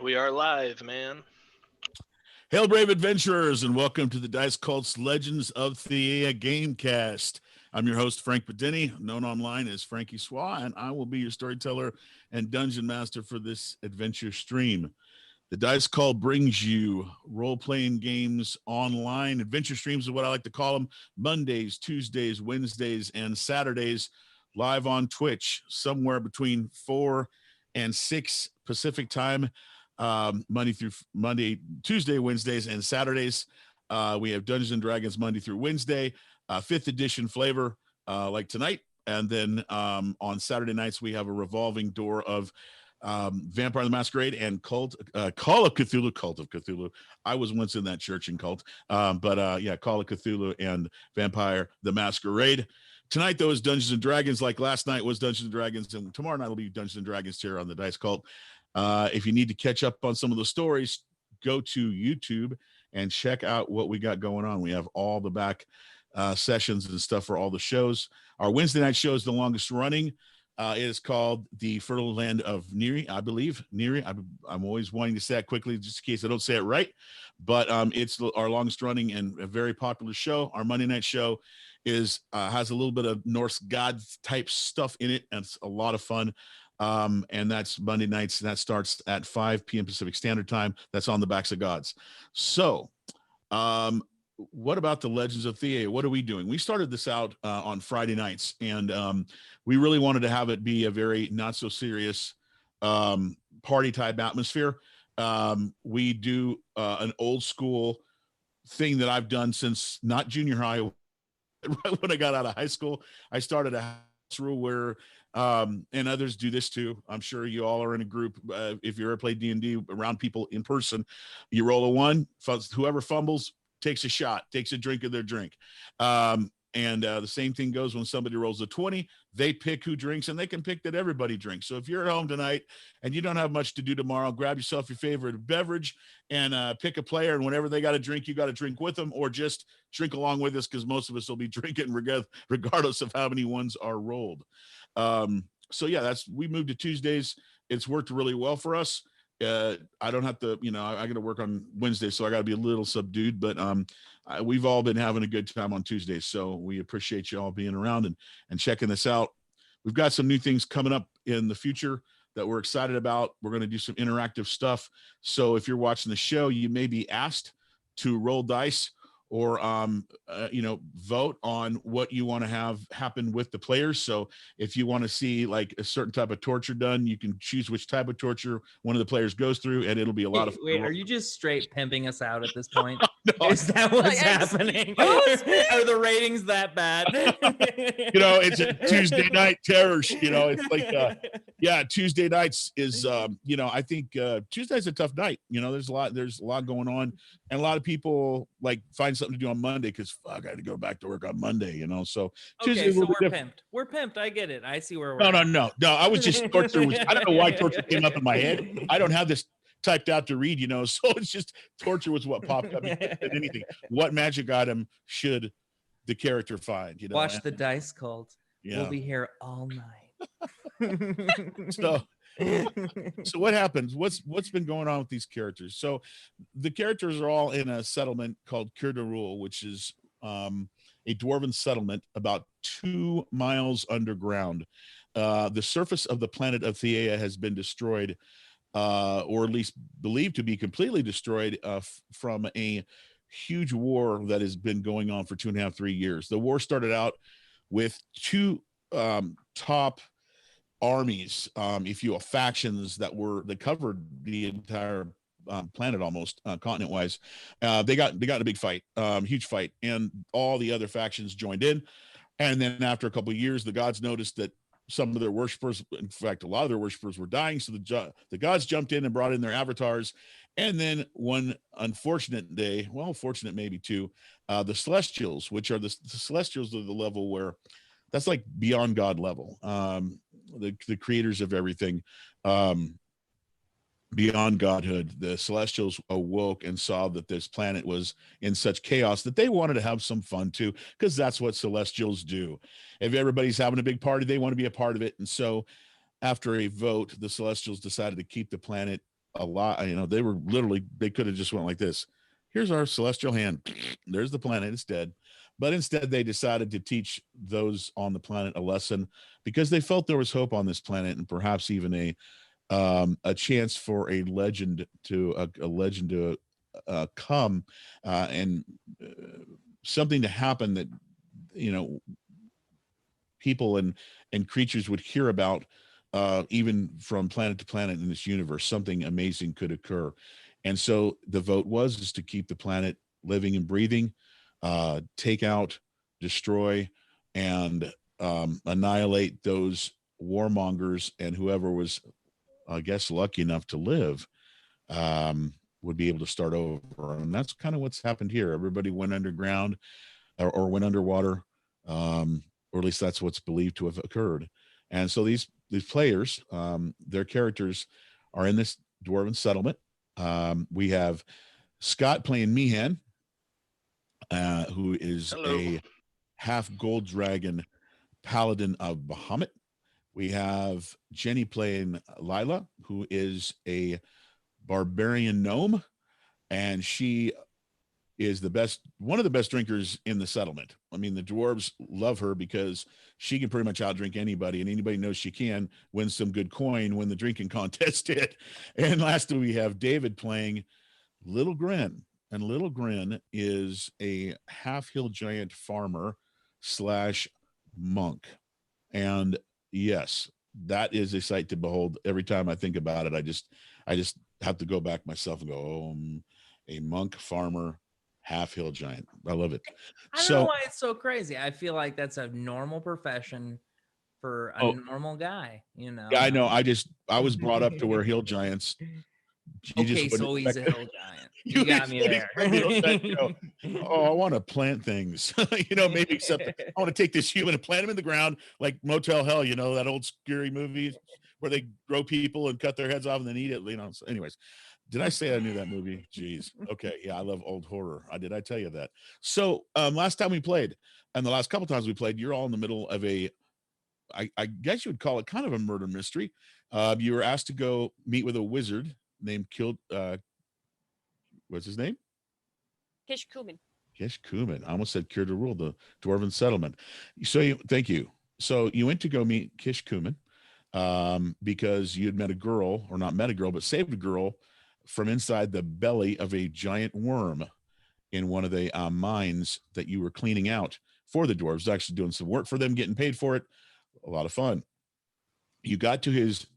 We are live, man. Hail, brave adventurers, and welcome to the Dice Cult's Legends of Theia Gamecast. I'm your host, Frank Bedini, known online as Frankie Swa, and I will be your storyteller and dungeon master for this adventure stream. The Dice Cult brings you role-playing games online. Adventure streams is what I like to call them. Mondays, Tuesdays, Wednesdays, and Saturdays, live on Twitch, somewhere between 4 and 6 Pacific time. Monday, Tuesday, Wednesdays, and Saturdays. We have Dungeons and Dragons Monday through Wednesday, 5th edition flavor like tonight. And then on Saturday nights, we have a revolving door of Vampire the Masquerade and Call of Cthulhu. I was once in that church and cult. Call of Cthulhu and Vampire the Masquerade. Tonight, though, is Dungeons and Dragons. Like last night was Dungeons and Dragons, and tomorrow night will be Dungeons and Dragons here on the Dice Cult. If you need to catch up on some of the stories, go to YouTube and check out what we got going on. We have all the back sessions and stuff for all the shows. Our Wednesday night show is the longest running. It is called The Fertile Land of Neri, I believe. Neri, I'm always wanting to say it quickly just in case I don't say it right. But it's our longest running and a very popular show. Our Monday night show is has a little bit of Norse gods type stuff in it, and it's a lot of fun. And that's Monday nights, and that starts at 5 p.m. Pacific Standard Time. That's on the Backs of Gods. So, what about the Legends of Theia? What are we doing? We started this out on Friday nights, and we really wanted to have it be a very not so serious party type atmosphere. We do an old school thing that I've done since not junior high. Right when I got out of high school, I started a house rule where and others do this too. I'm sure you all are in a group. If you ever played D&D around people in person, you roll a 1, whoever fumbles takes a shot, takes a drink of their drink. The same thing goes when somebody rolls a 20, they pick who drinks, and they can pick that everybody drinks. So if you're at home tonight and you don't have much to do tomorrow, grab yourself your favorite beverage and pick a player, and whenever they got a drink, you got to drink with them, or just drink along with us, because most of us will be drinking regardless of how many ones are rolled. We moved to Tuesdays. It's worked really well for us. I don't have to, I got to work on Wednesday, so I got to be a little subdued, but we've all been having a good time on Tuesdays. So we appreciate you all being around and checking this out. We've got some new things coming up in the future that we're excited about. We're going to do some interactive stuff. So if you're watching the show, you may be asked to roll dice or vote on what you want to have happen with the players. So if you want to see like a certain type of torture done, you can choose which type of torture one of the players goes through, and it'll be a lot of fun. Wait, are you just straight pimping us out at this point? No, is that what's happening? Are the ratings that bad? It's a Tuesday night terror. It's like Tuesday nights is I think Tuesday's a tough night. There's a lot going on, and a lot of people like find something to do on Monday because I got to go back to work on Monday. So okay, so we're pimped. We're pimped. I get it. I see where we're. No. I was just torture. I don't know why torture came up in my head. I don't have this typed out to read, so it's just torture was what popped up. Anything. What magic item should the character find? Watch the Dice Cult. Yeah. We'll be here all night. So what happens? What's been going on with these characters? So the characters are all in a settlement called Kirdarul, which is a dwarven settlement about 2 miles underground. The surface of the planet of Theia has been destroyed, or at least believed to be completely destroyed from a huge war that has been going on for 2.5-3 years. The war started out with 2 top armies, if you will, factions that covered the entire planet almost, continent wise. They got in a big fight, huge fight, and all the other factions joined in. And then after a couple of years, the gods noticed that some of their worshipers, in fact, a lot of their worshipers were dying. So the gods jumped in and brought in their avatars. And then one unfortunate day, well, fortunate maybe two, the Celestials, which are the Celestials are the level where that's like beyond God level. The creators of everything, beyond godhood. The Celestials awoke and saw that this planet was in such chaos that they wanted to have some fun too, because that's what Celestials do. If everybody's having a big party, they want to be a part of it. And so after a vote, the Celestials decided to keep the planet a lot. You know, they were literally, they could have just went like this. Here's our celestial hand. There's the planet. It's dead. But instead, they decided to teach those on the planet a lesson because they felt there was hope on this planet and perhaps even a chance for a legend to come and something to happen that you know people and creatures would hear about even from planet to planet in this universe. Something amazing could occur, and so the vote was is to keep the planet living and breathing, take out, destroy, and annihilate those warmongers and whoever was, I guess, lucky enough to live would be able to start over. And that's kind of what's happened here. Everybody went underground or went underwater, or at least that's what's believed to have occurred. And so these players, their characters are in this dwarven settlement. We have Scott playing Meehan, who is Hello. a half gold dragon paladin of Bahamut. We have Jenny playing Lila, who is a barbarian gnome, and she is one of the best drinkers in the settlement. I mean, the dwarves love her because she can pretty much outdrink anybody, and anybody knows she can win some good coin when the drinking contest did. And lastly, we have David playing Little Grin, and Little Grin is a half-hill giant farmer slash monk. And yes, that is a sight to behold. Every time I think about it, I just have to go back myself and go, oh, a monk farmer, half hill giant. I love it. I don't know why it's so crazy. I feel like that's a normal profession for a normal guy, you know. Yeah, I know. I was brought up to where hill giants. Okay, so he's a hill giant. You got me there. Oh, I want to plant things. Maybe except I want to take this human and plant him in the ground like Motel Hell, that old scary movie where they grow people and cut their heads off and then eat it. So anyways, did I say I knew that movie? Jeez. Okay. Yeah, I love old horror. I tell you that. So last time we played, and the last couple times we played, you're all in the middle of I guess you would call it kind of a murder mystery. You were asked to go meet with a wizard named what's his name? Kish Kuman. Kish Kuman. I almost said Cure to Rule, the dwarven settlement. So thank you. So you went to go meet Kish Kuman because you had met a girl, or not met a girl, but saved a girl from inside the belly of a giant worm in one of the mines that you were cleaning out for the dwarves, actually doing some work for them, getting paid for it. A lot of fun. You got to his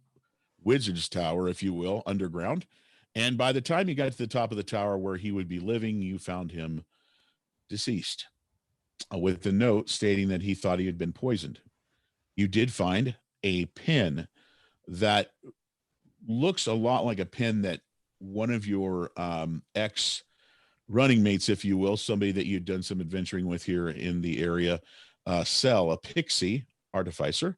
wizard's tower, if you will, underground. And by the time you got to the top of the tower where he would be living, you found him deceased with a note stating that he thought he had been poisoned. You did find a pin that looks a lot like a pin that one of your ex running mates, if you will, somebody that you'd done some adventuring with here in the area, sell, a pixie artificer.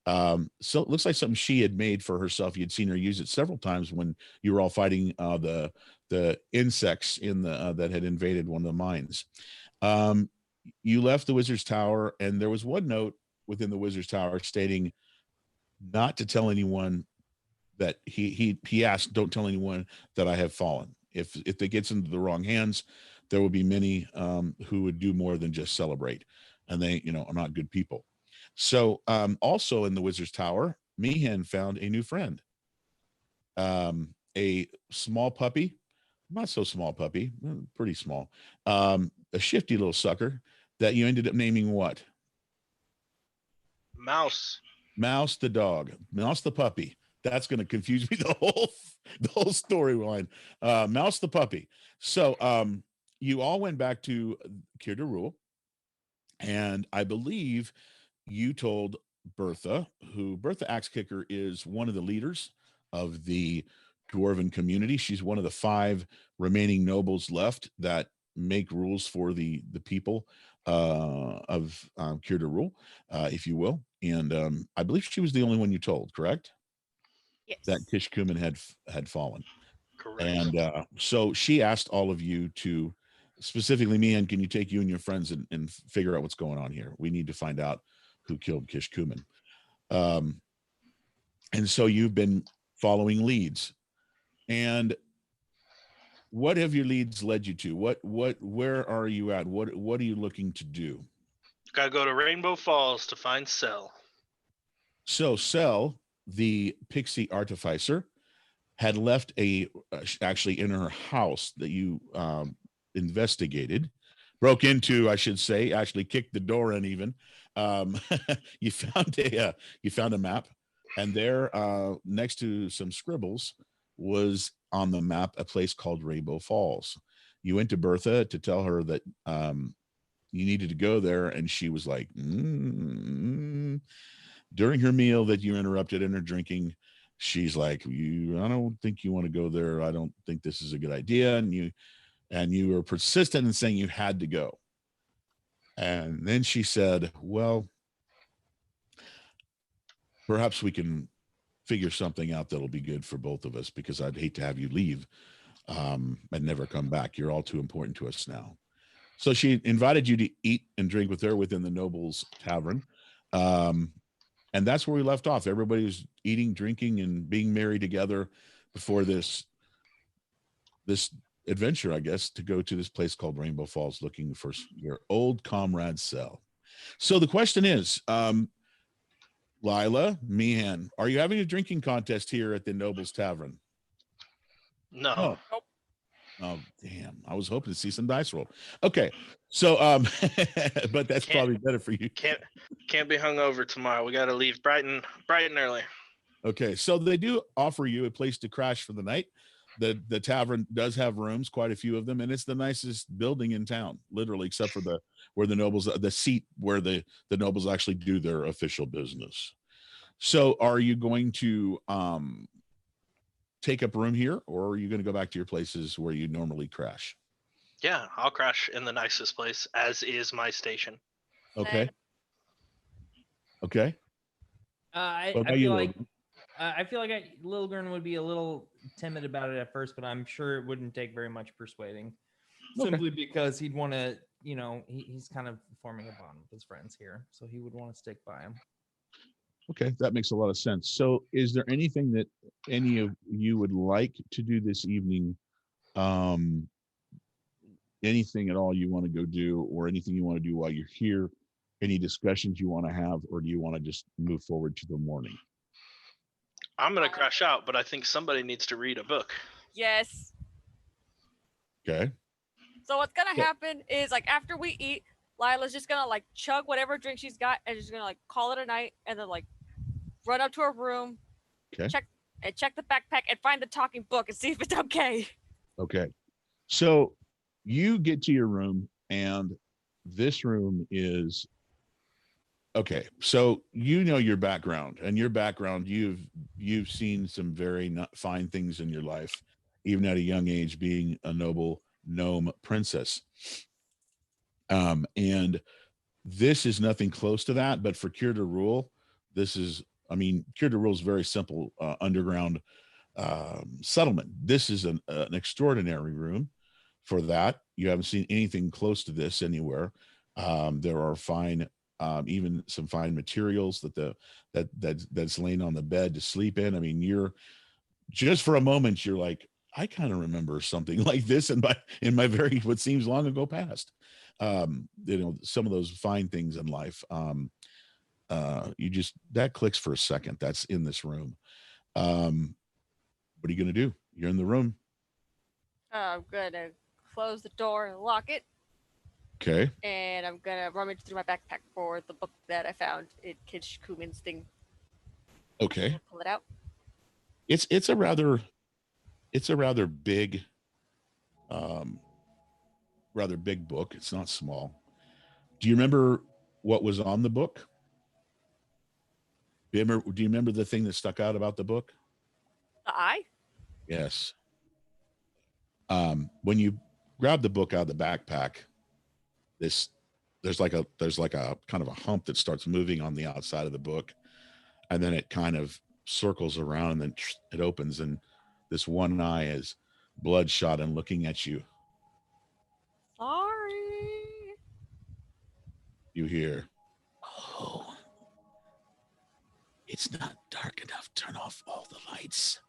So it looks like something she had made for herself. You'd seen her use it several times when you were all fighting the insects in the that had invaded one of the mines. You left the wizard's tower, and there was one note within the wizard's tower stating not to tell anyone that he asked, don't tell anyone that I have fallen. If it gets into the wrong hands, there will be many who would do more than just celebrate, and they are not good people. So also in the wizard's tower, Meehan found a new friend, a small puppy, not so small puppy, pretty small, a shifty little sucker that you ended up naming what? Mouse. Mouse the dog, Mouse the puppy. That's going to confuse me the whole storyline. Mouse the puppy. So you all went back to Cure to Rule, and I believe you told Bertha Axekicker is one of the leaders of the dwarven community. She's one of the 5 remaining nobles left that make rules for the people of Cure to Rule, if you will. And I believe she was the only one you told, correct? Yes. That Kish Kuman had fallen. Correct. And so she asked all of you to, specifically Meehan, can you take you and your friends and figure out what's going on here? We need to find out who killed Kish Kuman. And so you've been following leads. And what have your leads led you to? Where are you at? What are you looking to do? Gotta go to Rainbow Falls to find Cell. So Cell, the pixie artificer, had left actually in her house that you investigated, broke into, I should say, actually kicked the door in even. You found a map, and there next to some scribbles was on the map a place called Rainbow Falls. You went to Bertha to tell her that you needed to go there, and she was like, during her meal that you interrupted in her drinking, she's like, I don't think you want to go there. I don't think this is a good idea. And you were persistent in saying you had to go. And then she said, well, perhaps we can figure something out that'll be good for both of us, because I'd hate to have you leave and never come back. You're all too important to us now. So she invited you to eat and drink with her within the Nobles Tavern. And that's where we left off. Everybody was eating, drinking, and being merry together before this adventure, I guess, to go to this place called Rainbow Falls, looking for your old comrade Cell. So the question is, Lila, Meehan, are you having a drinking contest here at the Nobles Tavern? No. Oh. Oh, damn. I was hoping to see some dice roll. Okay. So, but that's probably better for you. Can't be hungover tomorrow. We got to leave bright and early. Okay. So they do offer you a place to crash for the night. The tavern does have rooms, quite a few of them, and it's the nicest building in town, literally, except for where the nobles, the seat where the nobles actually do their official business. So are you going to take up room here, or are you going to go back to your places where you normally crash? Yeah, I'll crash in the nicest place, as is my station. Okay. Okay. I feel like Lilgren would be a little timid about it at first, but I'm sure it wouldn't take very much persuading. Okay. Simply because he'd want to, he's kind of forming a bond with his friends here, so he would want to stick by him. Okay, that makes a lot of sense. So is there anything that any of you would like to do this evening? Anything at all you want to go do, or anything you want to do while you're here? Any discussions you want to have, or do you want to just move forward to the morning? I'm going to crash out, but I think somebody needs to read a book. Yes. Okay. So what's gonna happen is, like, after we eat, Lila's just gonna like chug whatever drink she's got and she's gonna like call it a night, and then like run up to her room, check the backpack and find the talking book and see if it's okay. Okay. So you get to your room, and this room is okay. So your background, and you've seen some very fine things in your life, even at a young age, being a noble gnome princess. And this is nothing close to that, but for Cure to Rule, Cure to Rule is very simple, underground settlement. This is an extraordinary room for that. You haven't seen anything close to this anywhere. There are fine, even some fine materials that's laying on the bed to sleep in. I mean, you're just for a moment, you're like, I kind of remember something like this in my very what seems long ago past. Some of those fine things in life. That clicks for a second. That's in this room. What are you gonna do? You're in the room. I'm gonna close the door and lock it. Okay. And I'm gonna rummage through my backpack for the book that I found in Kish Kumin's thing. Okay. I'll pull it out. It's a rather big, rather big book. It's not small. Do you remember what was on the book? Do you remember the thing that stuck out about the book? The eye? Yes. When you grab the book out of the backpack, there's like a kind of a hump that starts moving on the outside of the book, and then it kind of circles around, and then it opens, and this one eye is bloodshot and looking at you. Sorry. You hear, "Oh, it's not dark enough. Turn off all the lights.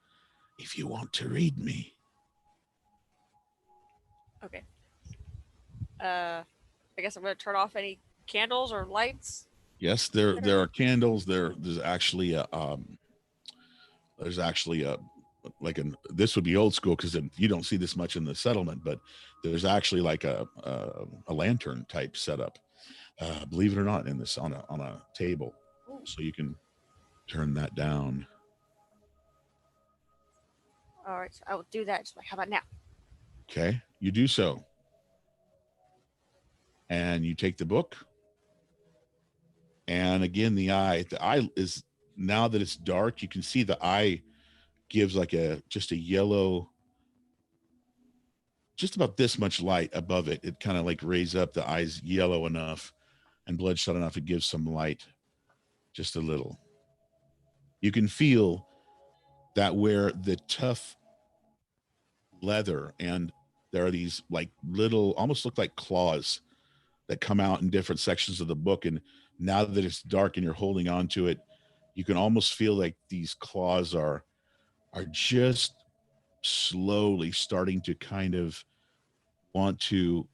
if you want to read me. Okay. I guess I'm gonna turn off any candles or lights. Yes, there are candles. There's actually a like this would be old school because you don't see this much in the settlement, but there's actually like a lantern type setup, believe it or not, in this on a table. Ooh. So you can turn that down. All right, so I will do that. How about now? Okay, you do so, and you take the book, and again the eye is, now that it's dark, you can see the eye gives like just a yellow, just about this much light above it. It kind of like raise up, the eyes yellow enough and bloodshot enough. It gives some light, just a little. You can feel that where the tough leather, and there are these like little, almost look like claws that come out in different sections of the book. And now that it's dark and you're holding on to it, you can almost feel like these claws are just slowly starting to kind of want to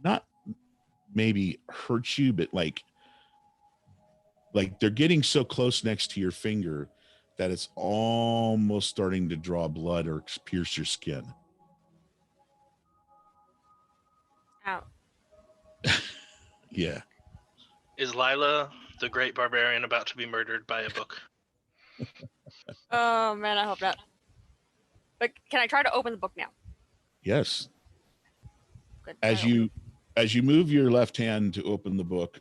not maybe hurt you, but like they're getting so close next to your finger that it's almost starting to draw blood or pierce your skin. Ow. Yeah. Is Lila, the great barbarian, about to be murdered by a book? Oh man, I hope not. But can I try to open the book now? Yes. Good. As you move your left hand to open the book,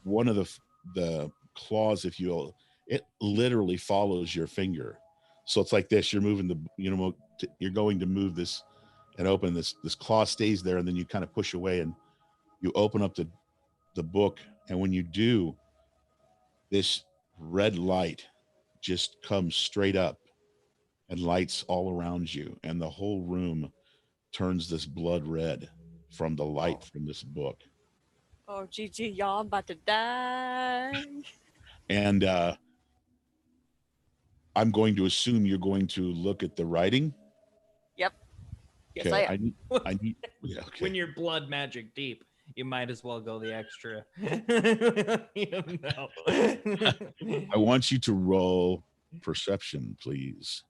one of the claws, if you will, it literally follows your finger. So it's like this: you're moving you're going to move this and open this claw stays there, and then you kind of push away and you open up the book, and when you do, this red light just comes straight up and lights all around you, and the whole room turns this blood red from the light from this book. Oh, GG, y'all, I'm about to die. And I'm going to assume you're going to look at the writing. Yep. Yes, Okay. I am. I need yeah, okay. When you're blood magic deep, you might as well go the extra. No. I want you to roll perception, please.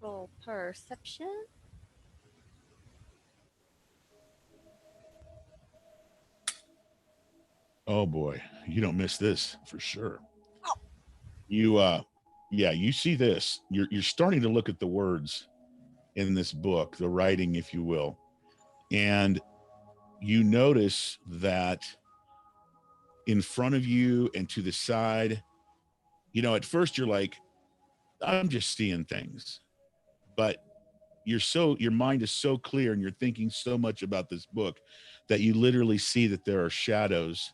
Roll perception. Oh boy, you don't miss this for sure. Oh. You see this. You're starting to look at the words in this book, the writing, if you will, and you notice that in front of you and to the side, at first you're like, I'm just seeing things, but your mind is so clear and you're thinking so much about this book that you literally see that there are shadows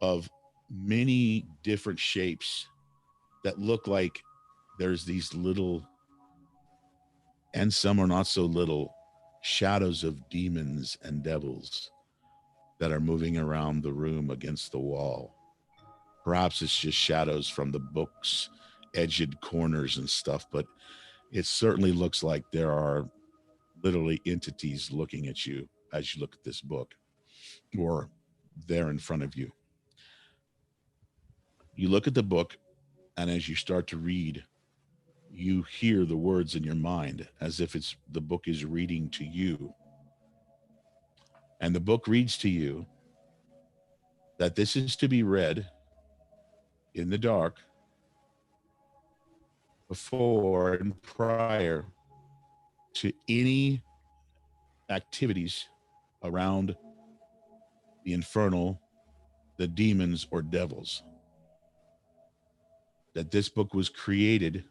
of many different shapes that look like there's these little, and some are not so little, shadows of demons and devils that are moving around the room against the wall. Perhaps it's just shadows from the book's edged corners and stuff, but it certainly looks like there are literally entities looking at you as you look at this book, or there in front of you. You look at the book, and as you start to read, you hear the words in your mind as if the book is reading to you. And the book reads to you that this is to be read in the dark, before and prior to any activities around the infernal, the demons, or devils. That this book was created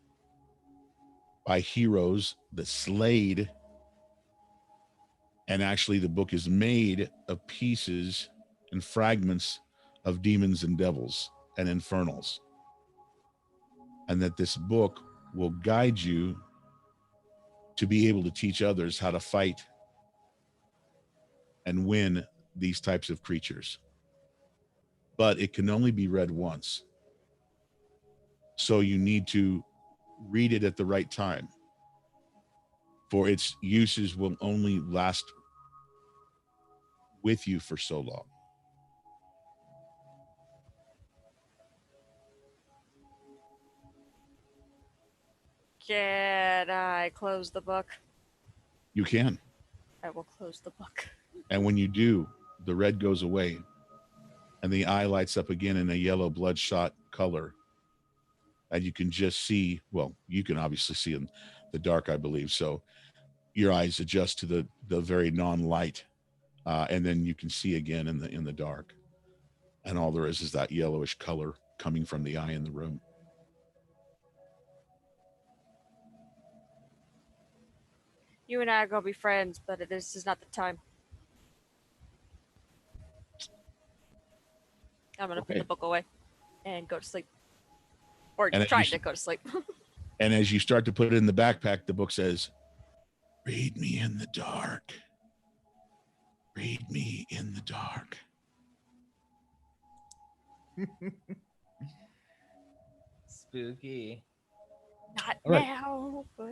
by heroes that slayed, and actually the book is made of pieces and fragments of demons and devils and infernals. And that this book will guide you to be able to teach others how to fight and win these types of creatures. But it can only be read once. So you need to read it at the right time, for its uses will only last with you for so long. Can I close the book? You can. I will close the book. And when you do, the red goes away and the eye lights up again in a yellow bloodshot color. And you can just see, well, you can obviously see in the dark, I believe. So your eyes adjust to the very non-light, and then you can see again in the dark. And all there is that yellowish color coming from the eye in the room. You and I are gonna be friends, but this is not the time. I'm gonna put the book away and go to sleep. Or try to go to sleep. And as you start to put it in the backpack, the book says, "Read me in the dark. Read me in the dark." Spooky. Not now, but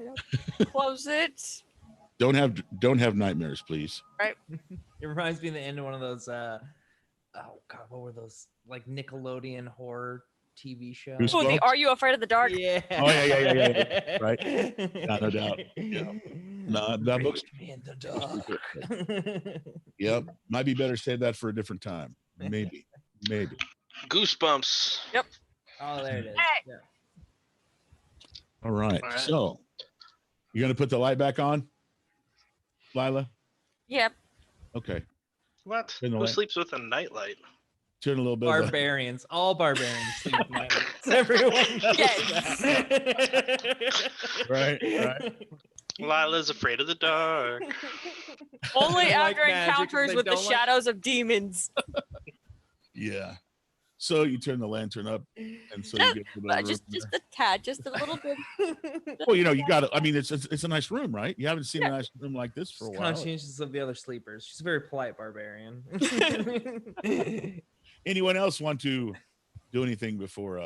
I'll close it. Don't have nightmares, please. Right. It reminds me of the end of one of those oh god, what were those, like, Nickelodeon horror TV shows? Oh, the Are You Afraid of the Dark? Yeah. Oh yeah. Right. Yeah, no doubt. Yeah. No, that book's me in the dark. Yep. Might be better say that for a different time. Maybe. Goosebumps. Yep. Oh, there it is. Hey. Yeah. All right. So you're gonna put the light back on, Lila? Yep. Okay. What? Turn the Who light. sleeps with a nightlight? Turn a little bit. Barbarians. All barbarians sleep with nights. Everyone knows Yes. that. Right. Lila's afraid of the dark. Only They like after magic, encounters they with the don't like- shadows of demons. Yeah. So you turn the lantern up, and so you get to the Just a tad, just a little bit. Well, you got to. I mean, it's a nice room, right? You haven't seen a nice room like this for a She's while. conscientious of the other sleepers. She's a very polite barbarian. Anyone else want to do anything before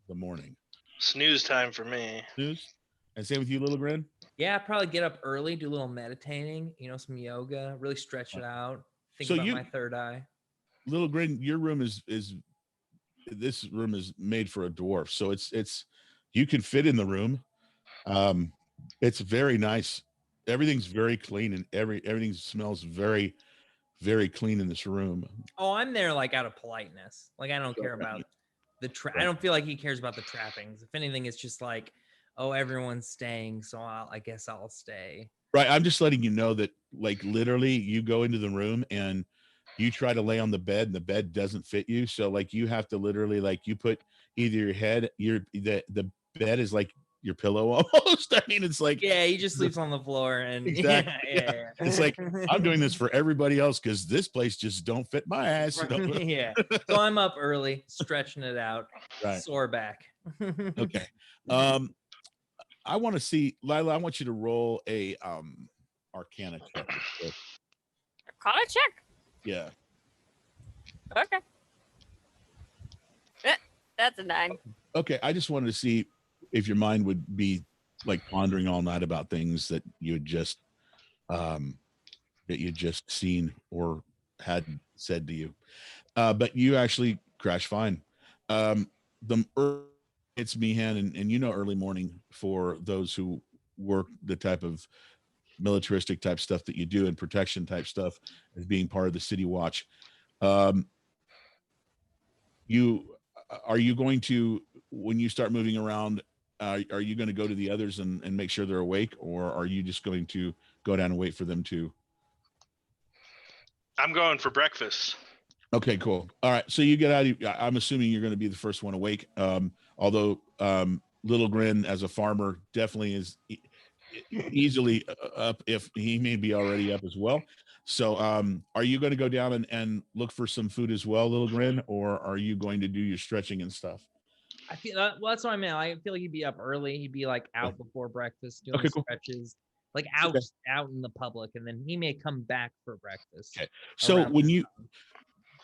the morning? Snooze time for me. Snooze? And same with you, Little Grin? Yeah, probably get up early, do a little meditating, some yoga, really stretch it out. Think So about you- my third eye. Little Grin, your room is this room is made for a dwarf, so it's you can fit in the room. It's very nice. Everything's very clean, and everything smells very, very clean in this room. Oh, I'm there like out of politeness. Like I don't care about I don't feel like he cares about the trappings. If anything, it's just like, oh, everyone's staying, so I guess I'll stay. Right. I'm just letting you know that, like, literally you go into the room and you try to lay on the bed and the bed doesn't fit you. So like you have to literally, like, you put either your head, the bed is like your pillow almost. I mean, it's like, Yeah, he just sleeps on the floor and Exactly. yeah. It's like, I'm doing this for everybody else because this place just don't fit my ass. Yeah. So I'm up early, stretching it out. Right. Sore back. Okay. I want to see, Lila, I want you to roll a Arcana check. Arcana check. Yeah. Okay. That's a 9. Okay. I just wanted to see if your mind would be like pondering all night about things that you had just seen or had said to you. But you actually crash fine. It's Meehan, and early morning for those who work the type of militaristic type stuff that you do and protection type stuff as being part of the City Watch. Are you going to, when you start moving around, are you going to go to the others and make sure they're awake, or are you just going to go down and wait for them to? I'm going for breakfast. Okay, cool. All right. So you get out. I'm assuming you're going to be the first one awake. Although Little Grin, as a farmer, definitely is easily up, if he may be already up as well. So are you going to go down and look for some food as well, Little Grin, or are you going to do your stretching and stuff? I feel well, that's what I meant. I feel like he'd be up early. He'd be like out before breakfast, doing Cool. stretches, like out in the public, and then he may come back for breakfast. Okay. So when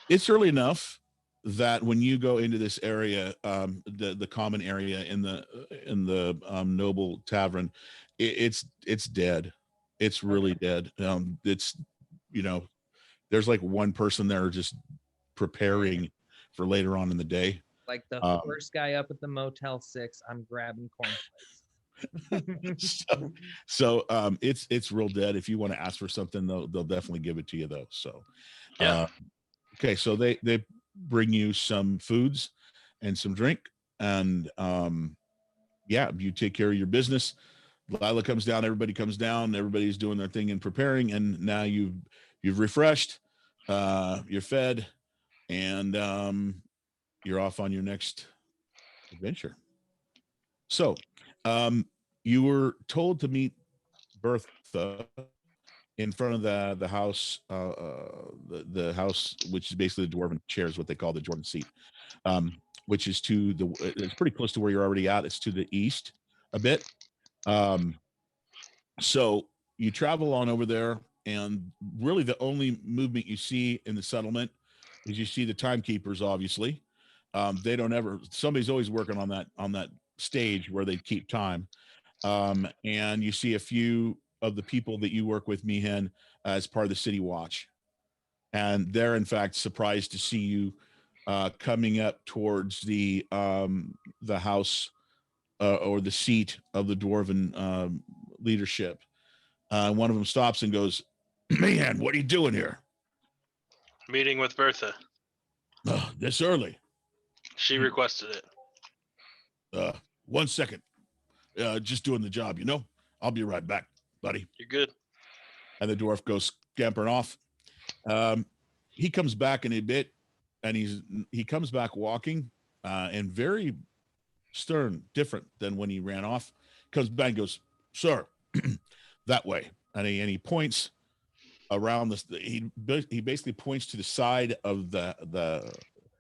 it's early enough that when you go into this area, the common area in the Noble Tavern, it's dead. It's really dead. It's, you know, there's like one person there just preparing for later on in the day. Like the first guy up at the Motel 6, I'm grabbing cornflakes. so it's real dead. If you want to ask for something, they'll definitely give it to you though. So Yeah. okay, so they bring you some foods and some drink, and yeah, you take care of your business. Lila comes down, everybody comes down, everybody's doing their thing and preparing, and now you've refreshed, you're fed, and you're off on your next adventure. So you were told to meet Bertha in front of the house, the house, which is basically the dwarven chair, is what they call the dwarven seat, which is it's pretty close to where you're already at. It's to the east a bit. So you travel on over there, and really the only movement you see in the settlement is you see the timekeepers. Obviously, they don't ever. Somebody's always working on that stage where they keep time, and you see a few of the people that you work with, Meehan, as part of the city watch, and they're in fact surprised to see you coming up towards the house or the seat of the dwarven leadership. One of them stops and goes, "Man, what are you doing here?" Meeting with Bertha. This early? She requested it. 1 second. Just doing the job, you know? I'll be right back, buddy. You're good. And the dwarf goes scampering off. He comes back in a bit, and he comes back walking, and very stern, different than when he ran off. Comes back and goes, "Sir, that way." And he points around this. He basically points to the side of the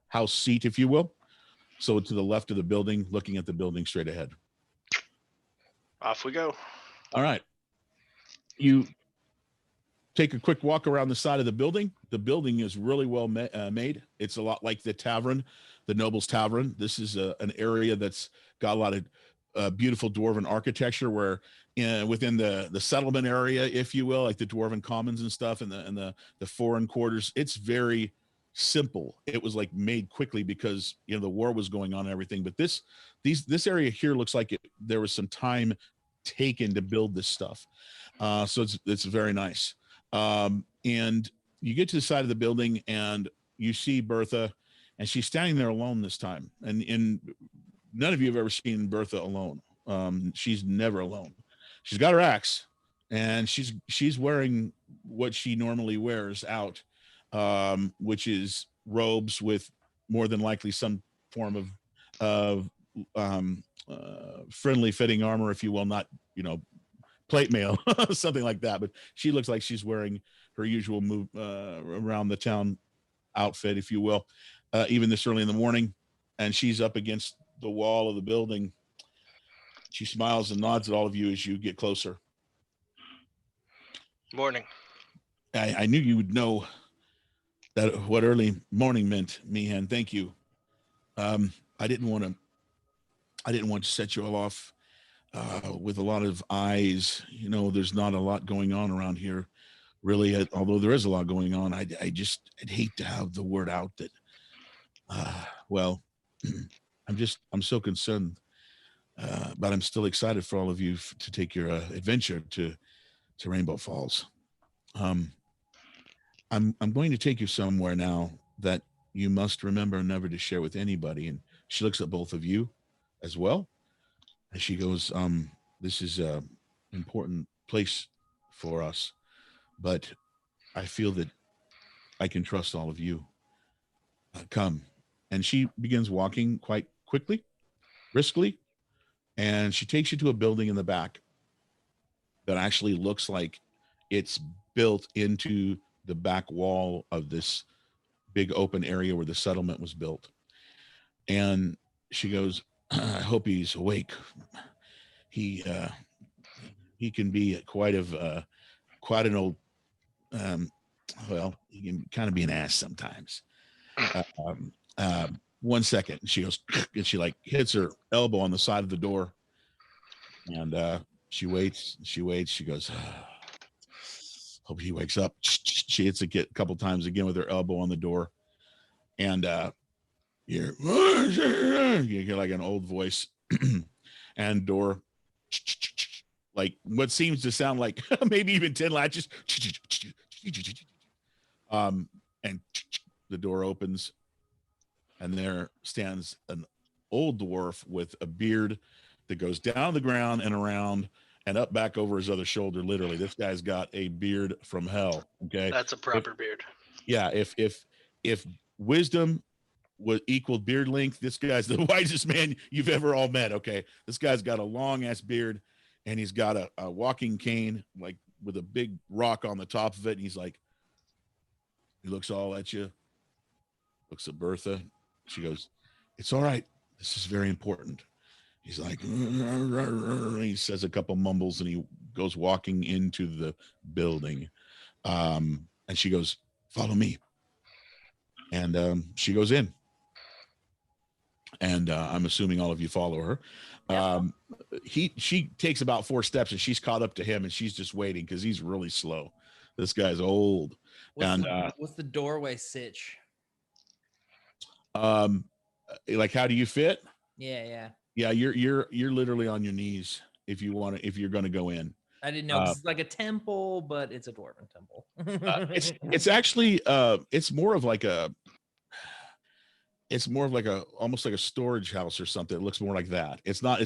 house seat, if you will. So to the left of the building, looking at the building straight ahead. Off we go. All right. You take a quick walk around the side of the building. The building is really well made. It's a lot like the tavern, the Noble's Tavern. This is an area that's got a lot of beautiful dwarven architecture, where within the settlement area, if you will, like the dwarven commons and stuff, and the foreign quarters, it's very simple. It was like made quickly because the war was going on and everything. But this area here looks like there was some time taken to build this stuff. So it's very nice. And you get to the side of the building and you see Bertha, and she's standing there alone this time. And none of you have ever seen Bertha alone. She's never alone. She's got her axe, and she's wearing what she normally wears out, which is robes with more than likely some form of friendly fitting armor, if you will, not, plate mail, something like that. But she looks like she's wearing her usual move around the town outfit, if you will, even this early in the morning. And she's up against the wall of the building. She smiles and nods at all of you as you get closer. Morning. I knew you would know that what early morning meant, Meehan. Thank you. I didn't want to set you all off with a lot of eyes. There's not a lot going on around here, really. Although there is a lot going on, I'd hate to have the word out that, well, I'm so concerned, but I'm still excited for all of you to take your adventure to Rainbow Falls. I'm going to take you somewhere now that you must remember never to share with anybody. And she looks at both of you as well. And she goes, this is an important place for us, but I feel that I can trust all of you. Come. And she begins walking quite quickly, briskly, and she takes you to a building in the back that actually looks like it's built into the back wall of this big open area where the settlement was built. And she goes, I hope he's awake. He can be quite an old, well, he can kind of be an ass sometimes. 1 second. And she goes, and she like hits her elbow on the side of the door. And she waits. She goes, hope he wakes up. She hits it a couple times again with her elbow on the door. And you hear like an old voice and door, like what seems to sound like maybe even 10 latches. And the door opens, and there stands an old dwarf with a beard that goes down the ground and around and up back over his other shoulder. Literally, this guy's got a beard from hell. Okay, That's a proper beard. Yeah, if wisdom would equal beard length, this guy's the wisest man you've ever all met. Okay, this guy's got a long ass beard, and he's got a walking cane, like with a big rock on the top of it. And he's like, he looks all at you, looks at Bertha. She goes, "It's all right. This is very important." He's like, he says a couple mumbles, and he goes walking into the building. And she goes, "Follow me." And she goes in. And I'm assuming all of you follow her. She takes about 4 steps, and she's caught up to him, and she's just waiting because he's really slow. This guy's old. What's the doorway sitch? Like, how do you fit? Yeah. You're literally on your knees if you're going to go in. I didn't know. It's like a temple, but it's a dwarven temple. It's actually it's more of like a almost like a storage house or something. It looks more like that. It's not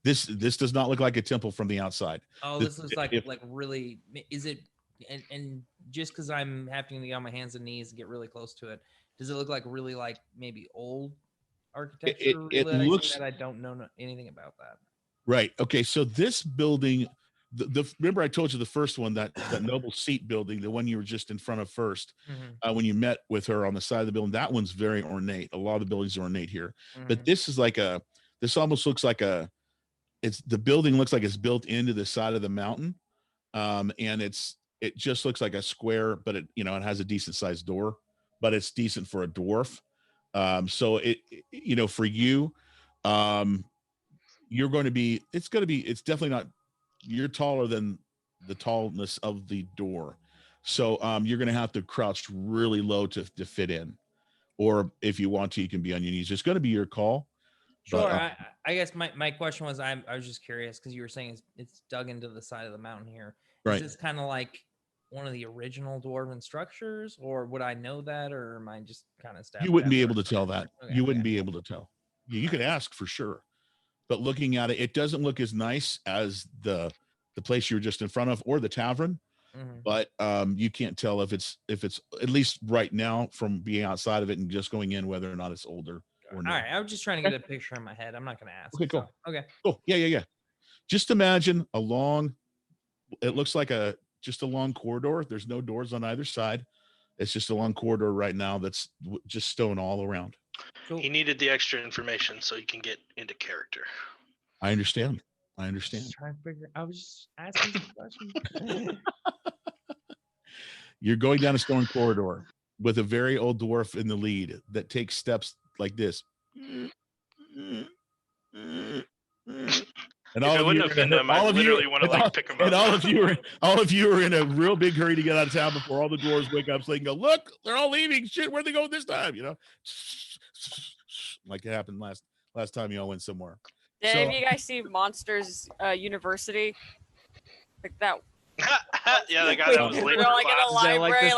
this does not look like a temple from the outside. Oh, this looks like really, is it, and just because I'm having to get on my hands and knees and get really close to it, does it look like really like maybe old architecture? It looks that I don't know anything about that. Right. Okay. So this building, remember I told you the first one, that noble seat building, the one you were just in front of first, when you met with her on the side of the building, that one's very ornate. A lot of the buildings are ornate here, but this is like this almost looks like the building looks like it's built into the side of the mountain. And it just looks like a square, but it has a decent sized door, but it's decent for a dwarf. So for you, it's definitely not, you're taller than the tallness of the door. So you're going to have to crouch really low to fit in, or if you want to, you can be on your knees. It's going to be your call. Sure. But, I guess my question was, I was just curious because you were saying it's dug into the side of the mountain here. Right. Is this kind of like one of the original dwarven structures, or would I know that, or am I just kind of you wouldn't be able to tell that. Okay, you wouldn't be able to tell. You could ask for sure, but looking at it, it doesn't look as nice as the place you were just in front of, or the tavern. But you can't tell if it's at least right now from being outside of it and just going in, whether or not it's older or not. All right, I was just trying to get a picture in my head. I'm not going to ask. Okay, cool. So, okay, cool. Yeah. Just imagine it looks like just a long corridor. There's no doors on either side. It's just a long corridor right now that's just stone all around. Cool. He needed the extra information so he can get into character. I understand. I was just asking some questions. You're going down a stone corridor with a very old dwarf in the lead that takes steps like this. And all of you are in a real big hurry to get out of town before all the dwarves wake up so they can go, look, they're all leaving. Shit, where'd they go this time? Like it happened last time you all went somewhere. Did any of you guys see Monsters University? Like that. Yeah, the guy that was late. We were like in a library,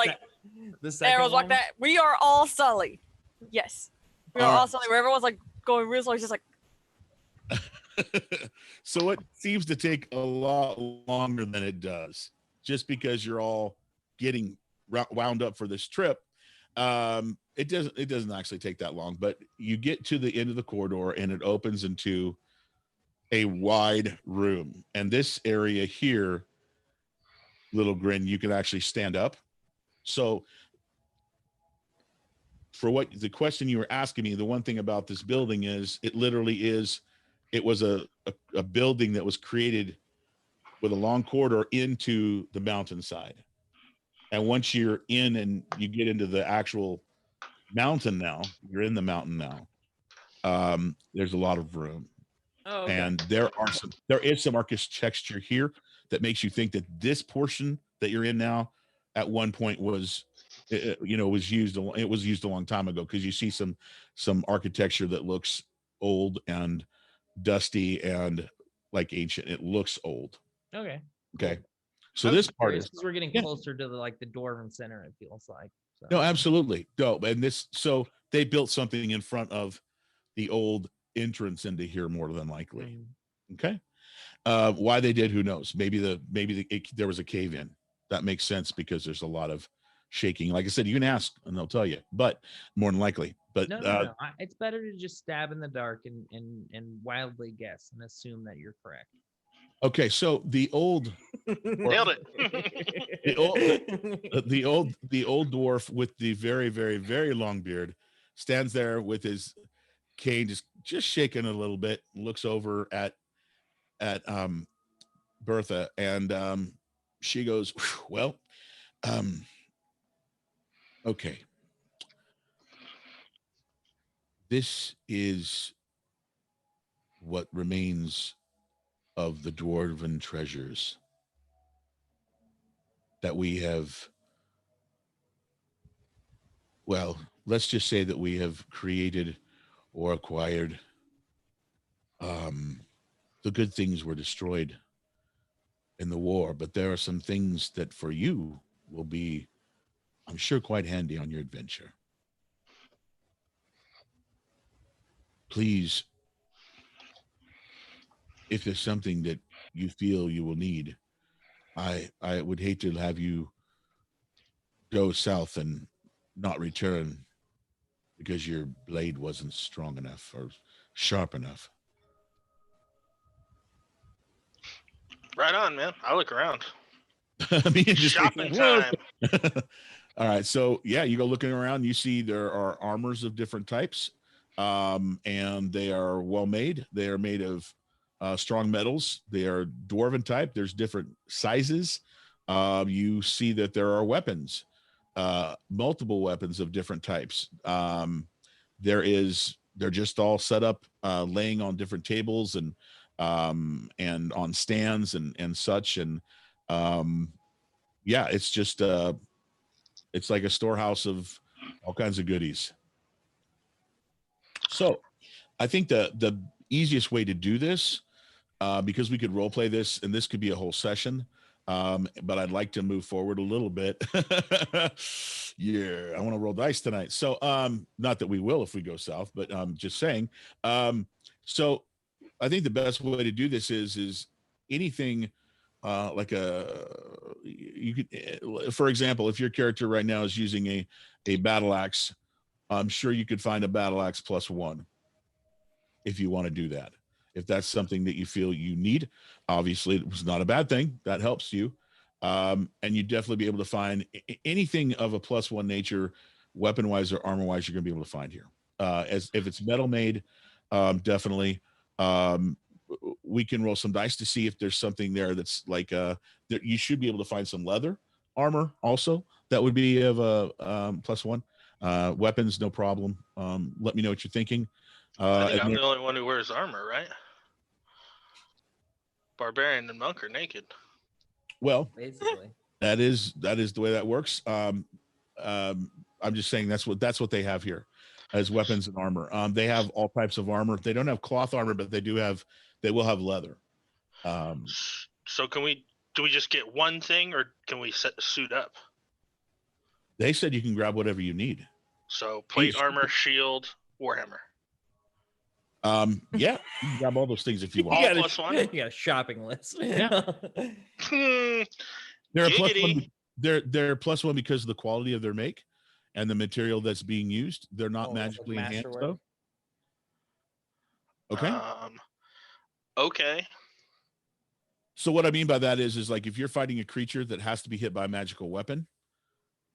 the second was like that. We are all Sully. Yes, we are all Sully. Where everyone's like going real slow, just like. So it seems to take a lot longer than it does, just because you're all getting wound up for this trip. It doesn't actually take that long, but you get to the end of the corridor and it opens into a wide room. And this area here, little grin, you can actually stand up. So for what the question you were asking me, the one thing about this building is it was a building that was created with a long corridor into the mountainside. And once you're in and you get into the actual mountain now. You're in the mountain now. There's a lot of room. Oh, okay. And there is some architecture here that makes you think that this portion that you're in now at one point was used a long time ago, because you see some architecture that looks old and dusty and like ancient. It looks old. Okay. So this part is, because we're getting closer to the dwarven center, it feels like. So. No, absolutely. No, and so they built something in front of the old entrance into here, more than likely. Okay. Why they did, who knows? Maybe there was a cave in. That makes sense, because there's a lot of shaking. Like I said, you can ask and they'll tell you, but more than likely. But no. It's better to just stab in the dark and wildly guess and assume that you're correct. Okay, so the old nailed it. the old dwarf with the very, very, very long beard stands there with his cane just shaking a little bit, looks over at Bertha, and she goes, well, okay, this is what remains of the dwarven treasures that we have, well, let's just say that we have created or acquired. The good things were destroyed in the war, but there are some things that for you will be, I'm sure, quite handy on your adventure. Please, if there's something that you feel you will need, I would hate to have you go south and not return because your blade wasn't strong enough or sharp enough. Right on, man. I look around. I mean, just shopping time. All right, so yeah, you go looking around. You see there are armors of different types, and they are well made. They are made of strong metals. They are dwarven type. There's different sizes. You see that there are weapons, multiple weapons of different types. They're just all set up, laying on different tables and on stands and such. And yeah, it's just it's like a storehouse of all kinds of goodies. So I think the easiest way to do this, because we could role play this, and this could be a whole session, but I'd like to move forward a little bit. Yeah, I want to roll dice tonight. So not that we will if we go south, but just saying. So I think the best way to do this is anything like you could, for example, if your character right now is using a battle axe, I'm sure you could find a battle axe +1 if you want to do that. If that's something that you feel you need, obviously it was not a bad thing. That helps you. And you'd definitely be able to find anything of a +1 nature, weapon-wise or armor-wise, you're going to be able to find here. As if it's metal made, definitely. We can roll some dice to see if there's something there that's like you should be able to find some leather armor also that would be of a +1. Weapons, no problem. Let me know what you're thinking. I think I'm the only one who wears armor, right? Barbarian and monk are naked. Well, basically, that is the way that works. I'm just saying that's what they have here as weapons and armor. They have all types of armor. They don't have cloth armor, but they will have leather. So do we just get one thing, or can we suit up? They said you can grab whatever you need. So plate, armor, shield, warhammer. Yeah, you can grab all those things if you want. All +1. You got a shopping list. Yeah. They're a +1. They're +1 because of the quality of their make and the material that's being used. They're not magically enhanced though. Okay. Okay. So what I mean by that is like if you're fighting a creature that has to be hit by a magical weapon,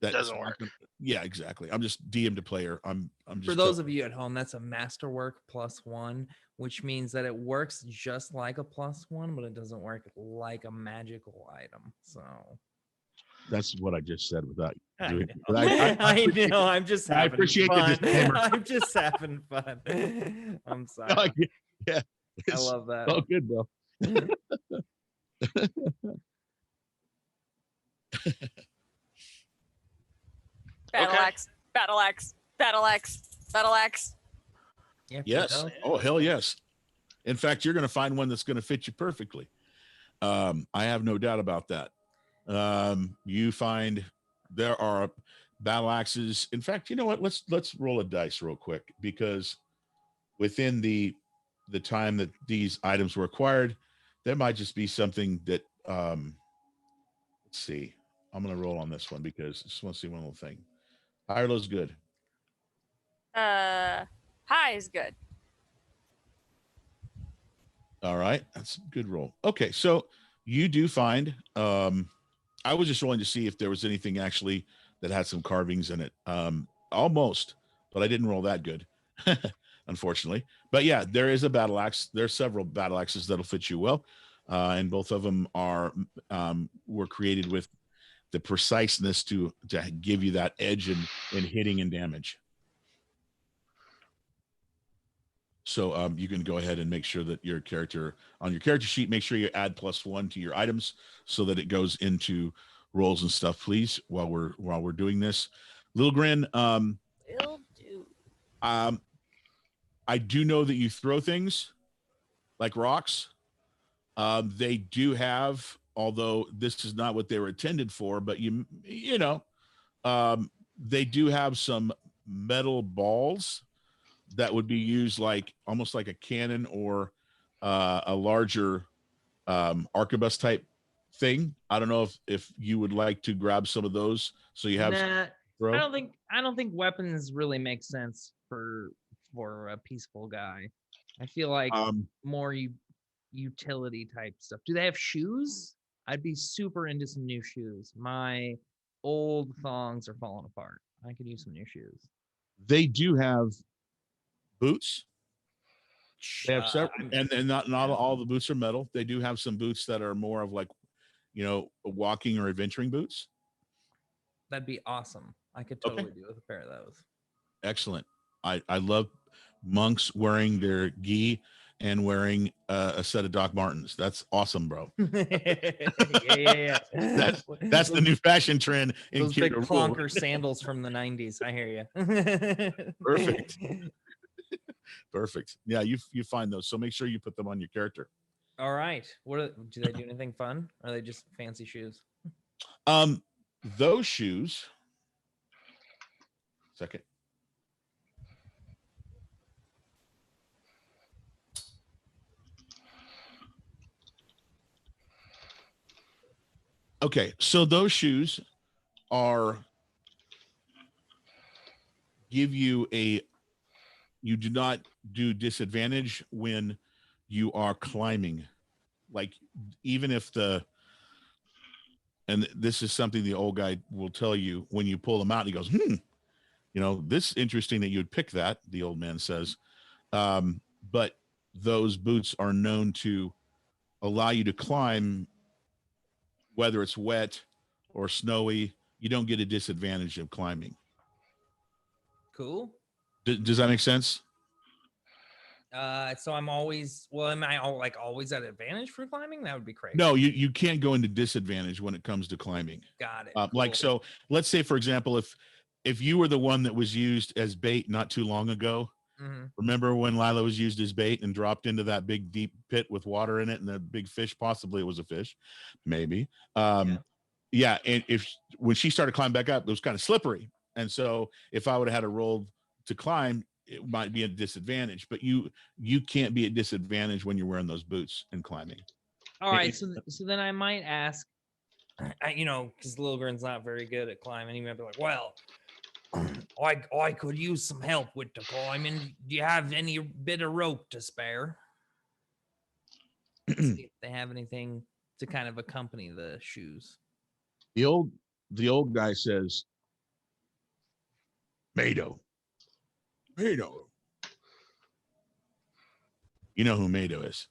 that doesn't work. Yeah, exactly. I'm just DM to player. I'm just for those of you at home, that's a masterwork +1, which means that it works just like a +1, but it doesn't work like a magical item. So That's what I just said without I doing. know. But I know. I'm just I having appreciate the fun. disclaimer. I'm just having fun. I'm sorry. Yeah, I love that. Oh, good, bro. Battle Okay. axe, battle axe, battle axe, battle axe. Yeah, Yes. Oh, hell yes. In fact, you're going to find one that's going to fit you perfectly. I have no doubt about that. You find there are battle axes. In fact, you know what? Let's roll a dice real quick, because within the time that these items were acquired, there might just be something that let's see. I'm going to roll on this one because I just want to see one little thing. High or low's good. High is good. All right, that's a good roll. Okay, so you do find. I was just rolling to see if there was anything actually that had some carvings in it. Almost, but I didn't roll that good, unfortunately. But yeah, there is a battle axe. There's several battle axes that'll fit you well, and both of them were created with the preciseness to give you that edge in hitting and damage. So you can go ahead and make sure that your character on your character sheet, make sure you add +1 to your items so that it goes into rolls and stuff, please, while we're doing this. Little Grin, Will do. I do know that you throw things like rocks. They do have, although this is not what they were intended for, but you know, they do have some metal balls that would be used like almost like a cannon or a larger arquebus type thing. I don't know if you would like to grab some of those so you have Nah, throw. I don't think weapons really make sense for a peaceful guy. I feel like more utility type stuff. Do they have shoes? I'd be super into some new shoes. My old thongs are falling apart. I could use some new shoes. They do have boots. They have several, and not all the boots are metal. They do have some boots that are more of like, you know, walking or adventuring boots. That'd be awesome. I could totally do with a pair of those. Excellent. I love monks wearing their gi and wearing a set of Doc Martens. That's awesome, bro. yeah. That's the new fashion trend in those big rule. clonker sandals from the 90s. I hear you. Perfect. Perfect. Yeah, you find those. So make sure you put them on your character. All right. Do they do anything fun? Or are they just fancy shoes? Those shoes. Second. Okay, so those shoes give you you do not do disadvantage when you are climbing. Like even if and this is something the old guy will tell you when you pull them out, he goes, you know, this is interesting that you would pick that, the old man says. But those boots are known to allow you to climb, whether it's wet or snowy. You don't get a disadvantage of climbing. Cool. Does that make sense? So I'm always am I always at advantage for climbing? That would be crazy. No, you can't go into disadvantage when it comes to climbing. Got it. Cool. Like, so let's say, for example, if you were the one that was used as bait not too long ago, remember when Lila was used as bait and dropped into that big deep pit with water in it and the big fish, possibly it was a fish, maybe. Yeah. And when she started climbing back up, it was kind of slippery. And so if I would have had a roll to climb, it might be a disadvantage, but you can't be at disadvantage when you're wearing those boots and climbing. All right. So then I might ask, you know, because Little Grin's not very good at climbing. He might be like, well, I could use some help with the climbing. Do you have any bit of rope to spare? See if they have anything to kind of accompany the shoes. The old guy says, Mado. You know who Mado is?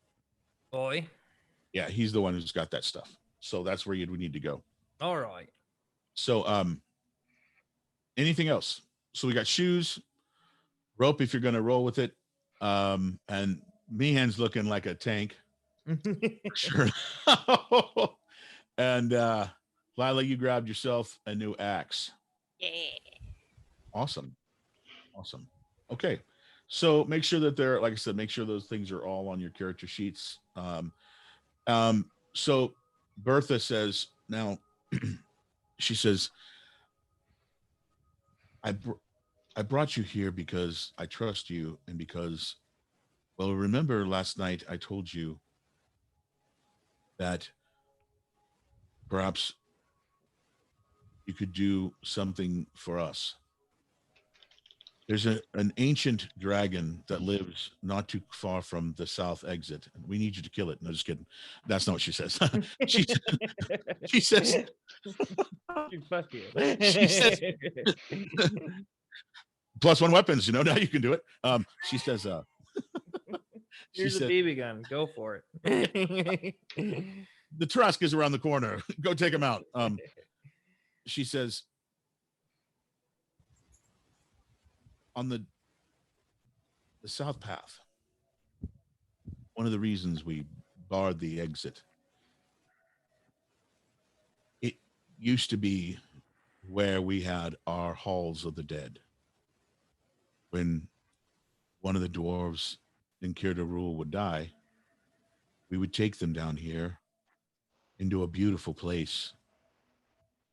Boy. Yeah, he's the one who's got that stuff. So that's where would need to go. All right. So, anything else? So we got shoes, rope if you're going to roll with it, and Meehan's looking like a tank. Sure. And Lila, you grabbed yourself a new axe. Yeah. Awesome. Okay. So make sure that they're, like I said, make sure those things are all on your character sheets. So Bertha says, now she says, I brought you here because I trust you and because, well, remember last night I told you that perhaps you could do something for us. There's an ancient dragon that lives not too far from the south exit. We need you to kill it. No, just kidding. That's not what she says. she says, Fuck you. she says, +1 weapons, now you can do it. She says, here's a BB gun. Go for it. The Trask is around the corner. Go take him out. She says, on the south path, one of the reasons we barred the exit, it used to be where we had our halls of the dead. When one of the dwarves in Kirda Rule would die, we would take them down here into a beautiful place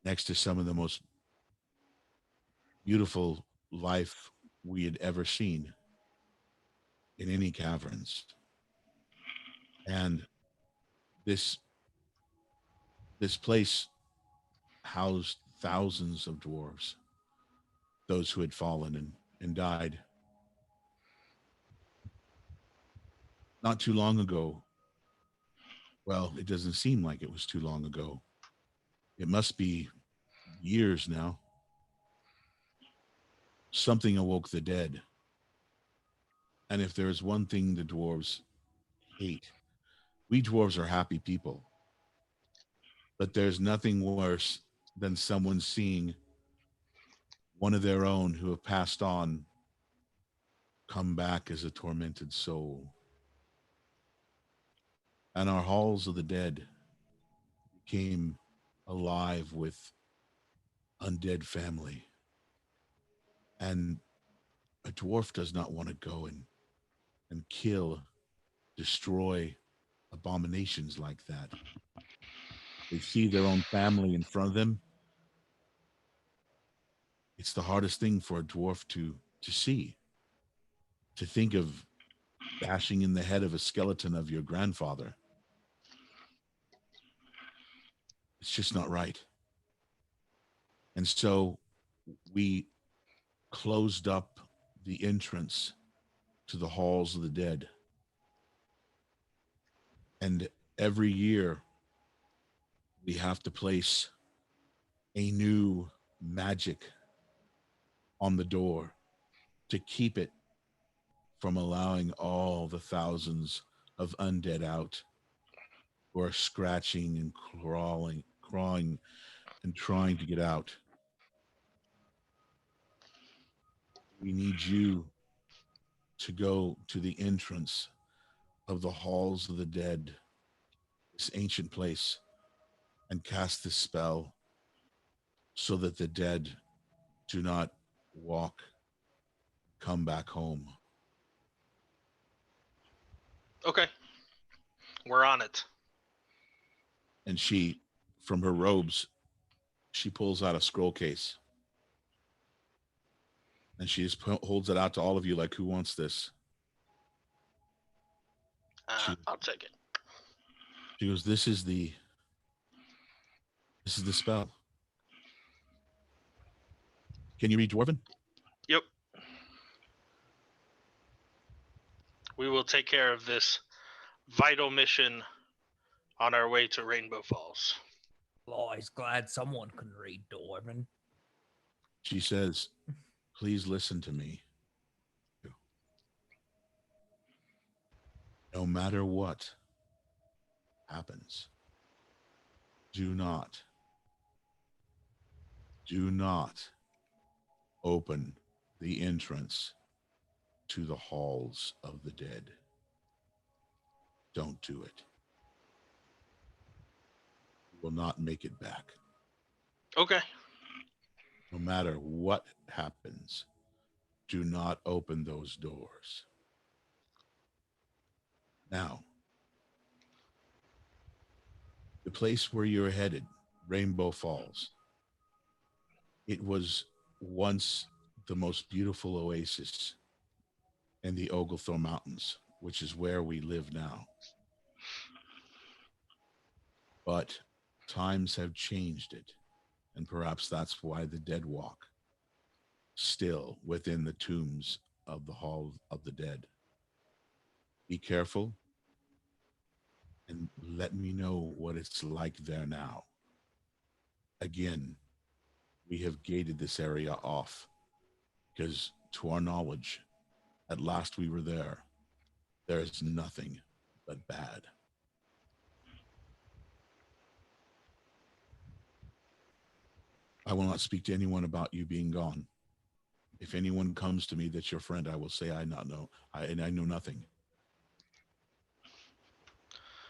next to some of the most beautiful life we had ever seen in any caverns. And this place housed thousands of dwarves, those who had fallen and died. Not too long ago, well, it doesn't seem like it was too long ago. It must be years now. Something awoke the dead. And if there is one thing the dwarves hate, we dwarves are happy people. But there's nothing worse than someone seeing one of their own who have passed on come back as a tormented soul. And our halls of the dead became alive with undead family. And a dwarf does not want to go and kill, destroy abominations like that. They see their own family in front of them. It's the hardest thing for a dwarf to see. To think of bashing in the head of a skeleton of your grandfather. It's just not right. And so we closed up the entrance to the halls of the dead. And every year we have to place a new magic on the door to keep it from allowing all the thousands of undead out who are scratching and crawling and trying to get out. We need you to go to the entrance of the halls of the dead, this ancient place, and cast this spell so that the dead do not come back home. Okay. We're on it. And she, from her robes, she pulls out a scroll case. And she just holds it out to all of you like, who wants this? I'll take it. She goes, this is the spell. Can you read Dwarven? Yep. We will take care of this vital mission on our way to Rainbow Falls. Always glad someone can read Dwarven. She says, please listen to me. No matter what happens, do not Do not open the entrance to the halls of the dead. Don't do it. You will not make it back. Okay. No matter what happens, do not open those doors. Now, the place where you're headed, Rainbow Falls, it was once the most beautiful oasis in the Oglethorpe Mountains, which is where we live now. But times have changed it, and perhaps that's why the dead walk still within the tombs of the Hall of the Dead. Be careful and let me know what it's like there now. Again, we have gated this area off because, to our knowledge, at last we were there, there is nothing but bad. I will not speak to anyone about you being gone. If anyone comes to me that's your friend, I will say I not know. I know nothing.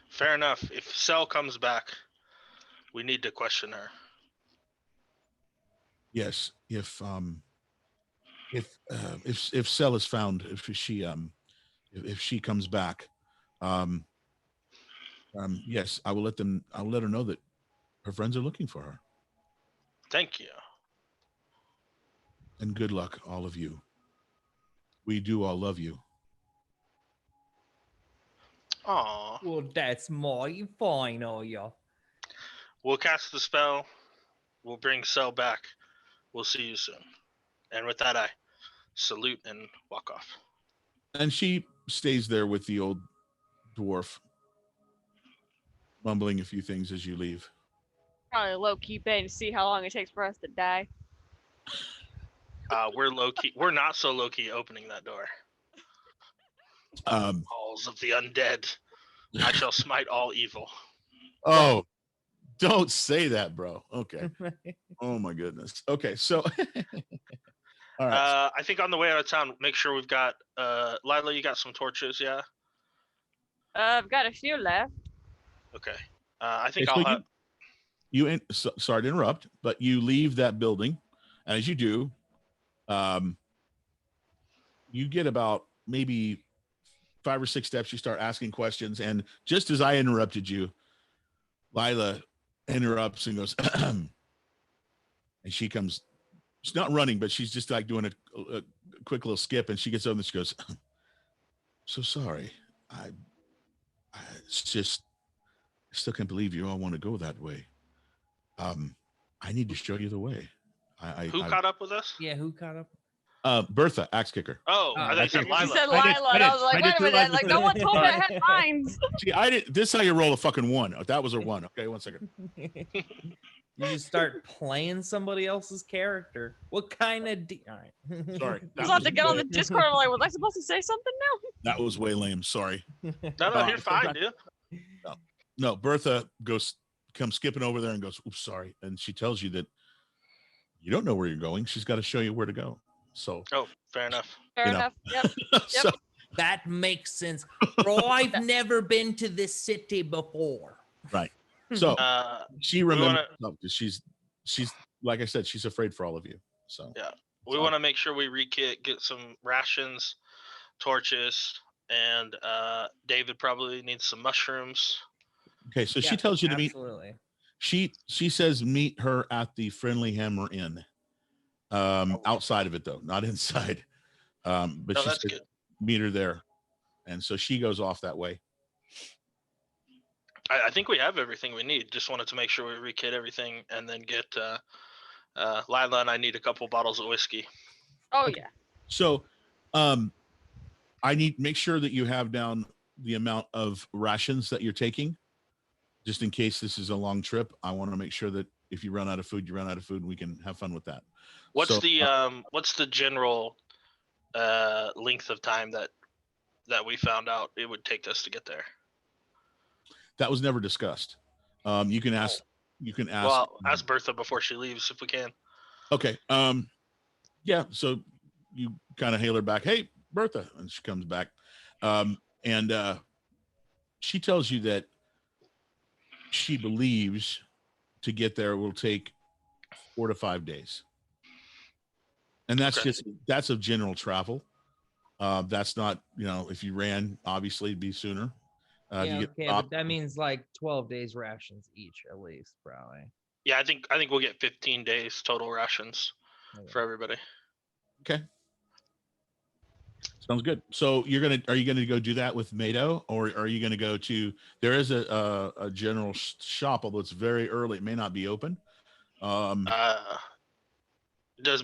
Fair enough. If Cell comes back, we need to question her. Yes, if Cell is found, if she comes back, yes, I'll let her know that her friends are looking for her. Thank you. And good luck, all of you. We do all love you. Aw. Well, that's my fine, oh yeah. We'll cast the spell. We'll bring Cell back. We'll see you soon. And with that, I salute and walk off. And she stays there with the old dwarf, mumbling a few things as you leave. Probably low-key betting to see how long it takes for us to die. We're low-key. We're not so low-key opening that door. Halls of the undead. I shall smite all evil. Oh, don't say that, bro. Okay. Oh my goodness. Okay, so all right. I think on the way out of town, make sure we've got Lila, you got some torches, yeah? I've got a few left. Okay. I think Okay, I'll so have sorry to interrupt, but you leave that building, and as you do, you get about maybe 5 or 6 steps. You start asking questions, and just as I interrupted you, Lila interrupts and goes, and she comes. She's not running, but she's just like doing a quick little skip, and she gets over and she goes, "So sorry, it's just I still can't believe you all want to go that way. I need to show you the way." Who caught up with us? Yeah, who caught up? Bertha, Axe Kicker. Oh, I thought you said Lila. You said Lila, and I was like, wait a minute, like no one told me I had lines. See, I didn't. This is how you roll a fucking 1. That was a 1. Okay, 1 second. You just start playing somebody else's character. What kind of? All right. Sorry. I was about to get on the Discord. I'm like, was I supposed to say something now? That was way lame. Sorry. No, you're fine, dude. No, Bertha comes skipping over there and goes, "Oops, sorry," and she tells you that you don't know where you're going. She's got to show you where to go. So. Oh, fair enough. Fair enough. Yep. So, that makes sense. Bro, I've never been to this city before. Right. So she remembers because she's like I said, she's afraid for all of you. So yeah, we want to make sure we rekit, get some rations, torches, and David probably needs some mushrooms. Okay, so she tells you to meet. Absolutely. She says meet her at the Friendly Hammer Inn. Outside of it though, not inside. But she says good. Meet her there, and so she goes off that way. I think we have everything we need. Just wanted to make sure we rekit everything and then get Lila and I need a couple bottles of whiskey. Oh okay. Yeah. So, I need make sure that you have down the amount of rations that you're taking, just in case this is a long trip. I want to make sure that if you run out of food, you run out of food, and we can have fun with that. What's the general length of time that we found out it would take us to get there? That was never discussed. You can ask. You can ask. Well, ask Bertha before she leaves if we can. Okay. Yeah. So you kind of hail her back. Hey, Bertha, and she comes back, and she tells you that she believes to get there will take 4 to 5 days, and that's of general travel. That's not, if you ran, obviously it'd be sooner. But that means like 12 days rations each, at least, probably. Yeah, I think we'll get 15 days total rations for everybody. Okay. Sounds good. So are you gonna go do that with Mado, or are you gonna go to? There is a general shop, although it's very early. It may not be open. Does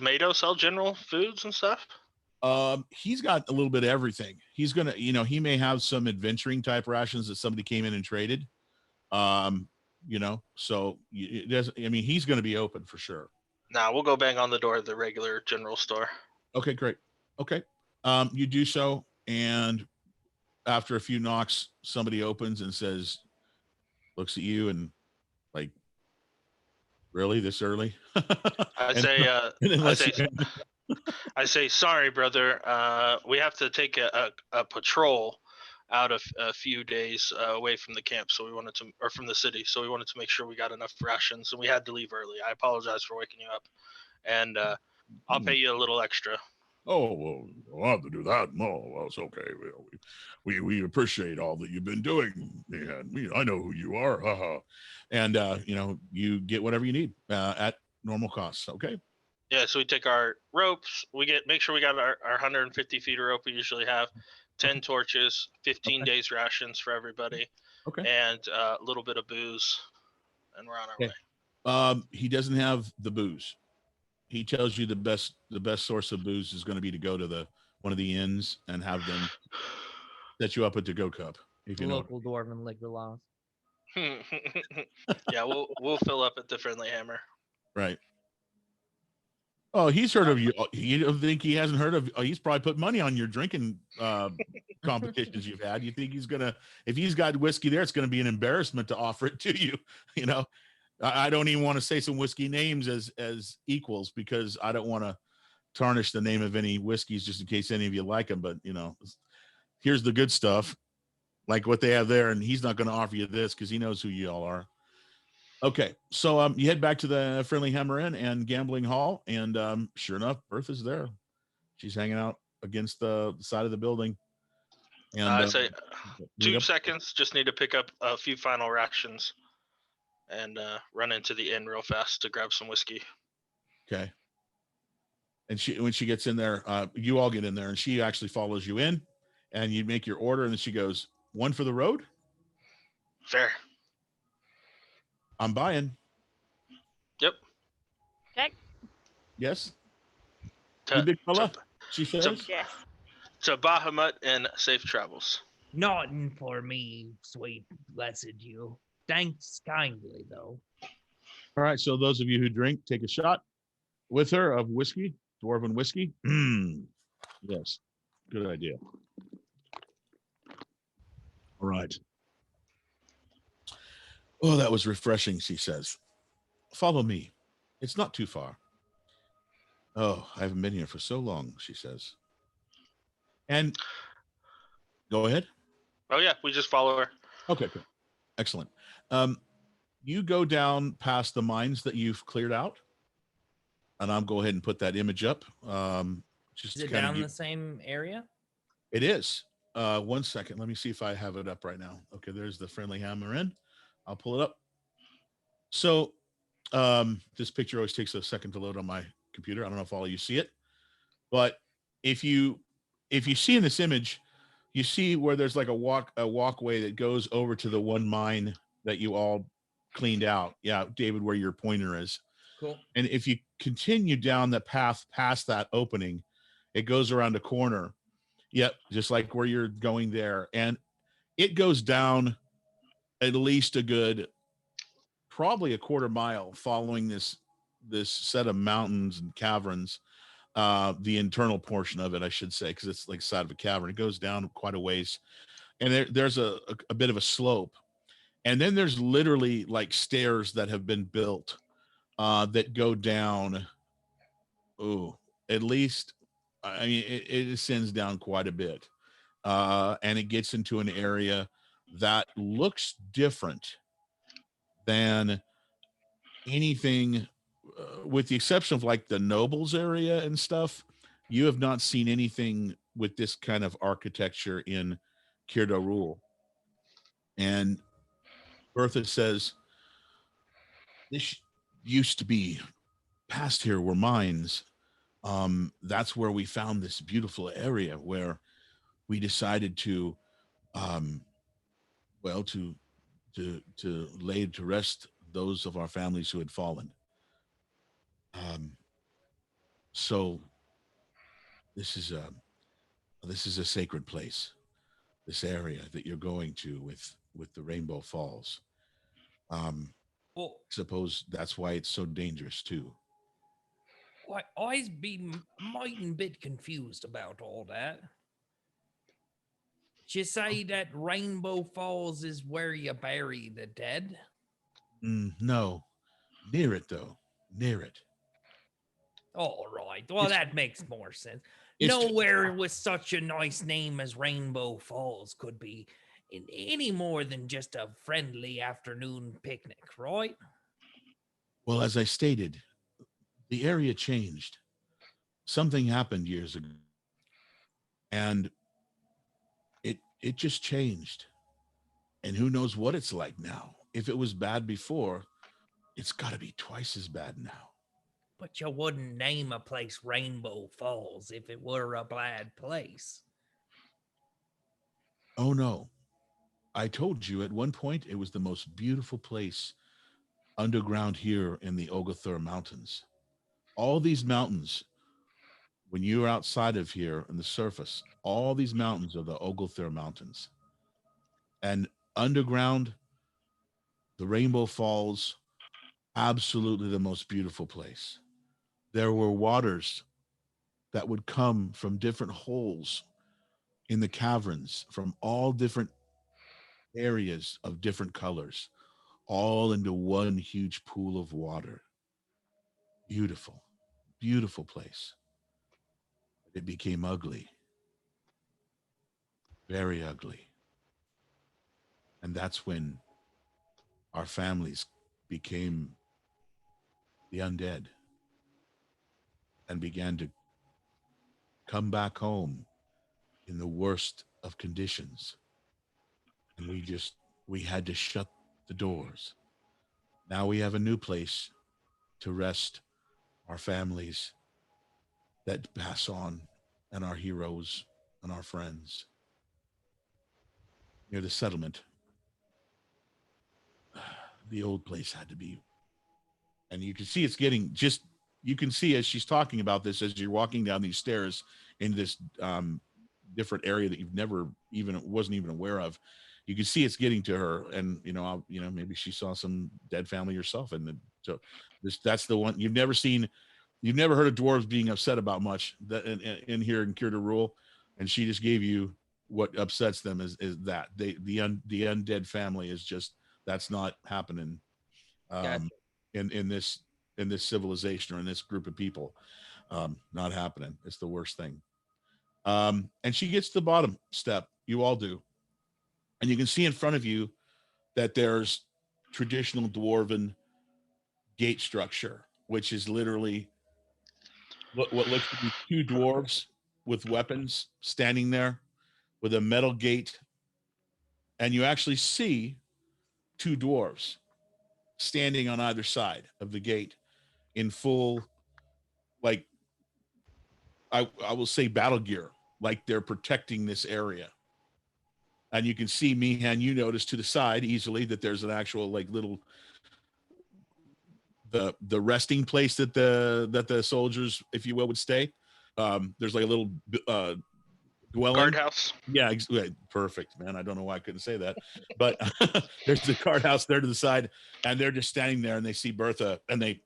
Mado sell general foods and stuff? He's got a little bit of everything. He's gonna, he may have some adventuring type rations that somebody came in and traded. So it does. I mean, he's gonna be open for sure. Nah, we'll go bang on the door of the regular general store. Okay, great. Okay. You do so, and after a few knocks, somebody opens and says, looks at you and like, really this early? I say, sorry, brother. We have to take a patrol out of a few days away from the camp, or from the city. So we wanted to make sure we got enough rations, and we had to leave early. I apologize for waking you up, and I'll pay you a little extra. Oh, well, I'll have to do that. No, well, it's okay. We appreciate all that you've been doing, and I know who you are. Haha. And you get whatever you need at normal costs. Okay. Yeah, so we take our ropes. Make sure we got our 150 feet of rope we usually have, 10 torches, 15 days rations for everybody, and a little bit of booze, and we're on our way. He doesn't have the booze. He tells you the best source of booze is going to be to go to one of the inns and have them set you up a to-go cup. If you local dwarven liquor laws. Yeah, we'll fill up at the Friendly Hammer. Right. Oh, he's heard of you. You don't think he hasn't heard of? He's probably put money on your drinking competitions you've had. You think if he's got whiskey there, it's gonna be an embarrassment to offer it to you. I don't even want to say some whiskey names as equals because I don't want to tarnish the name of any whiskeys just in case any of you like them. But here's the good stuff, like what they have there, and he's not going to offer you this because he knows who you all are. Okay, so you head back to the Friendly Hammer Inn and Gambling Hall, and sure enough, Bertha's there. She's hanging out against the side of the building. And I say 2 seconds. Just need to pick up a few final rations, and run into the inn real fast to grab some whiskey. Okay. And when she gets in there, you all get in there, and she actually follows you in, and you make your order, and then she goes, "One for the road?" Fair. I'm buying. Yep. Okay. Yes. You big fella? She says. Yes. To Bahamut and safe travels. Nothing for me, sweet blessed you. Thanks kindly, though. All right. So those of you who drink, take a shot with her of whiskey, dwarven whiskey. Yes. Good idea. All right. Oh, that was refreshing, she says. Follow me. It's not too far. Oh, I haven't been here for so long, she says. And go ahead. Oh, yeah. We just follow her. Okay, good. Excellent. You go down past the mines that you've cleared out. And I'll go ahead and put that image up. Is it down the same area? It is. 1 second. Let me see if I have it up right now. Okay, there's the Friendly Hammer Inn. I'll pull it up. So this picture always takes a second to load on my computer. I don't know if all of you see it, but if you see in this image, you see where there's like a walkway that goes over to the one mine that you all cleaned out. Yeah, David, where your pointer is. Cool. And if you continue down the path past that opening, it goes around a corner. Yep, just like where you're going there. And it goes down at least probably a quarter mile following this set of mountains and caverns, the internal portion of it, I should say, because it's like the side of a cavern. It goes down quite a ways. And there's a bit of a slope. And then there's literally like stairs that have been built that go down at least, I mean, it ascends down quite a bit. And it gets into an area that looks different than anything, with the exception of like the nobles area and stuff. You have not seen anything with this kind of architecture in Kirda Rule. And Bertha says, this used to be, past here were mines. That's where we found this beautiful area where we decided to, well, to lay to rest those of our families who had fallen. So this is a sacred place, this area that you're going to with the Rainbow Falls. Well, suppose that's why it's so dangerous too. I've been mighty bit confused about all that. Did you say that Rainbow Falls is where you bury the dead? No, near it though, near it. All right, well, that makes more sense. Nowhere with such a nice name as Rainbow Falls could be in any more than just a friendly afternoon picnic, right? Well, as I stated, the area changed. Something happened years ago, and it just changed. And who knows what it's like now. If it was bad before, it's got to be twice as bad now. But you wouldn't name a place Rainbow Falls if it were a bad place. Oh no. I told you at one point it was the most beautiful place underground here in the Ogothur Mountains. All these mountains, when you're outside of here on the surface, all these mountains are the Ogothur Mountains. And underground, the Rainbow Falls, absolutely the most beautiful place. There were waters that would come from different holes in the caverns from all different areas of different colors, all into one huge pool of water. Beautiful, beautiful place. It became ugly, very ugly. And that's when our families became the undead and began to come back home in the worst of conditions. And we had to shut the doors. Now we have a new place to rest our families that pass on and our heroes and our friends. Near the settlement, the old place had to be. And you can see it's getting just, you can see as she's talking about this, as you're walking down these stairs in this different area that you've never even, wasn't even aware of. You can see it's getting to her, and maybe she saw some dead family herself, and so that's the one you've never seen. You've never heard of dwarves being upset about much that in here in Kirda Rule, and she just gave you what upsets them is that the undead family is just, that's not happening Gotcha. in this civilization or in this group of people. Not happening. It's the worst thing. And she gets to the bottom step. You all do. And you can see in front of you that there's traditional dwarven gate structure, which is literally what looks to be two dwarves with weapons standing there with a metal gate. And you actually see two dwarves standing on either side of the gate in full, like, I will say battle gear, like they're protecting this area. And you can see, Meehan, you notice to the side easily that there's an actual like little the resting place that the soldiers, if you will, would stay. There's like a little dwelling. Guardhouse. Yeah, perfect, man. I don't know why I couldn't say that, but there's the guardhouse there to the side, and they're just standing there, and they see Bertha, and they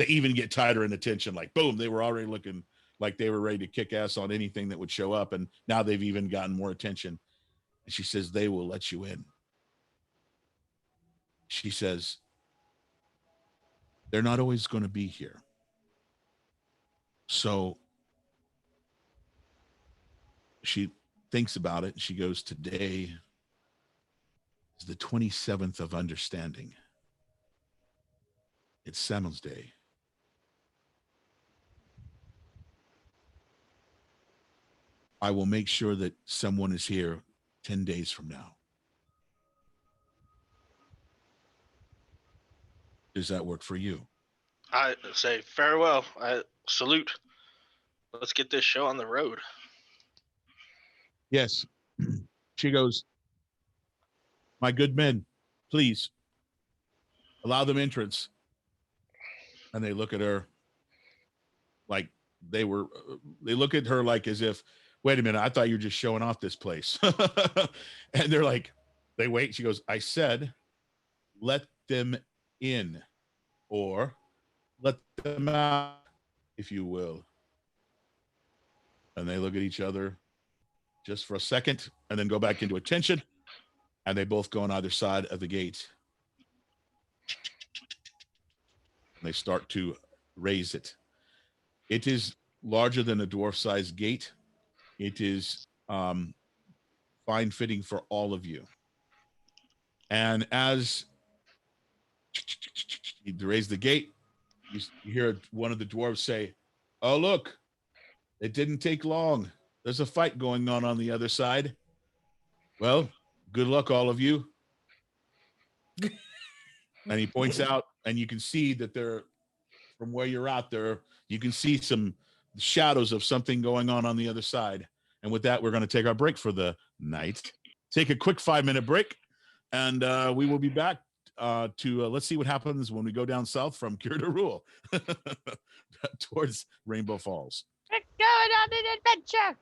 even get tighter in attention. Like, boom, they were already looking like they were ready to kick ass on anything that would show up, and now they've even gotten more attention. And she says, they will let you in. She says, they're not always going to be here. So she thinks about it. She goes, today is the 27th of understanding. It's Sam's Day. I will make sure that someone is here 10 days from now. Does that work for you? I say farewell. I salute. Let's get this show on the road. Yes. She goes, my good men, please allow them entrance. And they look at her like they look at her like as if, wait a minute, I thought you were just showing off this place. And they're like, they wait. She goes, I said, let them in, or let them out, if you will. And they look at each other just for a second and then go back into attention. And they both go on either side of the gate. And they start to raise it. It is larger than a dwarf-sized gate. It is fine fitting for all of you. And as you raise the gate, you hear one of the dwarves say, oh, look, it didn't take long. There's a fight going on the other side. Well, good luck, all of you. And he points out, and you can see that there, from where you're out there, you can see some shadows of something going on the other side. And with that, we're going to take our break for the night. Take a quick 5-minute break, and we will be back to let's see what happens when we go down south from Cure to Rule towards Rainbow Falls. We're going on an adventure.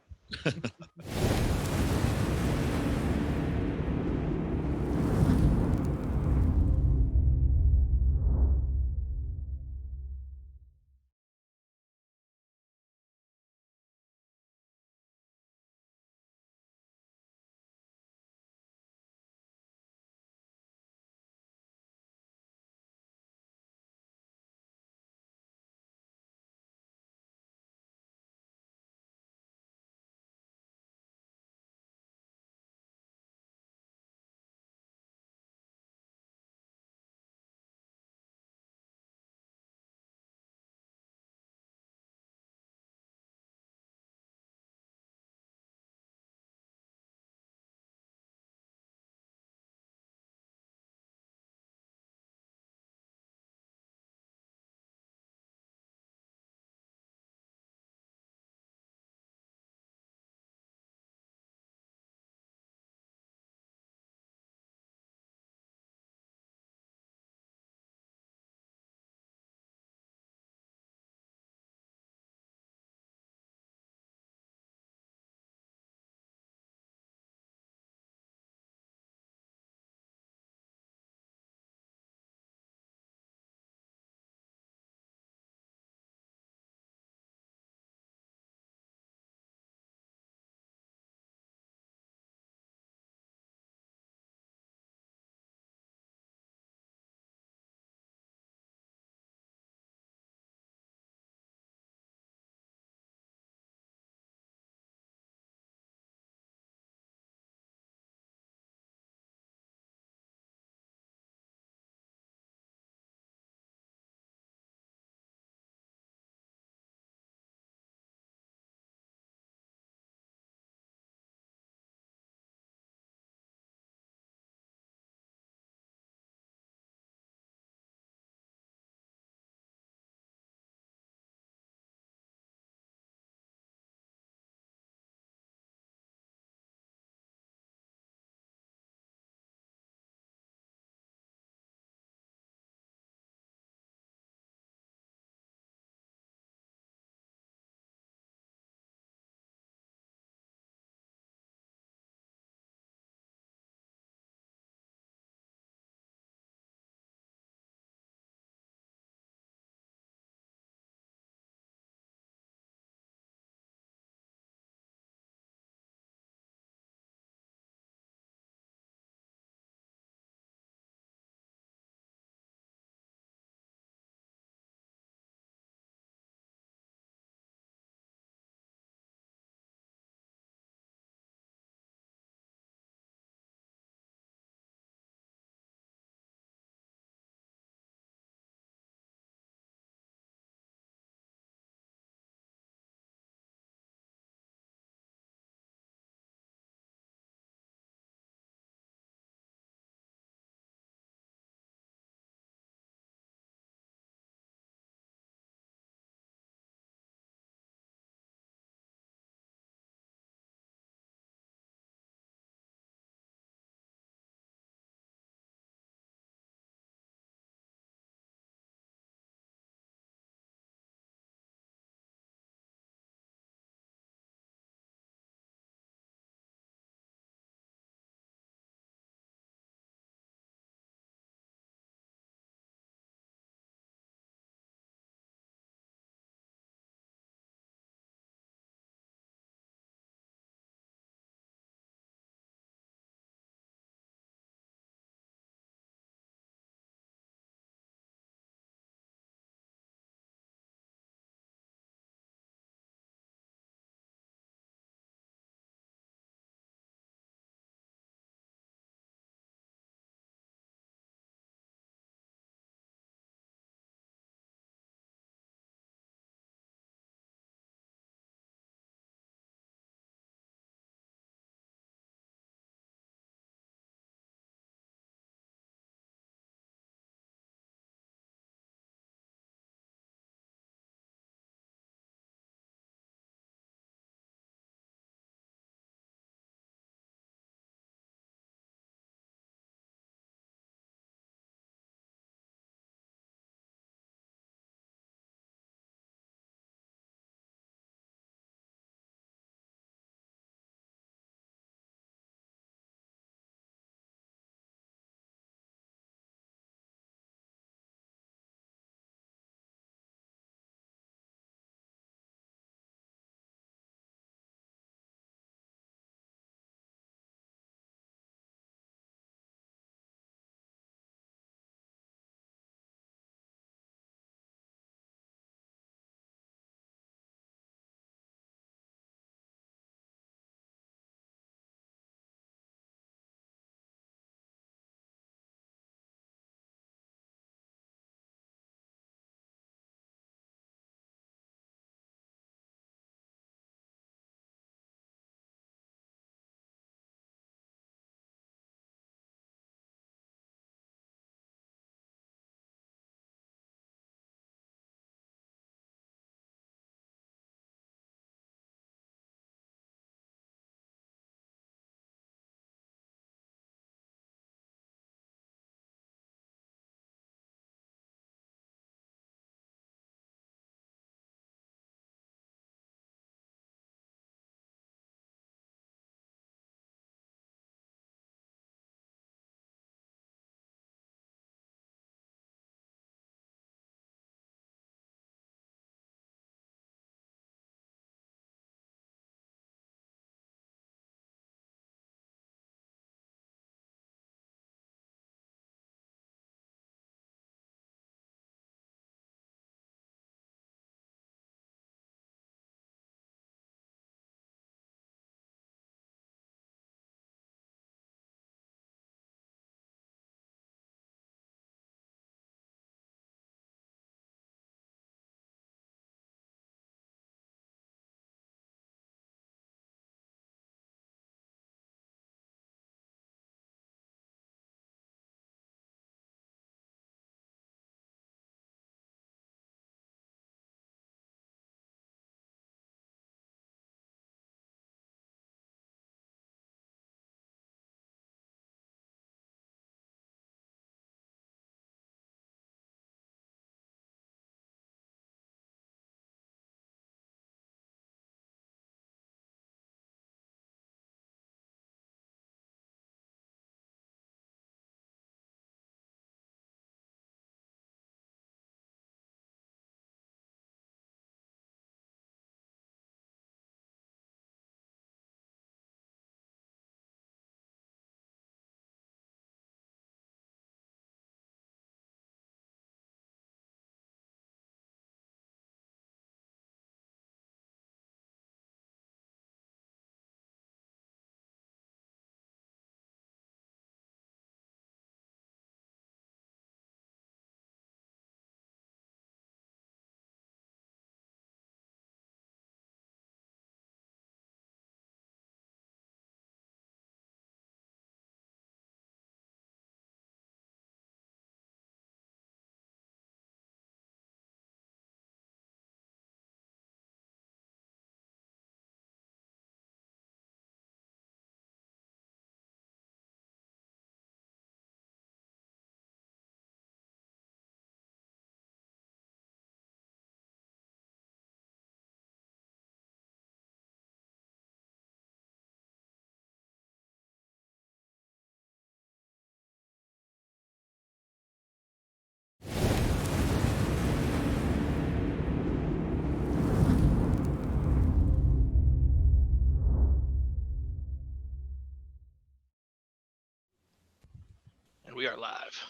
we are live.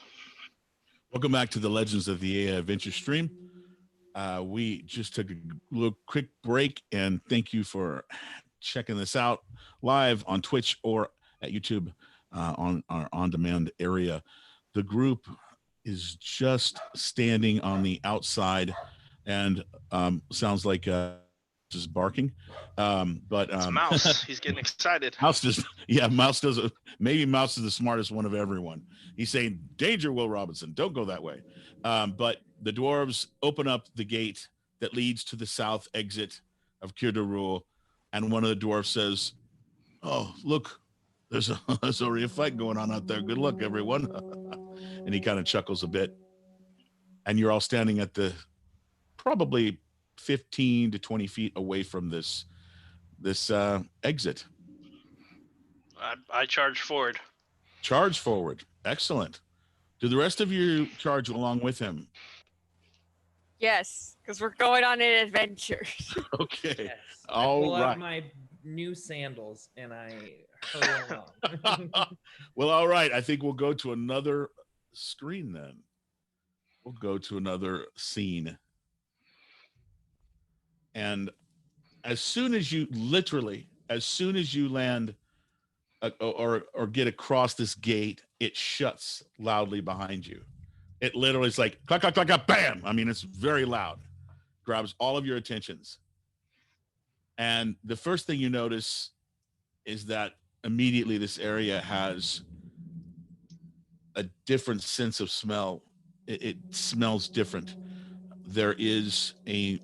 Welcome back to the Legends of the AI Adventure stream. We just took a little quick break, and thank you for checking this out live on Twitch or at YouTube on our on-demand area. The group is just standing on the outside, and sounds like is barking, but it's Mouse. He's getting excited. Mouse does maybe Mouse is the smartest one of everyone. He's saying, danger, Will Robinson, don't go that way. But the dwarves open up the gate that leads to the south exit of Cure de Rule, and one of the dwarves says, oh, look, there's already a fight going on out there. Good luck, everyone. And he kind of chuckles a bit, and you're all standing at the probably 15 to 20 feet away from this exit. I charge forward. Charge forward. Excellent. Do the rest of you charge along with him? Yes, because we're going on an adventure. Okay. Yes. All I pull right. out my new sandals and I hurry along. Well, all right. I think we'll go to another screen then. We'll go to another scene. And as soon as you land or get across this gate, it shuts loudly behind you. It literally is like clack, clack, clack, clack, bam. I mean, it's very loud, grabs all of your attentions. And the first thing you notice is that immediately this area has a different sense of smell. It smells different. There is a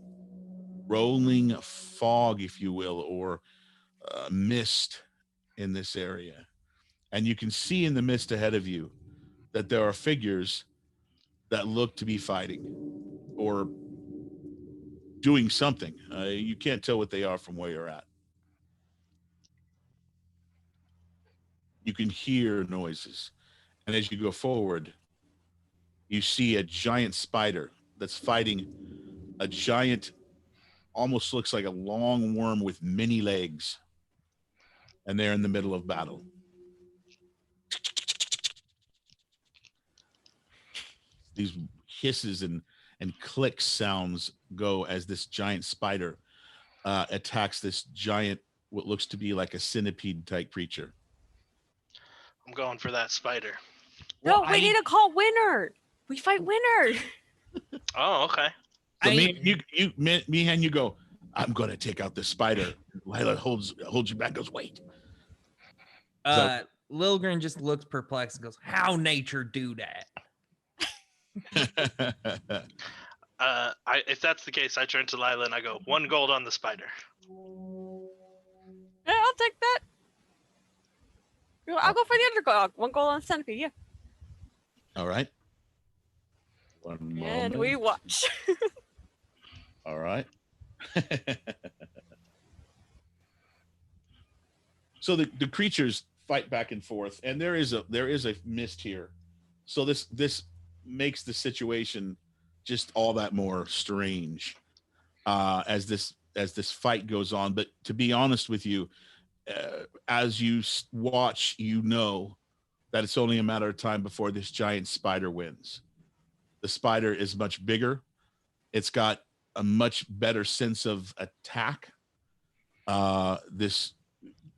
rolling fog, if you will, or mist in this area. And you can see in the mist ahead of you that there are figures that look to be fighting or doing something. You can't tell what they are from where you're at. You can hear noises. And as you go forward, you see a giant spider that's fighting a giant, almost looks like a long worm with many legs. And they're in the middle of battle. These hisses and click sounds go as this giant spider attacks this giant, what looks to be like a centipede type creature. I'm going for that spider. No, we need to call Winner. We fight Winner. Oh, okay. So Meehan, you go, I'm going to take out this spider. Lila holds you back, goes, wait. Lilgren just looks perplexed and goes, how nature do that? If that's the case, I turn to Lila and I go, 1 gold on the spider. Yeah, I'll take that. I'll go for the underdog. 1 gold on the centipede, yeah. All right. One moment. And we watch. All right. So the creatures fight back and forth, and there is a mist here. So this makes the situation just all that more strange as this fight goes on. But to be honest with you, as you watch, you know that it's only a matter of time before this giant spider wins. The spider is much bigger. It's got a much better sense of attack.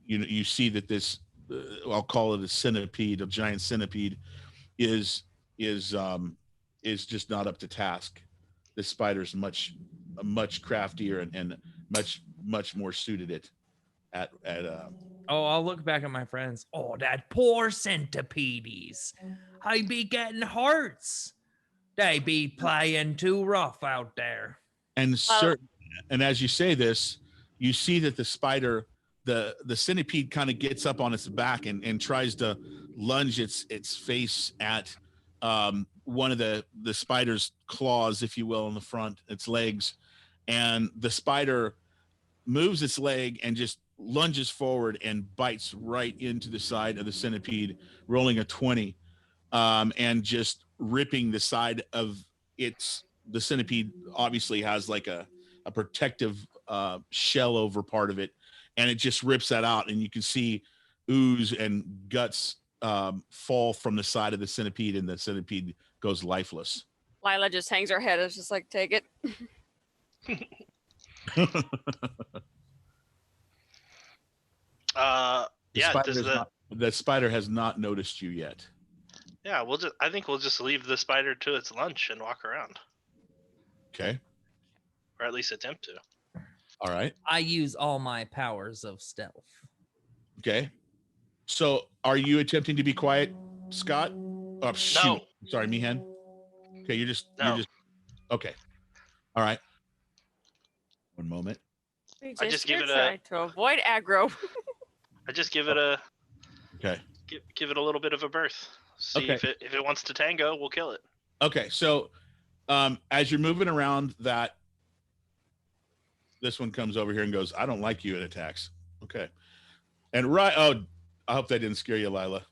You see that this, I'll call it a centipede, a giant centipede, is just not up to task. This spider's much craftier and much more suited it at I'll look back at my friends. Oh, that poor centipedes. I be getting hurts. They be playing too rough out there. And as you say this, you see that the spider, the centipede kind of gets up on its back and tries to lunge its face at one of the spider's claws, if you will, in the front, its legs. And the spider moves its leg and just lunges forward and bites right into the side of the centipede, rolling a 20, and just ripping the side of the centipede obviously has like a protective shell over part of it, and it just rips that out, and you can see ooze and guts fall from the side of the centipede, and the centipede goes lifeless. Lila just hangs her head. It's just like, take it. The spider has not noticed you yet. Yeah, I think we'll just leave the spider to its lunch and walk around. Okay. Or at least attempt to. All right. I use all my powers of stealth. Okay. So are you attempting to be quiet, Scott? Oh, shoot. No. Sorry, Meehan. Okay, you're just okay. All right. One moment. I just give it to avoid aggro. I just give it a okay. Give it a little bit of a berth. See if it wants to tango, we'll kill it. Okay, so as you're moving around that, this one comes over here and goes, I don't like you, and attacks. Okay. And I hope that didn't scare you, Lila.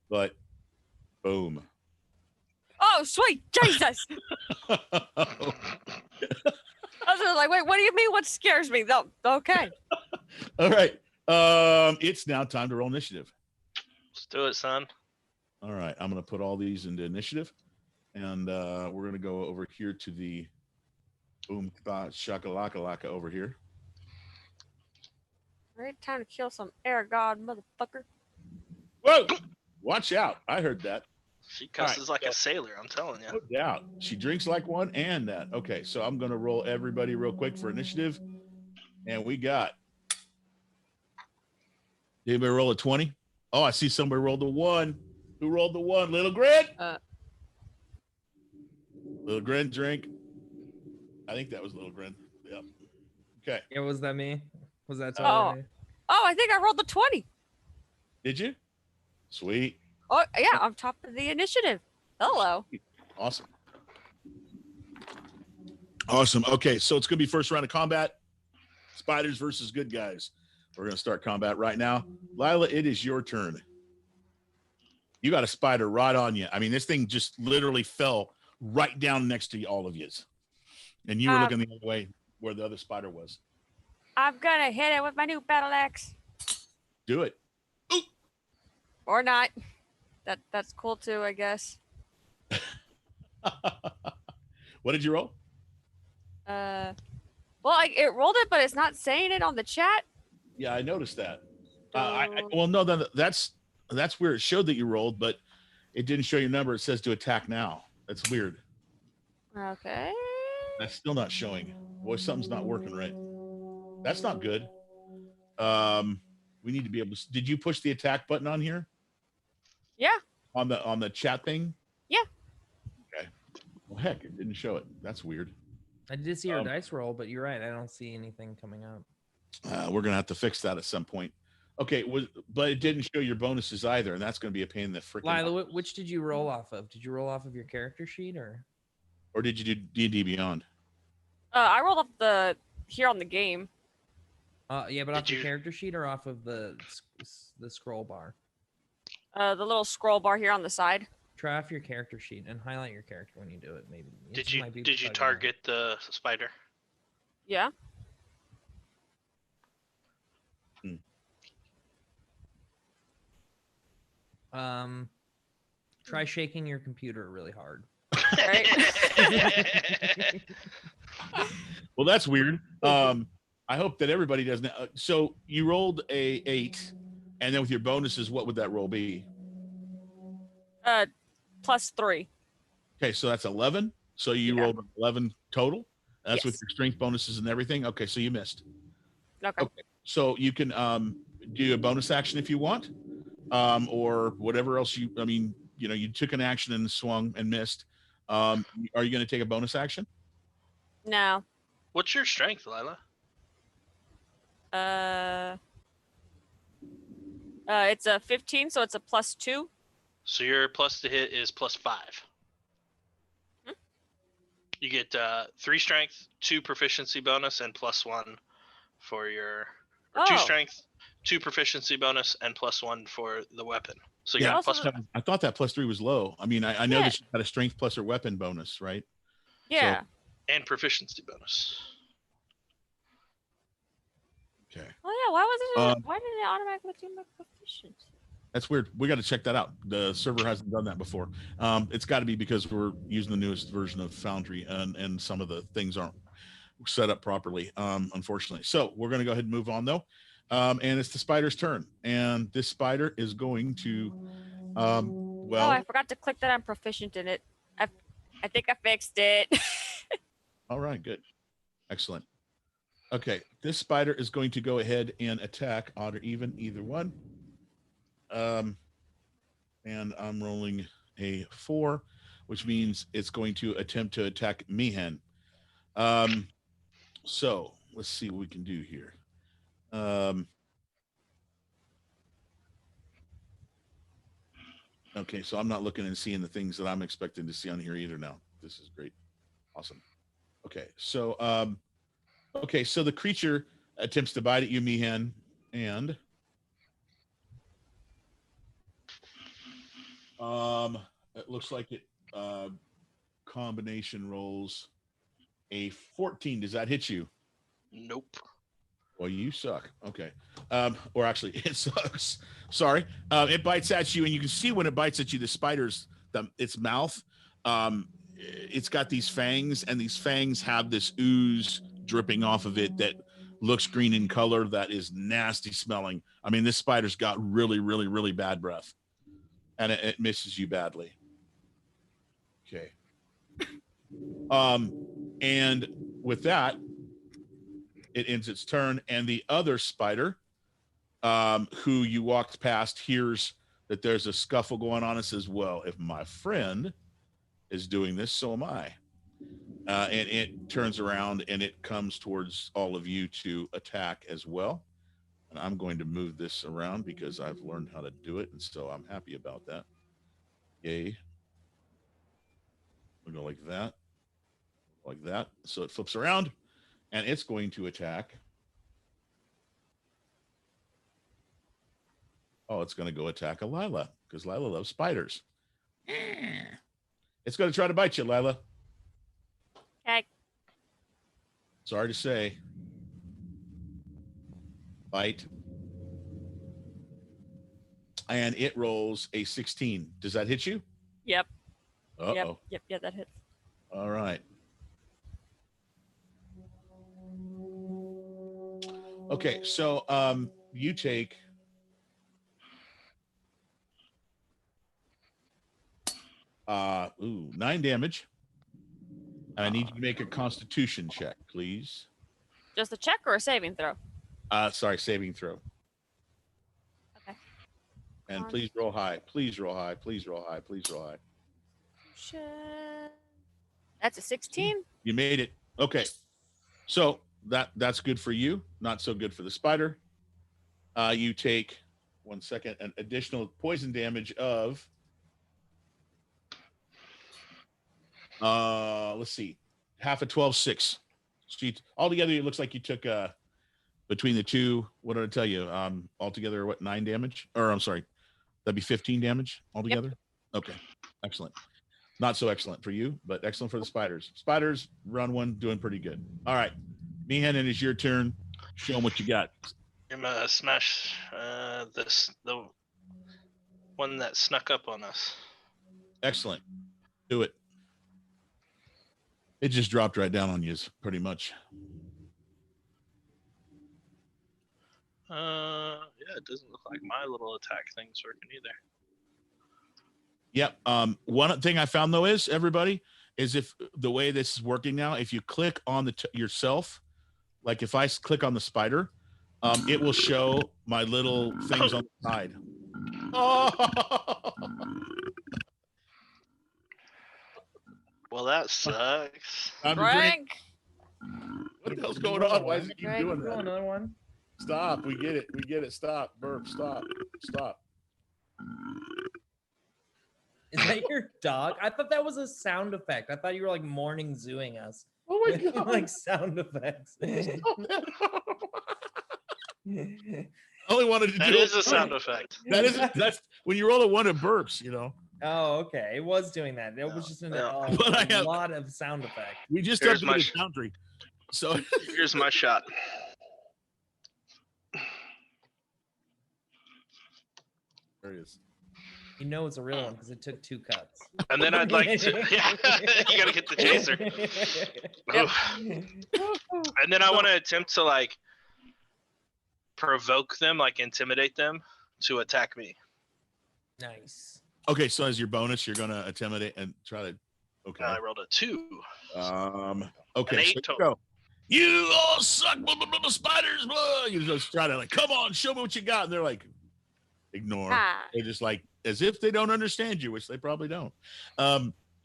But boom. Oh, sweet Jesus. I was like, wait, what do you mean what scares me? No, okay. All right. It's now time to roll initiative. Let's do it, son. All right. I'm going to put all these into initiative. And we're going to go over here to the boom shakalaka over here. Right, time to kill some air god motherfucker. Whoa! Watch out. I heard that. She cusses like a sailor, I'm telling you. No doubt. She drinks like one and that. Okay, so I'm going to roll everybody real quick for initiative. And we got... Anybody roll a 20? Oh, I see somebody rolled a 1. Who rolled the 1? Little Grin? Little Grin, drink. I think that was Little Grin. Yep. Okay. Yeah, was that me? Was that totally me? Oh, I think I rolled the 20. Did you? Sweet. Oh, yeah, I'm top of the initiative. Hello. Awesome. Awesome. Okay, so it's going to be first round of combat. Spiders versus good guys. We're going to start combat right now. Lila, it is your turn. You got a spider right on you. I mean, this thing just literally fell right down next to all of yous. And you were looking the other way where the other spider was. I'm going to hit it with my new battle axe. Do it. Ooh. Or not. That's cool too, I guess. What did you roll? Well, it rolled it, but it's not saying it on the chat. Yeah, I noticed that. Well, no, that's where it showed that you rolled, but it didn't show your number. It says to attack now. That's weird. Okay. That's still not showing. Boy, something's not working right. That's not good. We need to be able to. Did you push the attack button on here? Yeah. On the chat thing? Yeah. Okay. Well, heck, it didn't show it. That's weird. I did see your dice roll, but you're right. I don't see anything coming up. We're gonna have to fix that at some point. Okay, but it didn't show your bonuses either, and that's gonna be a pain in the freaking. Lila, which did you roll off of? Did you roll off of your character sheet or did you do D&D Beyond? I rolled up here on the game. Yeah, but off your character sheet or off of the scroll bar? The little scroll bar here on the side. Try off your character sheet and highlight your character when you do it. Maybe. Did you target the spider? Yeah. Try shaking your computer really hard. Right. Well, that's weird. I hope that everybody does now. So you rolled a 8, and then with your bonuses, what would that roll be? +3. Okay, so that's 11. So you rolled 11 total. That's with your strength bonuses and everything. Okay, so you missed. Okay. So you can do a bonus action if you want, or whatever else you took an action and swung and missed. Are you going to take a bonus action? No. What's your strength, Lila? It's a 15, so it's a +2. So your plus to hit is +5. You get 3 strength, 2 proficiency bonus, and +1 for your 2 strength, 2 proficiency bonus, and +1 for the weapon. So you got +7. I thought that +3 was low. I mean, I know that you had a strength plus or weapon bonus, right? Yeah. So, and proficiency bonus. Okay. Oh yeah, why didn't it automatically do my proficiency? That's weird. We got to check that out. The server hasn't done that before. It's got to be because we're using the newest version of Foundry, and some of the things aren't set up properly, unfortunately. So we're going to go ahead and move on, though. And it's the spider's turn. And this spider is going to, well... Oh, I forgot to click that I'm proficient in it. I think I fixed it. All right, good. Excellent. Okay, this spider is going to go ahead and attack odd or even, either one. And I'm rolling a 4, which means it's going to attempt to attack Meehan. So let's see what we can do here. Okay, so I'm not looking and seeing the things that I'm expecting to see on here either now. This is great. Awesome. Okay, so the creature attempts to bite at you, Meehan, and it looks like it combination rolls a 14. Does that hit you? Nope. Well, you suck. Okay. Or actually, it sucks. Sorry. It bites at you, and you can see when it bites at you, the spider's its mouth. It's got these fangs, and these fangs have this ooze dripping off of it that looks green in color. That is nasty smelling. I mean, this spider's got really, really, really bad breath, and it misses you badly. Okay. And with that, it ends its turn, and the other spider, who you walked past, hears that there's a scuffle going on and says, well, if my friend is doing this, so am I. And it turns around and it comes towards all of you to attack as well. And I'm going to move this around because I've learned how to do it, and so I'm happy about that. Yay. We'll go like that. Like that. So it flips around, and it's going to attack. Oh, it's going to go attack a Lila because Lila loves spiders. It's going to try to bite you, Lila. Okay. Sorry to say. Bite. And it rolls a 16. Does that hit you? Yep. Uh-oh. Yep, that hits. All right. Okay, so you take 9 damage. And I need you to make a Constitution check, please. Just a check or a saving throw? Sorry, saving throw. Okay. And please roll high. Please roll high. Please roll high. Please roll high. That's a 16. You made it. Okay. So that's good for you. Not so good for the spider. You take, 1 second, an additional poison damage of, let's see, half a 12, 6. So altogether, it looks like you took between the two. What did I tell you? Altogether, what, 9 damage? Or I'm sorry, that'd be 15 damage altogether. Yep. Okay, excellent. Not so excellent for you, but excellent for the spiders. Spiders, round 1, doing pretty good. All right, Meehan, it is your turn. Show them what you got. I'm gonna smash the one that snuck up on us. Excellent. Do it. It just dropped right down on you, pretty much. Yeah, it doesn't look like my little attack thing's working either. Yep. One thing I found though is, everybody, is if the way this is working now, if you click on the yourself, like if I click on the spider, it will show my little things on the side. Oh. Well, that sucks. Frank. What the hell's going on? Why is it keep doing that? Another one. Stop. We get it. We get it. Stop. Burp. Stop. Stop. Is that your dog? I thought that was a sound effect. I thought you were like morning zooing us. Oh my God. Like sound effects. I only wanted to that do is a sound effect. That's when you roll a 1, it burps, you know. Oh, okay. It was doing that. It was just a lot of sound effect. We just updated Foundry. So here's my shot. There it is. You know it's a real one because it took 2 cuts. And then I'd like to, yeah, you gotta get the chaser. Yep. And then I want to attempt to like provoke them, like intimidate them to attack me. Nice. Okay, so as your bonus, you're gonna intimidate and try to. Okay. I rolled a 2. Okay. An 8 so total. go. You all suck, blah, blah, blah, spiders. Blah. You just try to like, come on, show me what you got, and they're like, ignore. They're just like as if they don't understand you, which they probably don't.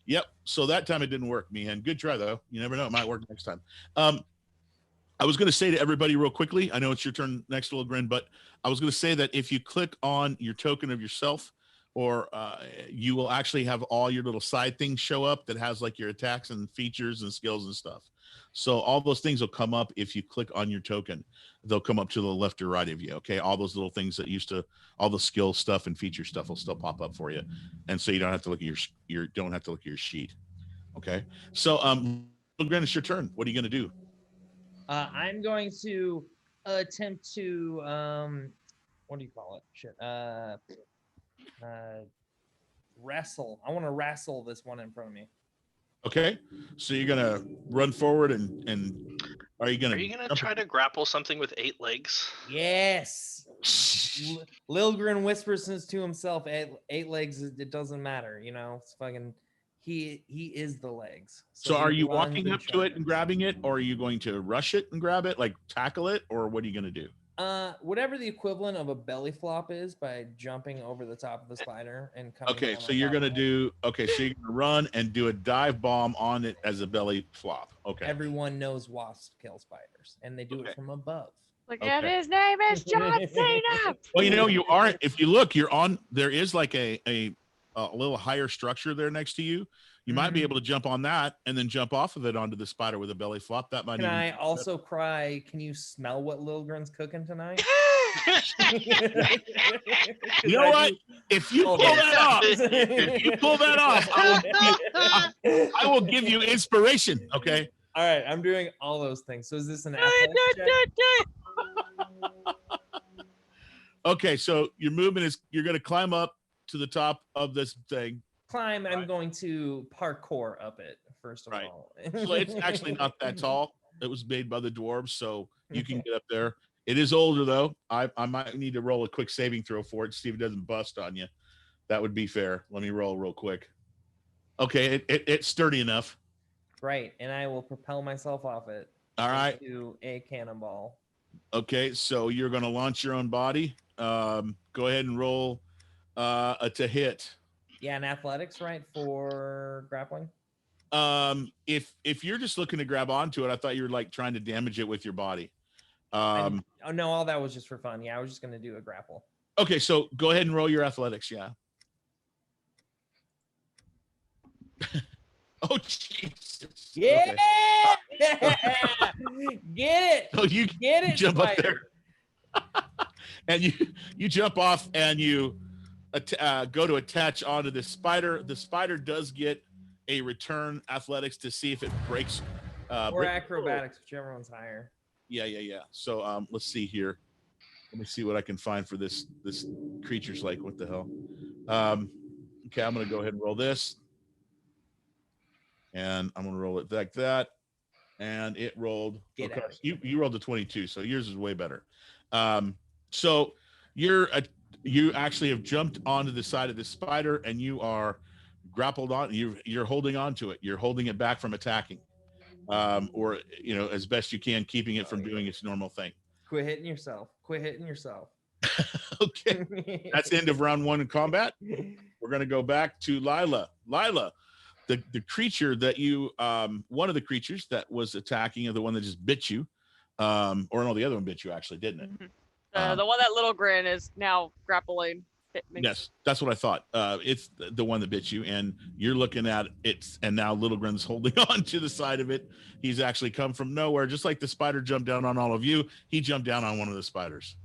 Yep. So that time it didn't work, Meehan. Good try though. You never know; it might work next time. I was going to say to everybody real quickly. I know it's your turn next, Little Grin, but I was going to say that if you click on your token of yourself, or you will actually have all your little side things show up that has like your attacks and features and skills and stuff. So all those things will come up if you click on your token. They'll come up to the left or right of you. Okay, all those little things that used to, all the skill stuff and feature stuff will still pop up for you, and so you don't have to look at your don't have to look at your sheet. Okay, so Little Grin, it's your turn. What are you going to do? I'm going to attempt to what do you call it? Shit. Wrestle. I want to wrestle this one in front of me. Okay, so you're gonna run forward and are you gonna try to grapple something with 8 legs? Yes. Lil Grin whispers to himself, 8 legs, it doesn't matter, you know. It's fucking he is the legs. So are you walking up to it and grabbing it, or are you going to rush it and grab it, like tackle it, or what are you gonna do? Whatever the equivalent of a belly flop is by jumping over the top of the spider and coming. Okay, so you're gonna do. Okay, so you're gonna run and do a dive bomb on it as a belly flop. Okay. Everyone knows wasps kill spiders, and they do it from above. Look at his name is John Cena. Well, you know, you are. If you look, you're on. There is like a little higher structure there next to you. You might be able to jump on that and then jump off of it onto the spider with a belly flop. That might. Can I also cry? Can you smell what Lil Grin's cooking tonight? You know what? If you pull that off, I will give you inspiration. Okay. All right, I'm doing all those things. So is this an Okay, so your movement is you're going to climb up to the top of this thing. Climb. I'm going to parkour up it first of all. So it's actually not that tall. It was made by the dwarves, so you can get up there. It is older though. I might need to roll a quick saving throw for it to see if it doesn't bust on you. That would be fair. Let me roll real quick. Okay, it's sturdy enough. Right, and I will propel myself off it. All right. To a cannonball. Okay, so you're going to launch your own body. Go ahead and roll to hit. Yeah, and athletics, right, for grappling. If you're just looking to grab onto it, I thought you were like trying to damage it with your body. Oh no, all that was just for fun. Yeah, I was just gonna do a grapple. Okay, so go ahead and roll your athletics. Yeah. Oh Jesus! Yeah, okay. Get it. Oh, you get it. Jump up there, and you jump off, and you go to attach onto the spider. The spider does get a return athletics to see if it breaks. Or acrobatics, whichever one's higher. Yeah. So let's see here. Let me see what I can find for this creature's like. What the hell? Okay, I'm gonna go ahead and roll this. And I'm gonna roll it like that. And it rolled. Okay, you rolled a 22, so yours is way better. So you actually have jumped onto the side of the spider and you are grappled on. You're holding on to it. You're holding it back from attacking. Or as best you can, keeping it from doing its normal thing. Quit hitting yourself. Okay, that's the end of round 1 in combat. We're gonna go back to Lila. Lila, the creature that you one of the creatures that was attacking, the one that just bit you, or no, the other one bit you actually, didn't it? Mm-hmm. The one that Little Grin is now grappling. Yes, that's what I thought. It's the one that bit you, and you're looking at it, and now Little Grin's holding on to the side of it. He's actually come from nowhere, just like the spider jumped down on all of you. He jumped down on one of the spiders.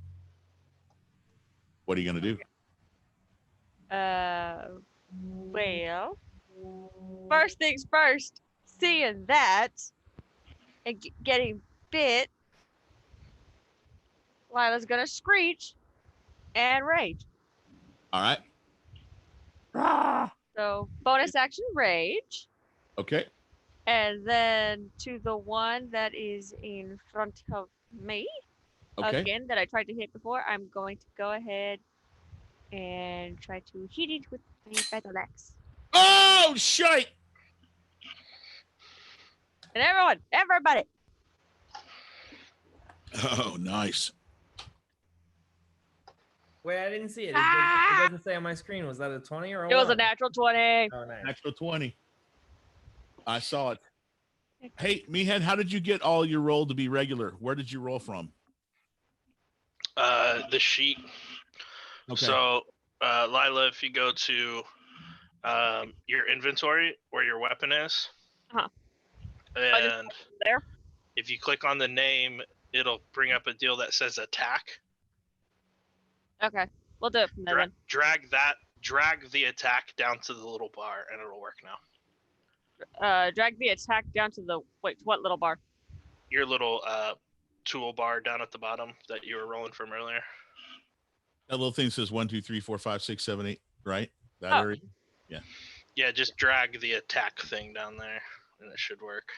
What are you gonna do? Well, first things first. Seeing that and getting bit, Lila's gonna screech and rage. All right. So bonus action rage. Okay. And then to the one that is in front of me, again, that I tried to hit before, I'm going to go ahead and try to hit it with my battle axe. Oh, shite! And everybody. Oh, nice. Wait, I didn't see it. It doesn't say on my screen. Was that a 20 or a 1? It was a natural 20. Oh, nice. Natural 20. I saw it. Hey, Meehan, how did you get all your roll to be regular? Where did you roll from? The sheet. Okay. So, Lila, if you go to your inventory where your weapon is, and there. If you click on the name, it'll bring up a deal that says attack. Okay, we'll do it from there then. Drag the attack down to the little bar, and it'll work now. Drag the attack down to the what little bar? Your little tool bar down at the bottom that you were rolling from earlier. That little thing says 1, 2, 3, 4, 5, 6, 7, 8, right? That area? Yeah. Yeah, just drag the attack thing down there, and it should work.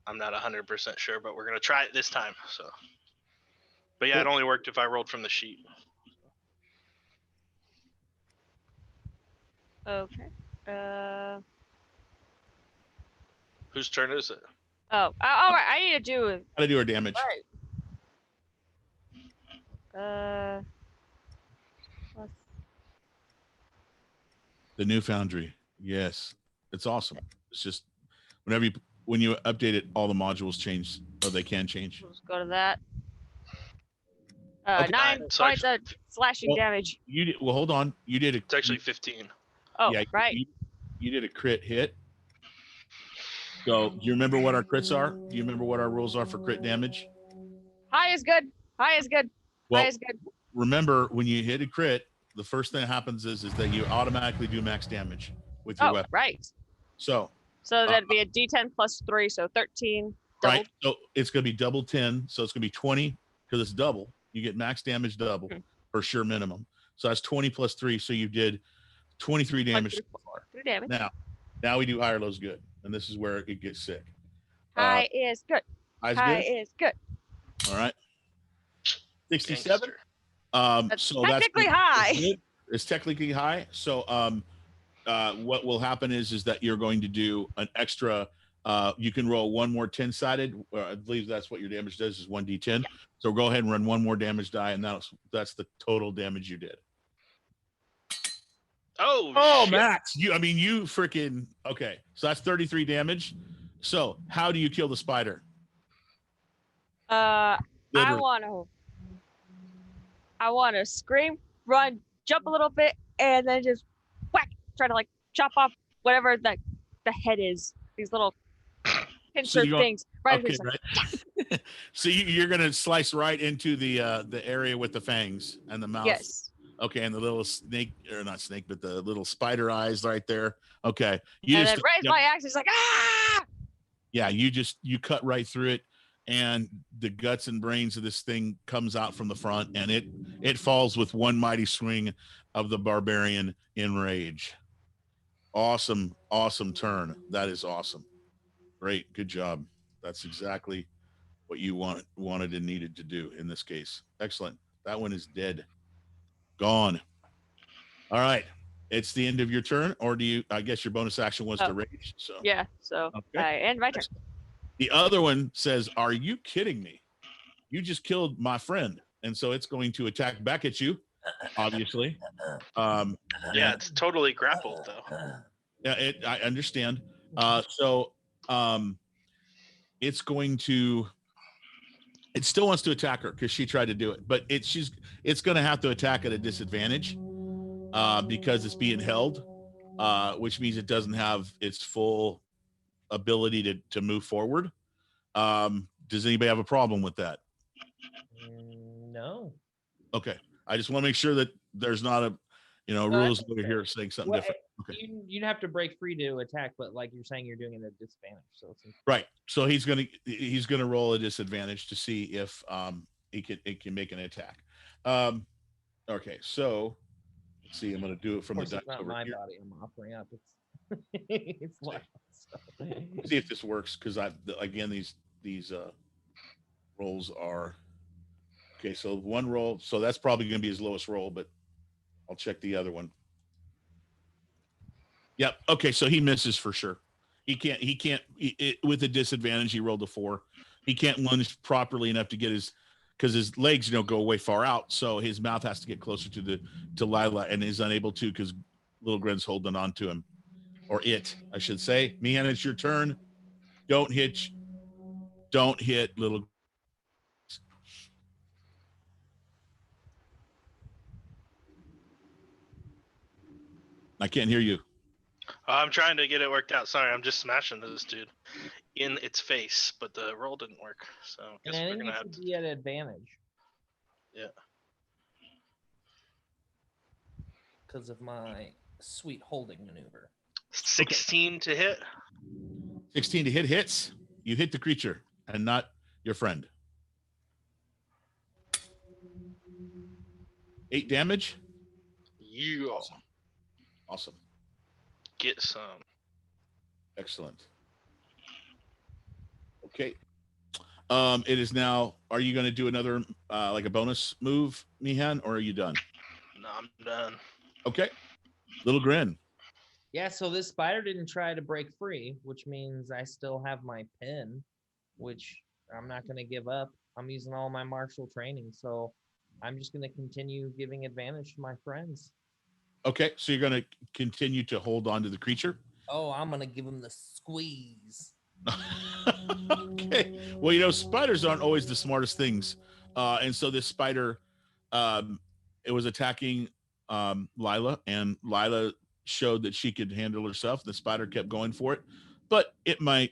I'm not 100% sure, but we're gonna try it this time. So, but yeah, It only worked if I rolled from the sheet. Okay. Whose turn is it? Oh, all right. I need to do. How to do our damage? Right. The new foundry. Yes, it's awesome. It's just when you update it, all the modules change, or they can change. Let's go to that. 9 points of slashing damage. You did well. Hold on. You did. It's actually 15. Oh, yeah, right. You did a crit hit. So, do you remember what our crits are? Do you remember what our rules are for crit damage? High is good. High is good. Well, high is good. Remember, when you hit a crit, the first thing that happens is that you automatically do max damage with your weapon. Right. So that'd be a D10 plus 3, so 13. Doubled. Right. So it's going to be double 10. So it's going to be 20 because it's double. You get max damage double for sure minimum. So that's 20 plus 3. So you did 23 damage so far. 3 damage. Now we do high or low's good. And this is where it gets sick. High is good. High is good. All right. 67. That's technically high. It's technically high. So what will happen is that you're going to do an extra you can roll one more 10-sided. I believe that's what your damage does is 1d10. Yeah. So go ahead and run one more damage die, and that's the total damage you did. Oh, Max! You freaking okay. So that's 33 damage. So how do you kill the spider? I want to scream, run, jump a little bit, and then just whack. Try to chop off whatever the head is. These little pincer things. Right. So you're gonna slice right into the area with the fangs and the mouth. Yes. Okay, and the little snake, or not snake, but the little spider eyes right there. Okay. And then raise my axe. It's like, ah! Yeah, you cut right through it, and the guts and brains of this thing comes out from the front, and it falls with one mighty swing of the barbarian in rage. Awesome turn. That is awesome. Great, good job. That's exactly what you wanted and needed to do in this case. Excellent. That one is dead. Gone. All right. It's the end of your turn, or I guess your bonus action was to rage. So yeah. So I end my turn. The other one says, "Are you kidding me? You just killed my friend," and so it's going to attack back at you. Obviously. Yeah, it's totally grappled though. Yeah, I understand. So it's going to. It still wants to attack her because she tried to do it, but it's going to have to attack at a disadvantage because it's being held, which means it doesn't have its full ability to move forward. Does anybody have a problem with that? No. Okay, I just want to make sure that there's not a rules over here saying something different. Okay. You'd have to break free to attack, but like you're saying, you're doing it at a disadvantage. So right. So he's gonna roll a disadvantage to see if he can make an attack. Okay, so let's see. I'm going to do it from the Of course, dice it's not over my here. body I'm offering up. It's Lila's. See if this works, because again these rolls are okay. So one roll, so that's probably going to be his lowest roll, but I'll check the other one. Yep. Okay, so he misses for sure. He can't with a disadvantage. He rolled a 4. He can't lunge properly enough to get because his legs go way far out, so his mouth has to get closer to Lila, and is unable to because Little Gren's holding on to him, or it, I should say. Meehan, it's your turn. Don't hit Little. I can't hear you. I'm trying to get it worked out. Sorry, I'm just smashing this dude in its face, but the roll didn't work. So I guess we're gonna have to be at advantage. Yeah. Because of my sweet holding maneuver. 16 to hit. 16 to hit hits. You hit the creature and not your friend. 8 damage. You Awesome. Get some. Excellent. Okay. It is now. Are you going to do another like a bonus move, Meehan, or are you done? No, I'm done. Okay. Little Grin. Yeah, so this spider didn't try to break free, which means I still have my pin, which I'm not going to give up. I'm using all my martial training, so I'm just going to continue giving advantage to my friends. Okay, so you're going to continue to hold on to the creature? Oh, I'm going to give him the squeeze. Okay. Well, spiders aren't always the smartest things. And so this spider, it was attacking Lila, and Lila showed that she could handle herself. The spider kept going for it, but it might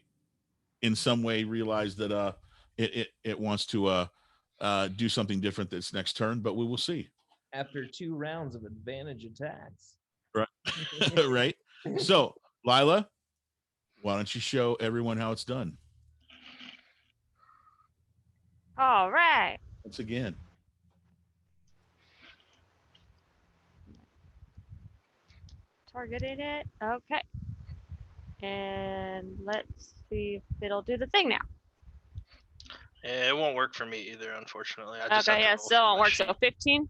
in some way realize that it wants to do something different this next turn, but we will see. After 2 rounds of advantage attacks. Right. Right. So, Lila, why don't you show everyone how it's done? All right. Once again. Targeting it. Okay. And let's see if it'll do the thing now. Yeah, it won't work for me either, unfortunately. Okay, yeah, still won't work. So 15?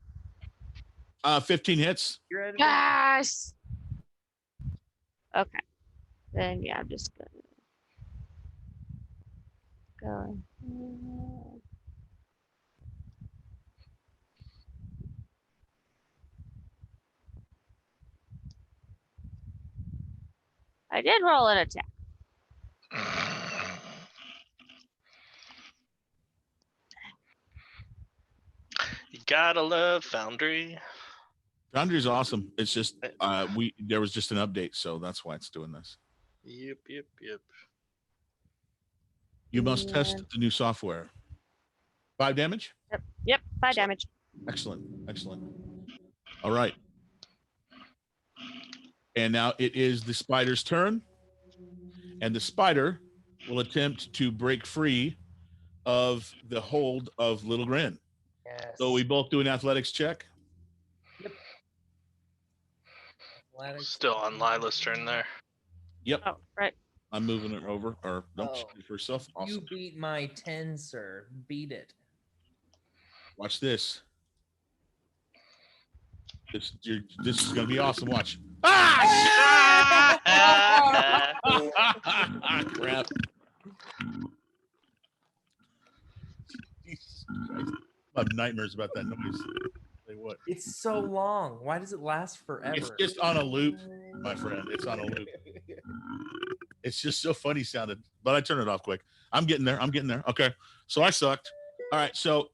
15 hits. Yes. Okay. Then yeah, I'm just gonna go. I did roll an attack. You gotta love Foundry. Foundry's awesome. It's just there was just an update, so that's why it's doing this. Yep. You must test the new software. 5 damage? Yep, 5 damage. Excellent. All right. And now it is the spider's turn. And the spider will attempt to break free of the hold of Little Grin. Yes. So we both do an athletics check. Yep. Still on Lila's turn there. Yep. Oh, right. I'm moving it over. Or don't she do it herself. Awesome. You beat my 10, sir. Beat it. Watch this. This is going to be awesome. Watch. Ah! Crap. Jesus Christ. I have nightmares about that noise. What? It's so long. Why does it last forever? It's just on a loop, my friend. It's on a loop. It's just so funny sounded, but I turn it off quick. I'm getting there. Okay. So I sucked. All right. So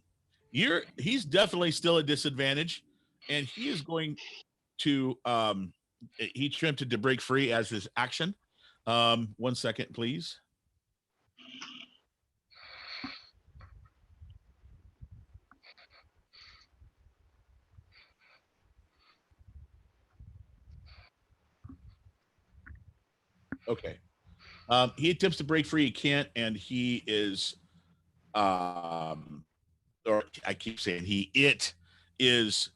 he's definitely still a disadvantage, and he is going to he attempted to break free as his action. 1 second, please. Okay. He attempts to break free. He can't, and he is, or I keep saying it is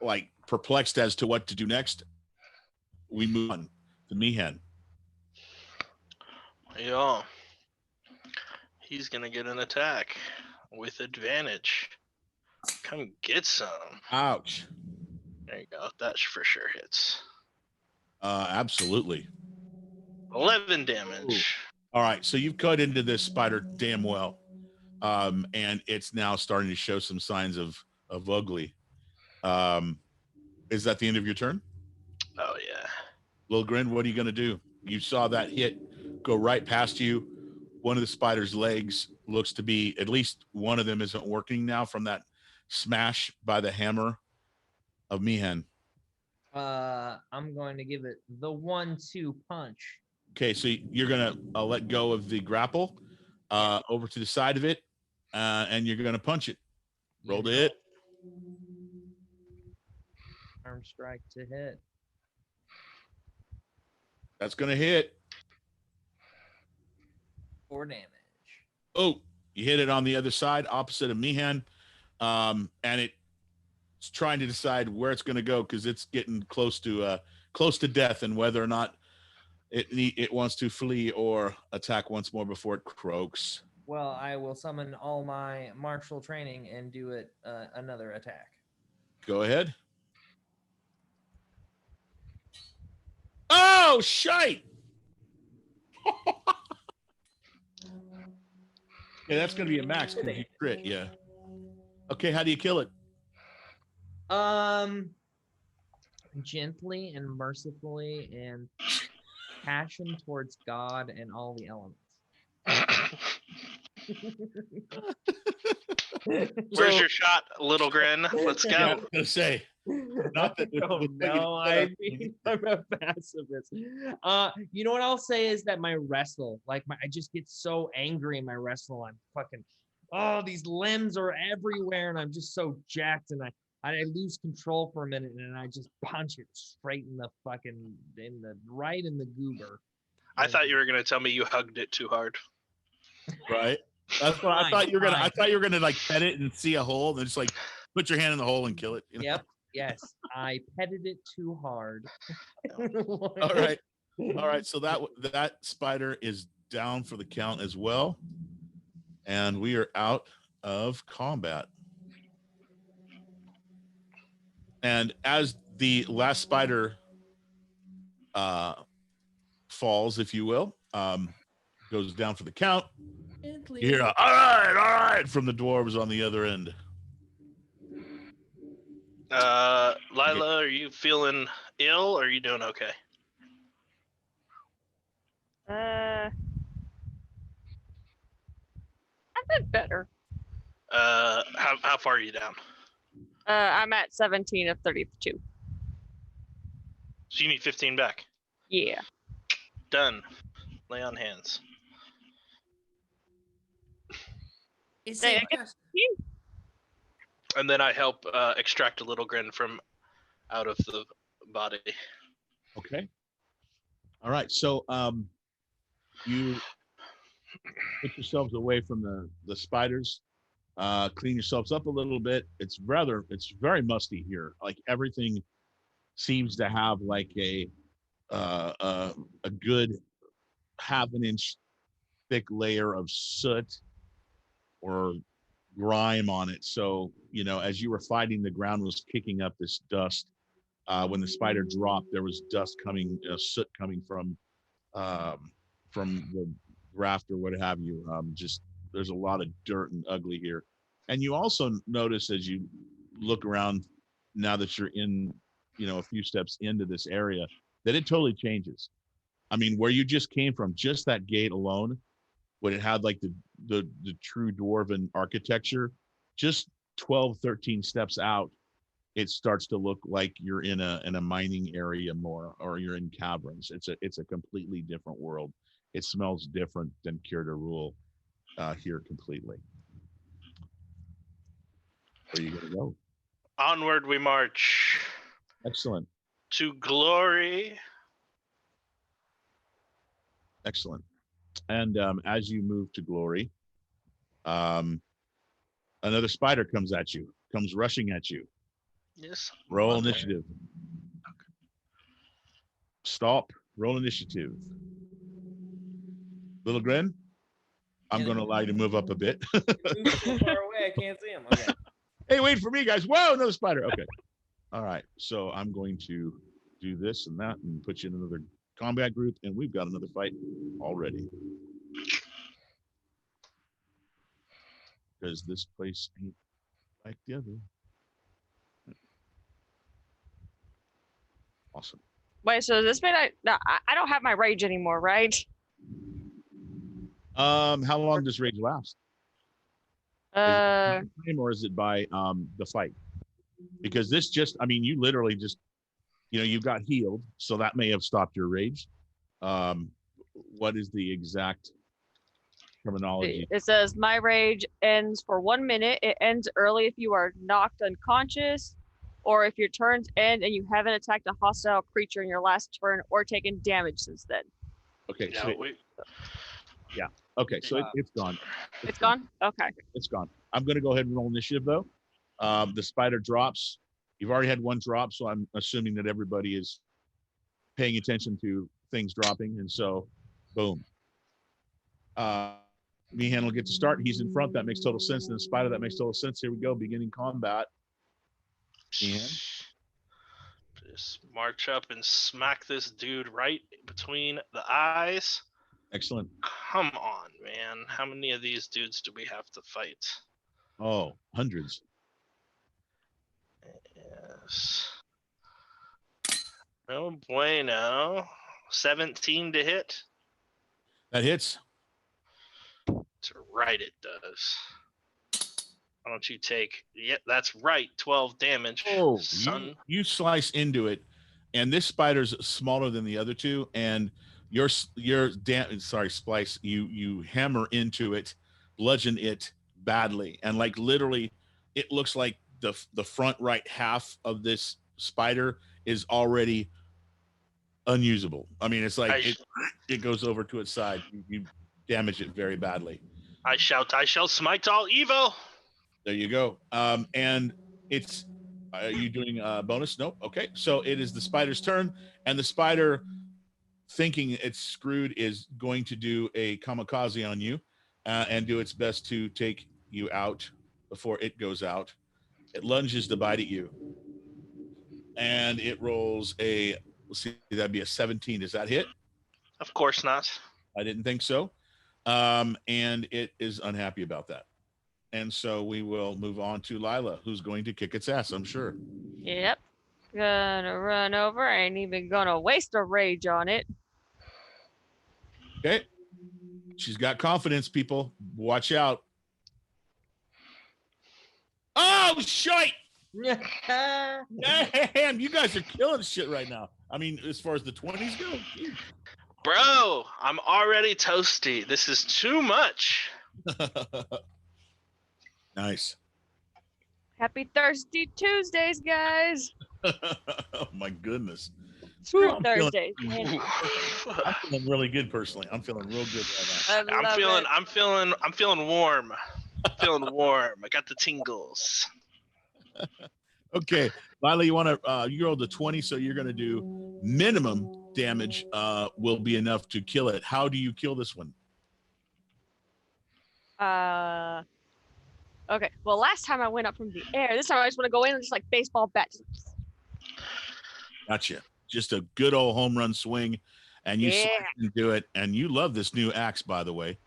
like perplexed as to what to do next, we move on to Meehan. Yeah. He's gonna get an attack with advantage. Come get some. Ouch. There you go. That for sure hits. Absolutely. 11 damage. Ooh. All right, so you've cut into this spider damn well, and it's now starting to show some signs of ugly. Is that the end of your turn? Oh yeah. Lil Grin, what are you gonna do? You saw that hit go right past you. One of the spider's legs looks to be, at least one of them isn't working now from that smash by the hammer of Meehan. I'm going to give it the 1-2 punch. Okay, so you're gonna let go of the grapple over to the side of it, and you're gonna punch it. Roll to hit. Arm strike to hit. That's gonna hit. 4 damage. Oh, you hit it on the other side, opposite of Meehan, and it's trying to decide where it's gonna go because it's getting close to death, and whether or not it wants to flee or attack once more before it croaks. Well, I will summon all my martial training and do it another attack. Go ahead. Oh, shite! Yeah, that's going to be a max because you crit, yeah. Okay, how do you kill it? Gently and mercifully and passion towards God and all the elements. Where's your shot, Little Grin? Let's go. Yeah, I was gonna say, not that. I'm a pacifist. You know what I'll say is that my wrestle, I just get so angry in my wrestle. I'm fucking, these limbs are everywhere, and I'm just so jacked, and I lose control for a minute, and I just punch it straight in the right in the goober. I thought you were gonna tell me you hugged it too hard. Right. That's what I thought you were gonna. I thought you were gonna like pet it and see a hole, and then just like put your hand in the hole and kill it. You know? Yep. Yes. I petted it too hard. All right. All right. So that spider is down for the count as well, and we are out of combat. And as the last spider falls, if you will, goes down for the count. You hear all right from the dwarves on the other end. Lila, are you feeling ill or are you doing okay? I've been better. How far are you down? I'm at 17 of 32. So you need 15 back. Yeah. Done. Lay on hands. Is Say, it I get just, And then I help extract a Little Grin from out of the body. Okay. All right. So you put yourselves away from the spiders, clean yourselves up a little bit. It's very musty here. Like everything seems to have like a good half an inch thick layer of soot or grime on it. So, as you were fighting, the ground was kicking up this dust. When the spider dropped, there was dust coming, soot coming from the raft or what have you. Just there's a lot of dirt and ugly here. And you also notice as you look around now that you're in, a few steps into this area, that it totally changes. I mean, where you just came from, just that gate alone, when it had like the true dwarven architecture, just 12, 13 steps out, it starts to look like you're in a mining area more, or you're in caverns. It's a completely different world. It smells different than Cure de Rule here completely. Where are you gonna go? Onward we march. Excellent. To glory. Excellent. And as you move to glory, another spider comes rushing at you. Yes. Roll initiative. Stop. Roll initiative. Little Grin, I'm going to allow you to move up a bit. So far away, I can't see him. Okay. Hey, wait for me, guys. Whoa, another spider. Okay. All right. So I'm going to do this and that and put you in another combat group, and we've got another fight already. Because this place ain't like the other. Awesome. Wait, so this mean I don't have my rage anymore, right? How long does rage last? Or is it by the fight? Because this just, I mean, you literally just, you got healed, so that may have stopped your rage. What is the exact terminology? It says my rage ends for 1 minute. It ends early if you are knocked unconscious, or if your turns end and you haven't attacked a hostile creature in your last turn or taken damage since then. Okay. Yeah, So yeah. Okay. So it's gone. It's gone? Okay. It's gone. I'm going to go ahead and roll initiative though. The spider drops. You've already had one drop, so I'm assuming that everybody is paying attention to things dropping, and so, boom. Meehan will get to start. He's in front. That makes total sense. And the spider, that makes total sense. Here we go. Beginning combat. Meehan. Just march up and smack this dude right between the eyes. Excellent. Come on, man. How many of these dudes do we have to fight? Oh, hundreds. Yes. No bueno. 17 to hit. That hits. That's right, it does. Why don't you take? Yeah, that's right. 12 damage. Oh, son. You slice into it, and this spider's smaller than the other two, and Splice. You hammer into it, bludgeon it badly, and like literally, it looks like the front right half of this spider is already unusable. I mean, it's like it goes over to its side. You damage it very badly. I shout, I shall smite all evil. There you go. And it's are you doing a bonus? Nope. Okay. So it is the spider's turn, and the spider, thinking it's screwed, is going to do a kamikaze on you and do its best to take you out before it goes out. It lunges to bite at you. And it rolls a, let's see, that'd be a 17. Does that hit? Of course not. I didn't think so. And it is unhappy about that. And so we will move on to Lila, who's going to kick its ass, I'm sure. Yep. Gonna run over. I ain't even gonna waste a rage on it. Okay. She's got confidence, people. Watch out. Oh, shite! Damn, you guys are killing shit right now. I mean, as far as the 20s go. Geez. Bro, I'm already toasty. This is too much. Nice. Happy Thirsty Tuesdays, guys. Oh my goodness. Screw I'm Thursdays. I'm feeling really good personally. I'm feeling real good right now. I'm feeling warm. I'm feeling warm. I got the tingles. Okay, Lila, you want to you rolled a 20, so you're going to do minimum damage will be enough to kill it. How do you kill this one? Okay. Well, last time I went up from the air. This time I just want to go in and just like baseball bat. Gotcha. Just a good old home run swing, and you do it. And you love this new axe, by the way.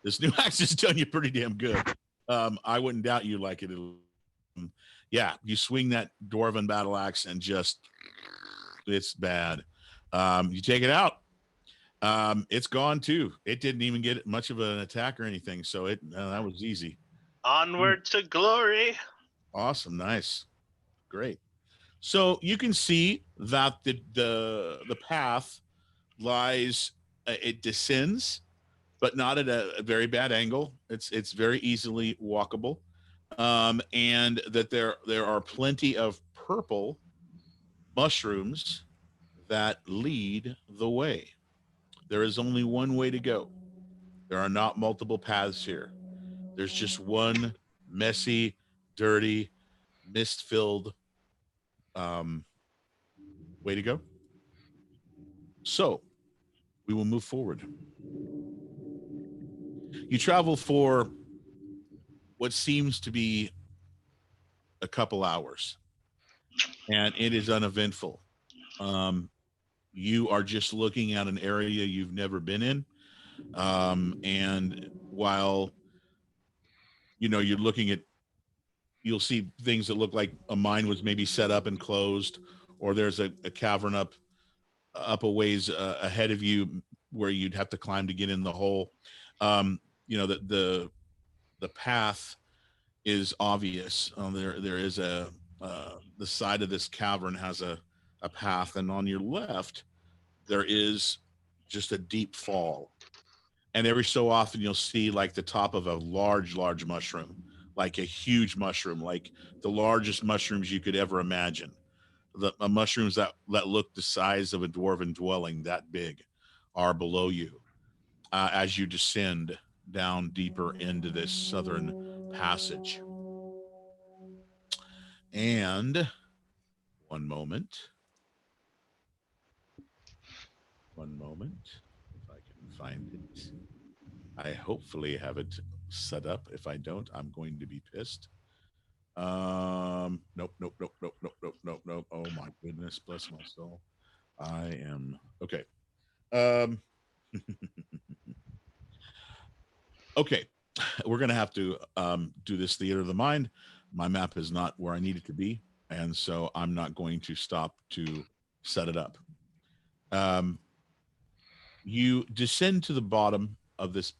This new axe has done you pretty damn good. I wouldn't doubt you like it. Yeah, you swing that dwarven battle axe and just, it's bad. You take it out. It's gone too. It didn't even get much of an attack or anything, so that was easy. Onward to glory. Awesome, nice, great. So you can see that the path lies. It descends, but not at a very bad angle. It's very easily walkable, and that there are plenty of purple mushrooms that lead the way. There is only one way to go. There are not multiple paths here. There's just one messy, dirty, mist-filled way to go. So we will move forward. You travel for what seems to be a couple hours, and it is uneventful. You are just looking at an area you've never been in. And while, you're looking at, you'll see things that look like a mine was maybe set up and closed, or there's a cavern up a ways ahead of you where you'd have to climb to get in the hole. The path is obvious. There is the side of this cavern has a path, and on your left there is just a deep fall. And every so often you'll see like the top of a large mushroom, like a huge mushroom, like the largest mushrooms you could ever imagine. The mushrooms that look the size of a dwarven dwelling, that big, are below you as you descend down deeper into this southern passage. And one moment, if I can find it. I hopefully have it set up. If I don't, I'm going to be pissed. Nope. Oh my goodness, bless my soul. I am okay. Okay, we're gonna have to do this theater of the mind. My map is not where I need it to be, and so I'm not going to stop to set it up. You descend to the bottom of this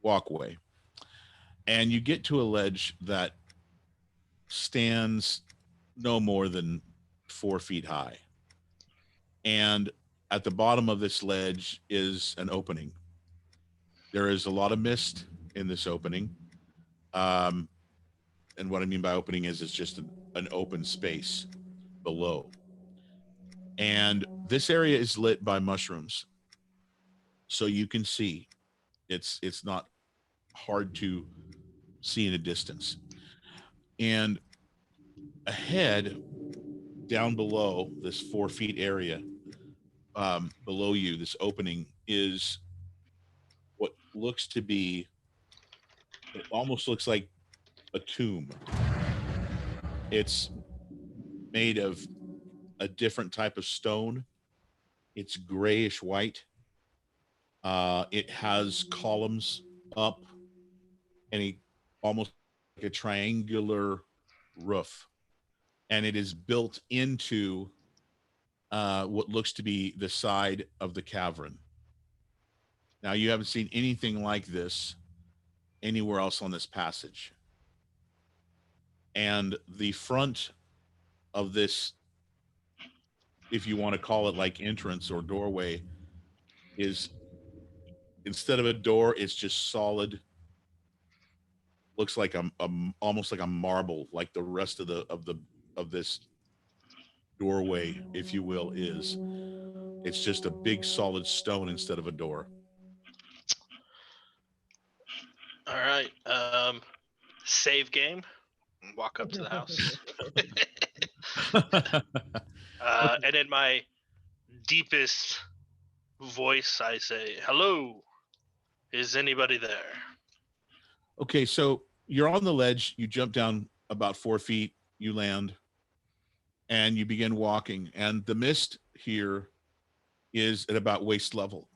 walkway, and you get to a ledge that stands no more than 4 feet high. And at the bottom of this ledge is an opening. There is a lot of mist in this opening. And what I mean by opening is it's just an open space below. And this area is lit by mushrooms. So you can see it's not hard to see in a distance. And ahead, down below this 4 feet area, below you, this opening is what looks to be, it almost looks like a tomb. It's made of a different type of stone. It's grayish white. It has columns up and almost like a triangular roof. And it is built into what looks to be the side of the cavern. Now, you haven't seen anything like this anywhere else on this passage. And the front of this, if you want to call it like entrance or doorway, is, instead of a door, it's just solid. Looks like almost like a marble, like the rest of this doorway, if you will, is. It's just a big solid stone instead of a door. All right. Save game. Walk up to the house. And in my deepest voice, I say, "Hello. Is anybody there?" Okay, so you're on the ledge. You jump down about 4 feet. You land, and you begin walking. And the mist here is at about waist level.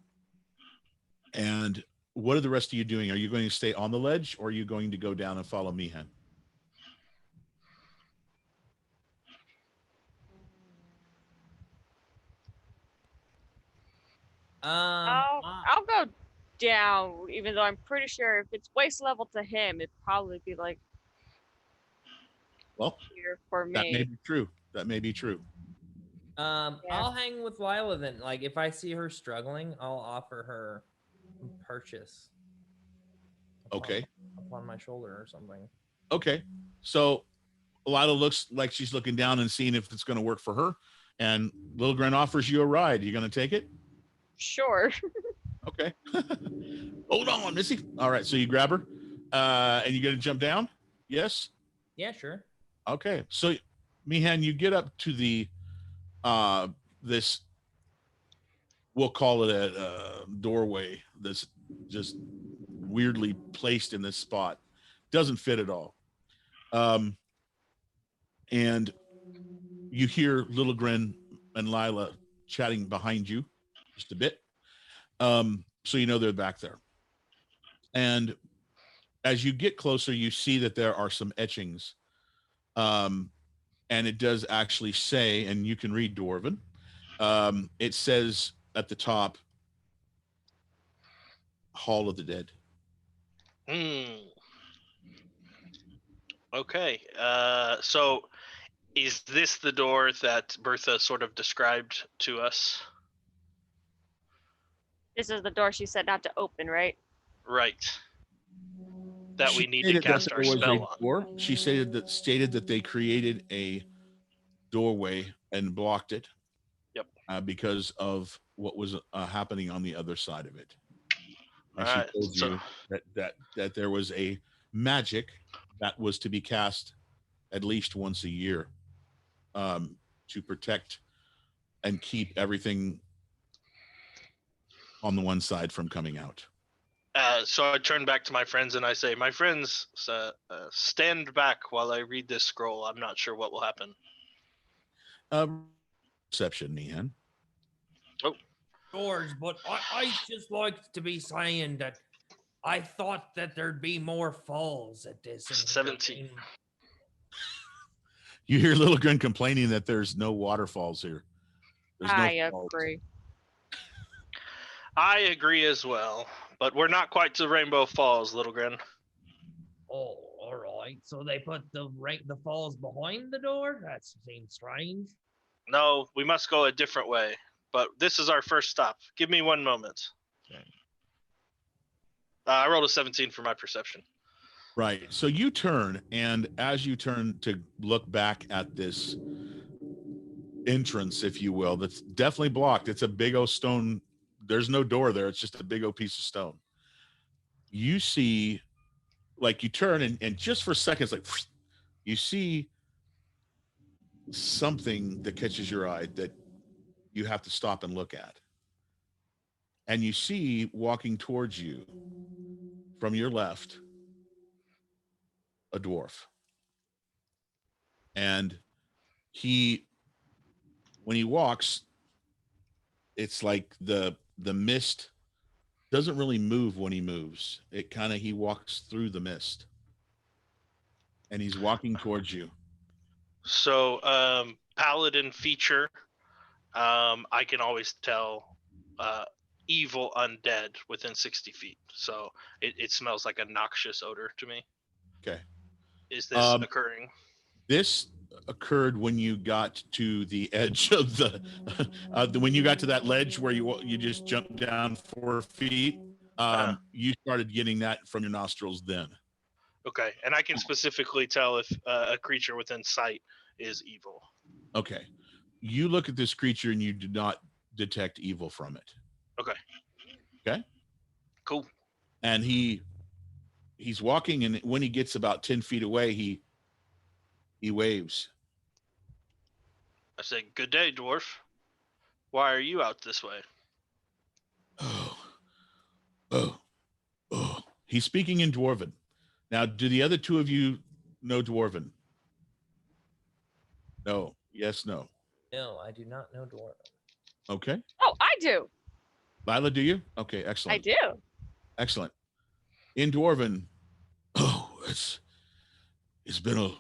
And what are the rest of you doing? Are you going to stay on the ledge, or are you going to go down and follow Meehan? I'll go down, even though I'm pretty sure if it's waist level to him, it'd probably be like, well, here for me. That may be true. That may be true. I'll hang with Lila then. Like, if I see her struggling, I'll offer her purchase. Okay. Upon my shoulder or something. Okay. So Lila looks like she's looking down and seeing if it's going to work for her. And Lilgren offers you a ride. Are you going to take it? Sure. Okay. Hold on, Missy. All right. So you grab her and you're going to jump down? Yes? Yeah, sure. Okay. So Meehan, you get up to the this, we'll call it a doorway that's just weirdly placed in this spot. Doesn't fit at all. And you hear Little Grin and Lila chatting behind you just a bit. So you know they're back there. And as you get closer, you see that there are some etchings. And it does actually say, and you can read Dwarven, it says at the top, Hall of the Dead. Okay. So is this the door that Bertha sort of described to us? This is the door she said not to open, right? Right. That She we need to cast our spell on. She stated that they created a doorway and blocked it. Yep. Because of what was happening on the other side of it. And All she right, told you that there was a magic that was to be cast at least once a year, to protect and keep everything on the one side from coming out. So I turn back to my friends and I say, my friends, stand back while I read this scroll. I'm not sure what will happen. Perception, Meehan. Oh. George, but I just like to be saying that I thought that there'd be more falls at this. 17. You hear Little Grin complaining that there's no waterfalls here. I agree. I agree as well, but we're not quite to Rainbow Falls, Little Grin. Oh, all right. So they put the falls behind the door? That seems strange. No, we must go a different way. But this is our first stop. Give me one moment. Okay. I rolled a 17 for my perception. Right. So you turn, and as you turn to look back at this entrance, if you will, that's definitely blocked. It's a big old stone. There's no door there. It's just a big old piece of stone. You see, like you turn and just for seconds, like you see something that catches your eye that you have to stop and look at. And you see walking towards you from your left, a dwarf. And when he walks, it's like the mist doesn't really move when he moves. He walks through the mist. And he's walking towards you. So, paladin feature, I can always tell evil undead within 60 feet. So it smells like a noxious odor to me. Okay. Is this occurring? This occurred when you got to the edge of the when you got to that ledge where you just jumped down 4 feet. You started getting that from your nostrils then. Okay, and I can specifically tell if a creature within sight is evil. Okay. You look at this creature and you do not detect evil from it. Okay. Okay. Cool. And he's walking, and when he gets about 10 feet away, he waves. I say, good day, dwarf. Why are you out this way? Oh. He's speaking in Dwarven. Now, do the other two of you know Dwarven? No. Yes, no. No, I do not know Dwarven. Okay. Oh, I do. Lila, do you? Okay, excellent. I do. Excellent. In Dwarven, it's been a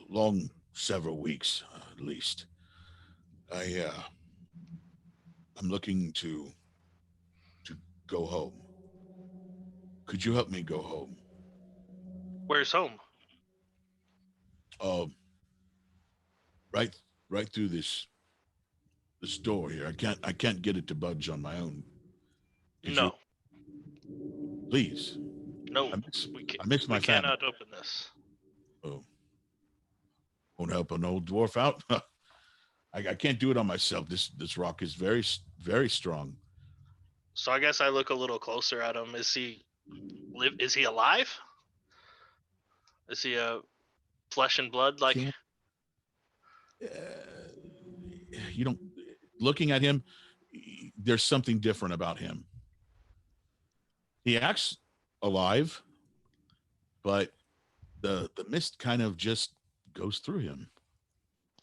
long several weeks, at least. I'm looking to go home. Could you help me go home? Where's home? Right through this door here. I can't get it to budge on my own. No. Please. No. I miss my family. We cannot open this. Oh. Won't help an old dwarf out? I can't do it on myself. This rock is very, very strong. So I guess I look a little closer at him. Is he alive? Is he a flesh and blood like? you don't. Looking at him, there's something different about him. He acts alive, but the mist kind of just goes through him.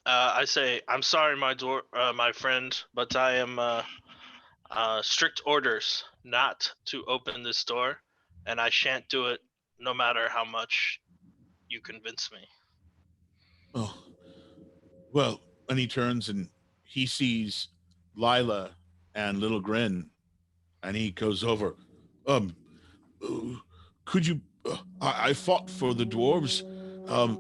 I say, I'm sorry, my friend, but I am strict orders not to open this door, and I shan't do it no matter how much you convince me. Oh, well, and he turns and he sees Lila and Little Grin, and he goes over. Um, could you? I fought for the dwarves.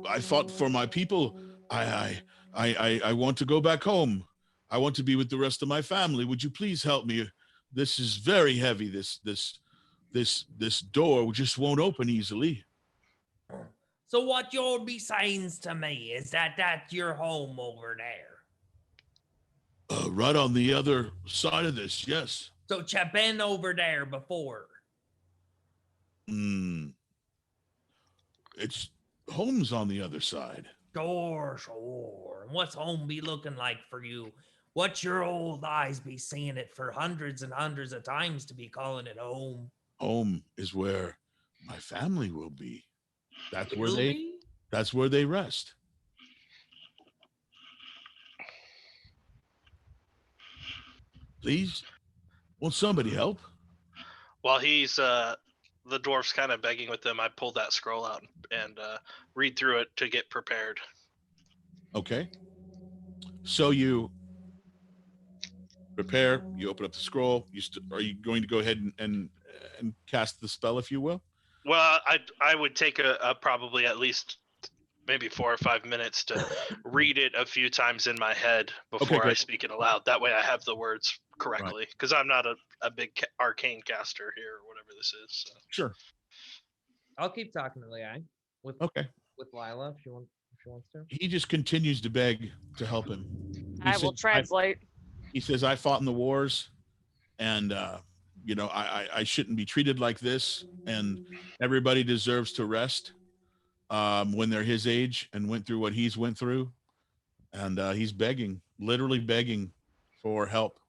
I fought for my people. I want to go back home. I want to be with the rest of my family. Would you please help me? This is very heavy. This door just won't open easily. So what you'll be saying to me is that your home over there? Right on the other side of this, yes. So you been over there before? It's home's on the other side. Sure. And what's home be looking like for you? What's your old eyes be seeing it for hundreds and hundreds of times to be calling it home? Home is where my family will be. That's where they rest. Please, won't somebody help? While he's the dwarf's kind of begging with them, I pull that scroll out and read through it to get prepared. Okay. So you prepare. You open up the scroll. Are you going to go ahead and cast the spell, if you will? Well, I would take a probably at least maybe 4 or 5 minutes to read it a few times in my head before I speak it aloud. That way I have the words correctly, because I'm not a big arcane caster here or whatever this is. So. Sure. I'll keep talking to Lei with Lila if she wants to. He just continues to beg to help him. I will translate. He says, I fought in the wars, and I shouldn't be treated like this, and everybody deserves to rest when they're his age and went through what he's went through. And he's begging, literally begging for help.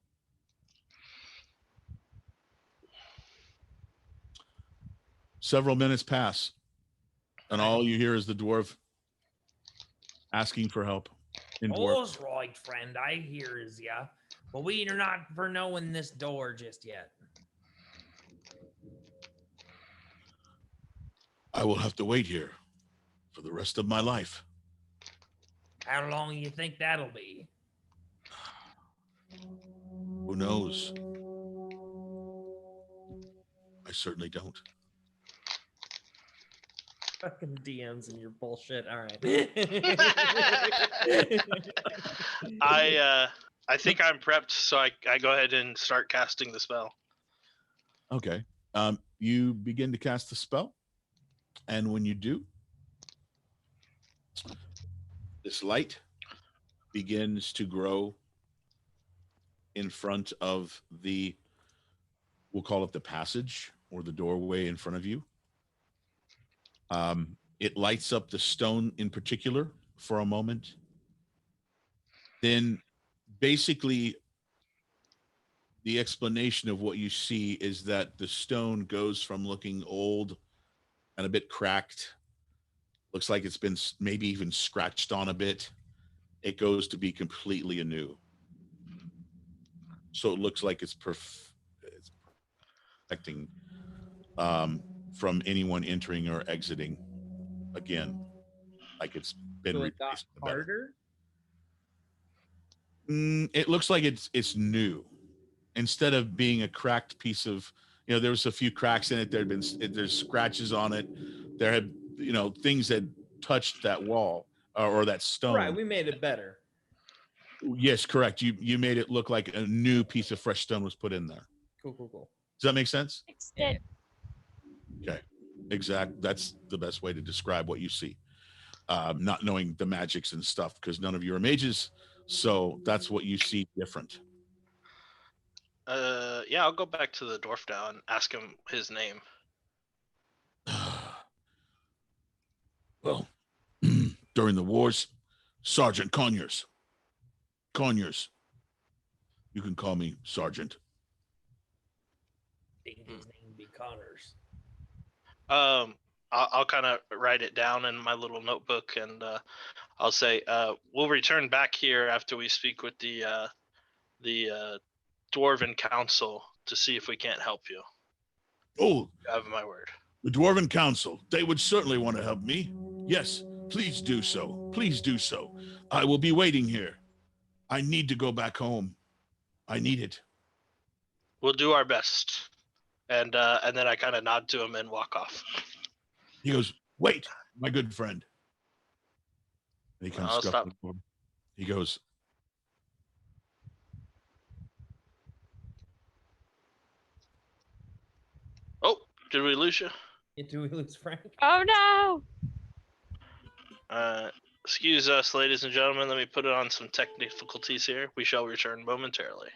Several minutes pass, and all you hear is the dwarf asking for help. All's right, friend. I hears ya. But we are not for knowing this door just yet. I will have to wait here for the rest of my life. How long do you think that'll be? Who knows? I certainly don't. Fucking DMs and your bullshit. All right. I think I'm prepped, so I go ahead and start casting the spell. Okay. You begin to cast the spell, and when you do, this light begins to grow in front of we'll call it the passage or the doorway in front of you. It lights up the stone in particular for a moment. Then basically the explanation of what you see is that the stone goes from looking old and a bit cracked, looks like it's been maybe even scratched on a bit. It goes to be completely anew. So it looks like it's protecting from anyone entering or exiting again, like it's been so it got harder. It looks like it's new, instead of being a cracked piece of, there was a few cracks in it. There's scratches on it. There had, things that touched that wall or that stone. Right, we made it better. Yes, correct. You made it look like a new piece of fresh stone was put in there. Cool. Does that make sense? Yeah. Okay, exact. That's the best way to describe what you see. Not knowing the magics and stuff, because none of you are mages, so that's what you see different. Yeah, I'll go back to the dwarf now and ask him his name. Well, during the wars, Sergeant Conyers. Conyers. You can call me Sergeant. I think his name be Connors. I'll kind of write it down in my little notebook, and I'll say we'll return back here after we speak with the Dwarven Council to see if we can't help you. Oh, You have my word. The Dwarven Council. They would certainly want to help me. Yes, please do so. Please do so. I will be waiting here. I need to go back home. I need it. We'll do our best. And then I kind of nod to him and walk off. He goes, wait, my good friend. And he comes scuffling for him. He goes, oh, did we lose you? Did we lose Frank? Oh no! Excuse us, ladies and gentlemen. Let me put it on some tech difficulties here. We shall return momentarily.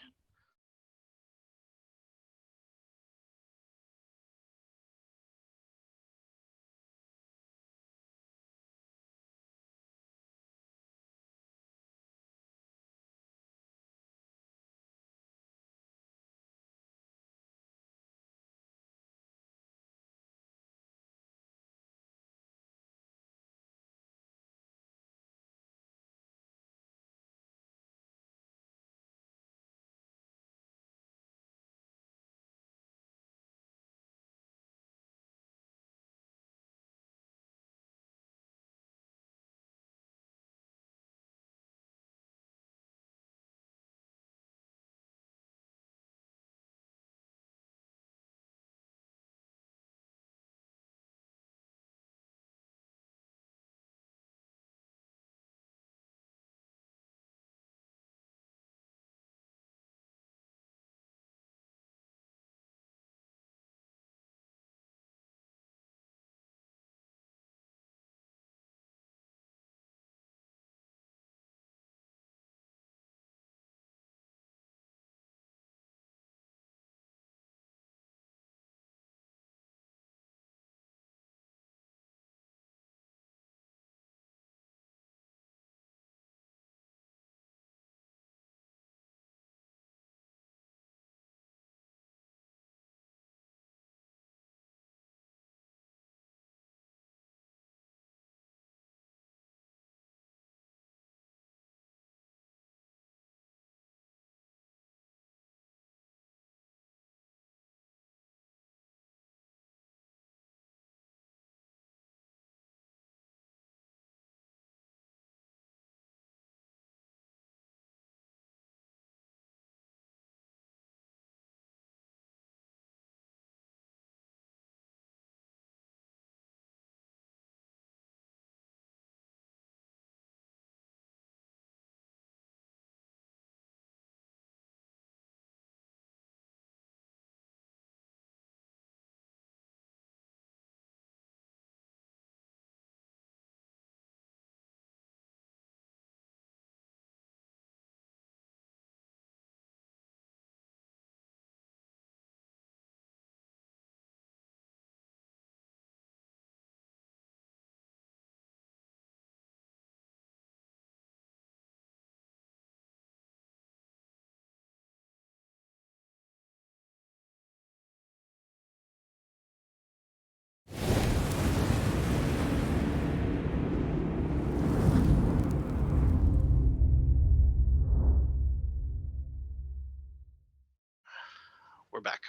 We're back.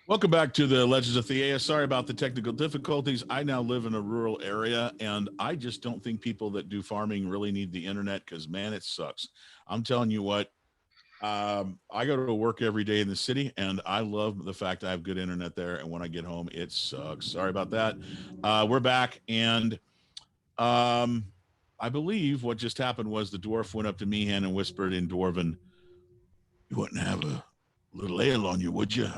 Welcome back to the Legends of Thea. Sorry about the technical difficulties. I now live in a rural area, and I just don't think people that do farming really need the internet because, man, it sucks. I'm telling you what, I go to work every day in the city, and I love the fact I have good internet there, and when I get home, it sucks. Sorry about that. We're back, and I believe what just happened was the dwarf went up to Meehan and whispered in Dwarven, "You wouldn't have a little ale on you, would you?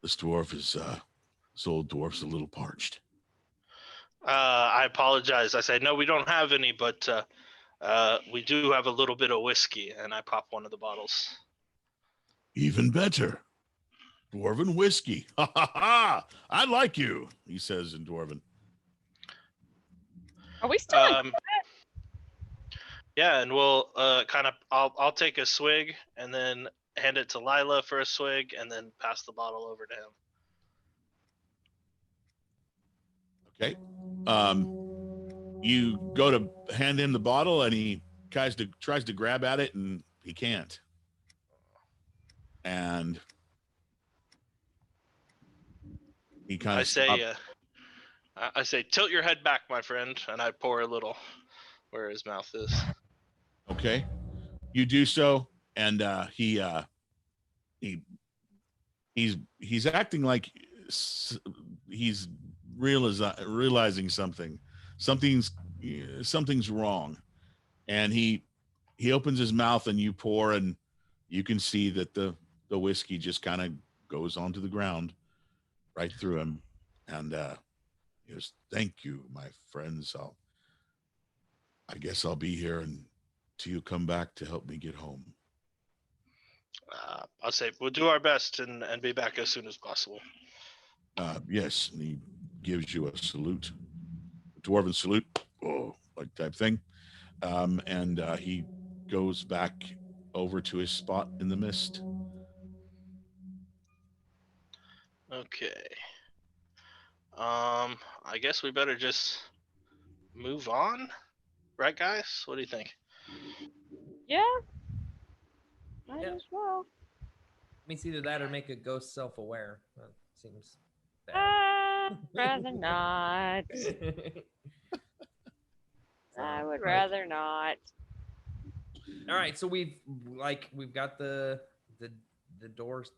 This dwarf is, this old dwarf's a little parched." I apologize. I say, no, we don't have any, but we do have a little bit of whiskey, and I pop one of the bottles. Even better. Dwarven whiskey. Ha ha ha. I like you, he says in Dwarven. Are we still in Yeah, and we'll I'll take a swig and then hand it to Lila for a swig and then pass the bottle over to him. Okay. You go to hand him the bottle and he tries to grab at it and he can't. And he kind of I say, tilt your head back, my friend, and I pour a little where his mouth is. Okay. You do so, and he's acting like he's realizing something's wrong, and he opens his mouth and you pour, and you can see that the whiskey just kind of goes onto the ground right through him, and he goes, "Thank you, my friends. I guess I'll be here until you come back to help me get home." I'll say we'll do our best and be back as soon as possible. Yes, and he gives you a salute, a dwarven salute, like type thing, and he goes back over to his spot in the mist. Okay. I guess we better just move on, right, guys? What do you think? Yeah. Might as well. Means either that or make a ghost self-aware. That seems bad. Rather not. I would rather not. All right, so we've got the doors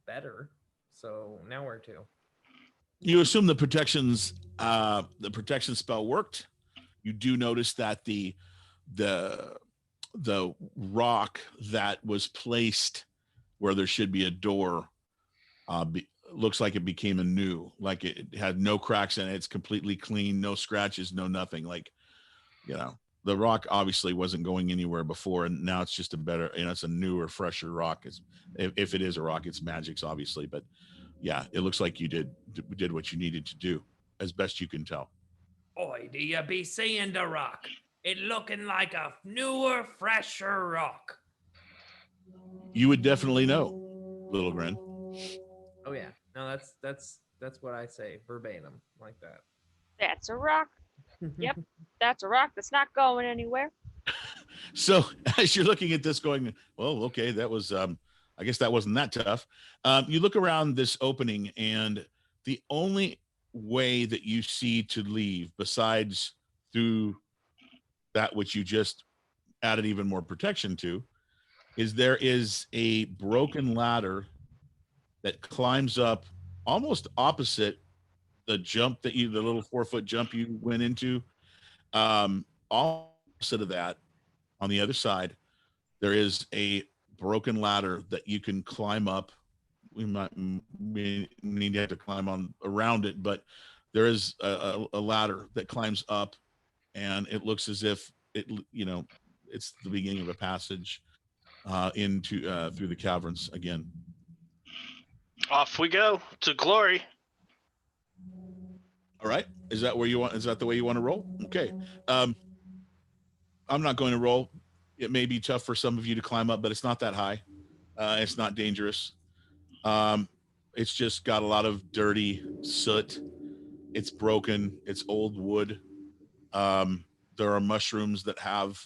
better. So now where to? You assume the protection spell worked. You do notice that the rock that was placed where there should be a door looks like it became anew, like it had no cracks in it. It's completely clean, no scratches, no nothing. Like, the rock obviously wasn't going anywhere before, and now it's just it's a newer, fresher rock. If it is a rock, it's magic's obviously, but yeah, it looks like you did what you needed to do as best you can tell. Oi, do you be seeing the rock? It looking like a newer, fresher rock. You would definitely know, Little Grin. Oh yeah, no, that's what I say verbatim, like that. That's a rock. Yep, that's a rock that's not going anywhere. So as you're looking at this going, well, okay, that was, I guess that wasn't that tough. You look around this opening, and the only way that you see to leave, besides through that which you just added even more protection to, is there is a broken ladder that climbs up almost opposite the jump the little 4-foot jump you went into. Opposite of that, on the other side, there is a broken ladder that you can climb up. We need to have to climb on around it, but there is a ladder that climbs up, and it looks as if it's the beginning of a passage into through the caverns again. Off we go to glory. All right. Is that the way you want to roll? Okay. I'm not going to roll. It may be tough for some of you to climb up, but it's not that high. It's not dangerous. It's just got a lot of dirty soot. It's broken. It's old wood. There are mushrooms that have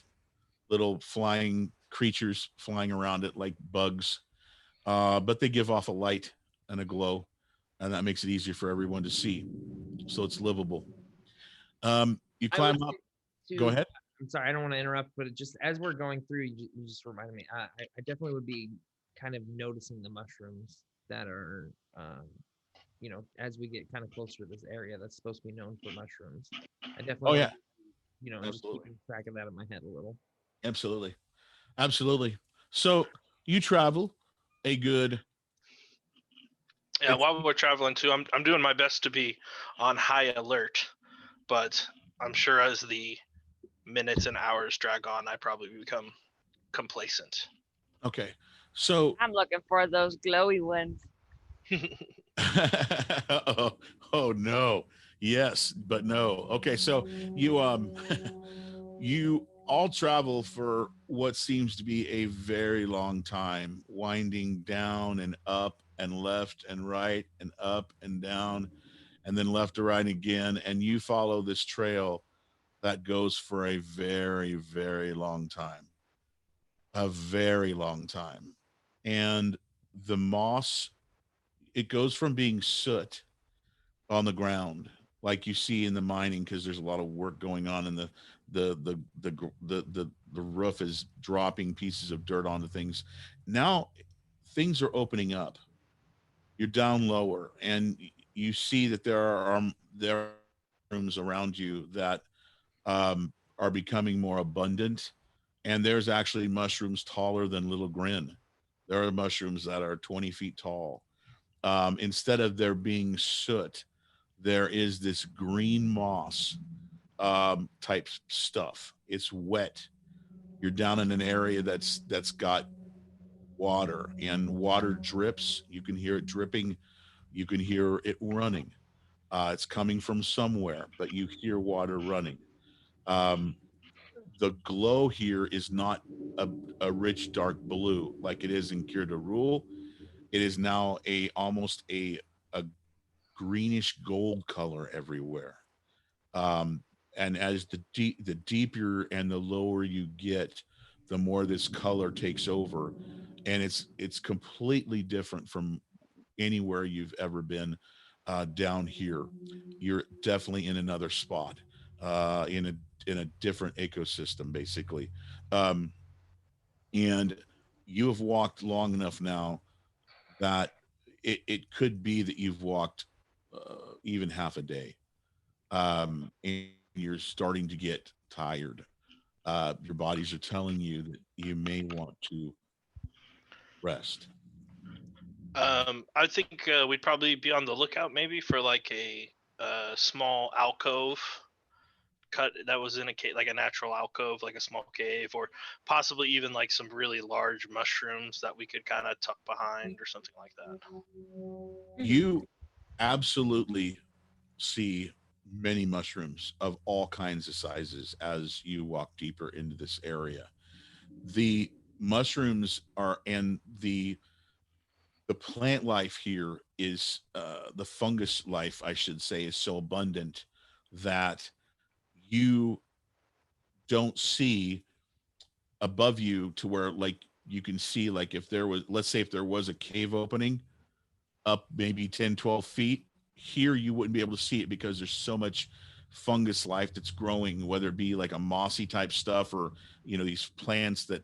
little flying creatures flying around it like bugs, but they give off a light and a glow, and that makes it easier for everyone to see. So it's livable. You climb up. Go ahead. I'm sorry, I don't want to interrupt, but just as we're going through, you just reminded me. I definitely would be kind of noticing the mushrooms that are, as we get kind of closer to this area that's supposed to be known for mushrooms. I definitely. Oh yeah. Just keeping track of that in my head a little. Absolutely. So you travel a good. Yeah, while we're traveling too, I'm doing my best to be on high alert, but I'm sure as the minutes and hours drag on, I probably become complacent. Okay, so I'm looking for those glowy ones. oh no, yes, but no. Okay, so you you all travel for what seems to be a very long time, winding down and up and left and right and up and down and then left to right again. And you follow this trail that goes for a very, very long time. A very long time. And the moss, it goes from being soot on the ground like you see in the mining, because there's a lot of work going on, and the roof is dropping pieces of dirt onto things. Now things are opening up. You're down lower, and you see that there are rooms around you that are becoming more abundant, and there's actually mushrooms taller than Little Grin. There are mushrooms that are 20 feet tall. Instead of there being soot, there is this green moss type stuff. It's wet. You're down in an area that's got water, and water drips. You can hear it dripping. You can hear it running. It's coming from somewhere, but you hear water running. Um, the glow here is not a rich dark blue like it is in Cure de Rule. It is now almost a greenish gold color everywhere. And as the deeper and the lower you get, the more this color takes over, and it's completely different from anywhere you've ever been. Down here, you're definitely in another spot, in a different ecosystem, basically. Um, and you have walked long enough now that it could be that you've walked even half a day, and you're starting to get tired. Your bodies are telling you that you may want to rest. I think we'd probably be on the lookout maybe for like a small alcove cut that was in a cave, like a natural alcove, like a small cave, or possibly even like some really large mushrooms that we could kind of tuck behind or something like that. You absolutely see many mushrooms of all kinds of sizes as you walk deeper into this area. The mushrooms are, and the plant life here is, the fungus life, I should say, is so abundant that you don't see above you to where, like, you can see, like, if there was, let's say if there was a cave opening up maybe 10, 12 feet, here you wouldn't be able to see it because there's so much fungus life that's growing, whether it be like a mossy type stuff, or these plants that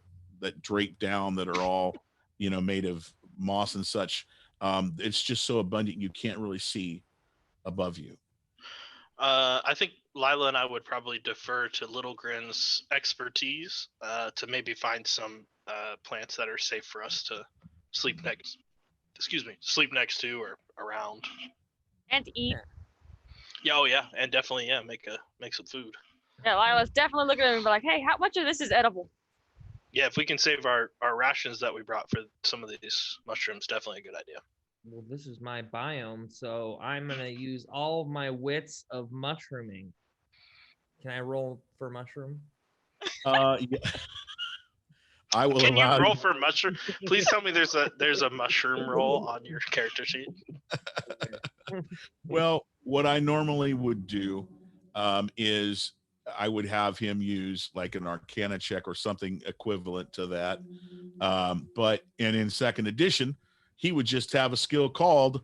drape down that are all made of moss and such. It's just so abundant you can't really see above you. I think Lila and I would probably defer to Little Grin's expertise to maybe find some plants that are safe for us to sleep next. Sleep next to or around. And eat. Yeah, oh yeah, and definitely make some food. Yeah, Lila's definitely looking at me and be like, hey, how much of this is edible? Yeah, if we can save our rations that we brought for some of these mushrooms, definitely a good idea. Well, this is my biome, so I'm gonna use all of my wits of mushrooming. Can I roll for mushroom? Yeah. I will. Can you roll for mushroom? Please tell me there's a mushroom roll on your character sheet. Well, what I normally would do is I would have him use like an Arcana check or something equivalent to that. But in second edition, he would just have a skill called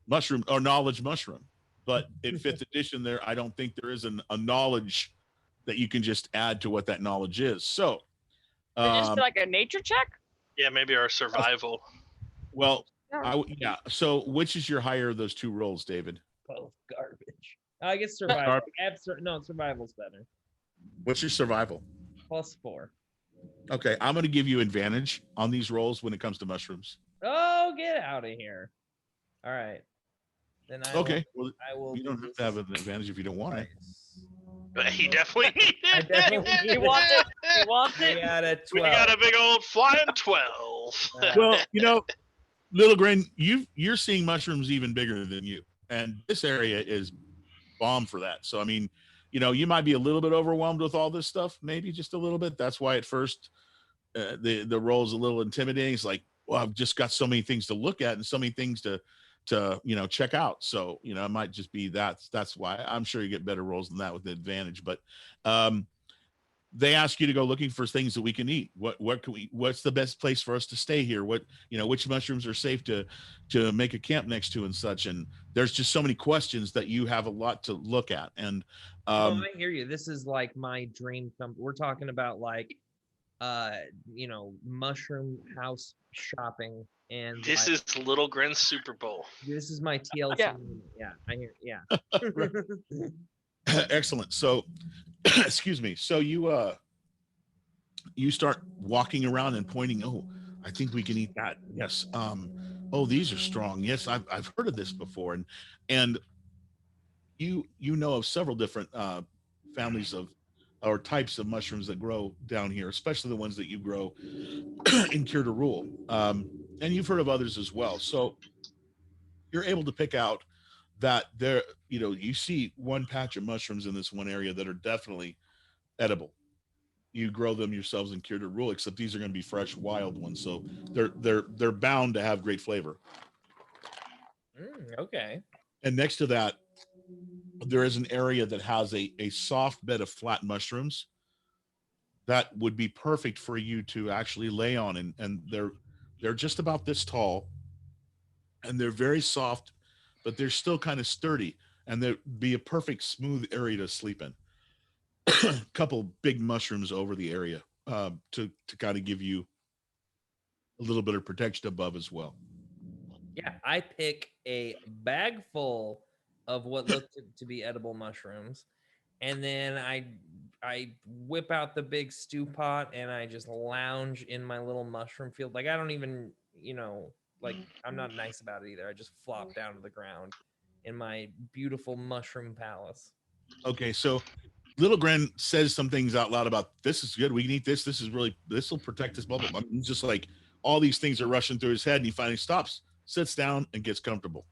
mushroom or knowledge mushroom. But in fifth edition, I don't think there is a knowledge that you can just add to what that knowledge is. So just be like a nature check? Yeah, maybe our survival. Well, yeah. So which is your higher of those two rolls, David? Both garbage. I guess survival. No, survival's better. What's your survival? +4. Okay, I'm going to give you advantage on these rolls when it comes to mushrooms. Oh, get out of here! All right, then I will. You don't have to have an advantage if you don't want it. But he definitely needed it. He wants it. He wants it. We got a big old flying 12. Well, Little Grin, you're seeing mushrooms even bigger than you, and this area is bomb for that. So I mean, you might be a little bit overwhelmed with all this stuff, maybe just a little bit. That's why at first the role is a little intimidating. It's like, well, I've just got so many things to look at and so many things to check out. So it might just be that's why. I'm sure you get better roles than that with the advantage. But they ask you to go looking for things that we can eat. What's the best place for us to stay here? Which mushrooms are safe to make a camp next to and such. And there's just so many questions that you have a lot to look at. And I hear you. This is like my dream we're talking about like mushroom house shopping, and this is Little Gren's Super Bowl. This is my TLC. Yeah, I hear. Yeah. Excellent. So excuse me. So you start walking around and pointing, oh, I think we can eat that. Yes. Oh, these are strong. Yes, I've heard of this before. And you know of several different families of or types of mushrooms that grow down here, especially the ones that you grow in Cure to Rule. And you've heard of others as well. So you're able to pick out that there, you see one patch of mushrooms in this one area that are definitely edible. You grow them yourselves in Cure to Rule, except these are going to be fresh, wild ones. So they're bound to have great flavor. Okay. And next to that, there is an area that has a soft bed of flat mushrooms that would be perfect for you to actually lay on. And they're just about this tall, and they're very soft, but they're still kind of sturdy, and they'd be a perfect smooth area to sleep in. A couple big mushrooms over the area to kind of give you a little bit of protection above as well. Yeah, I pick a bag full of what looked to be edible mushrooms, and then I whip out the big stew pot and I just lounge in my little mushroom field. Like I don't even, like I'm not nice about it either. I just flop down to the ground in my beautiful mushroom palace. Okay, so Little Gren says some things out loud about this is good. We can eat this. This will protect this bubble. I mean, just like all these things are rushing through his head, and he finally stops, sits down, and gets comfortable.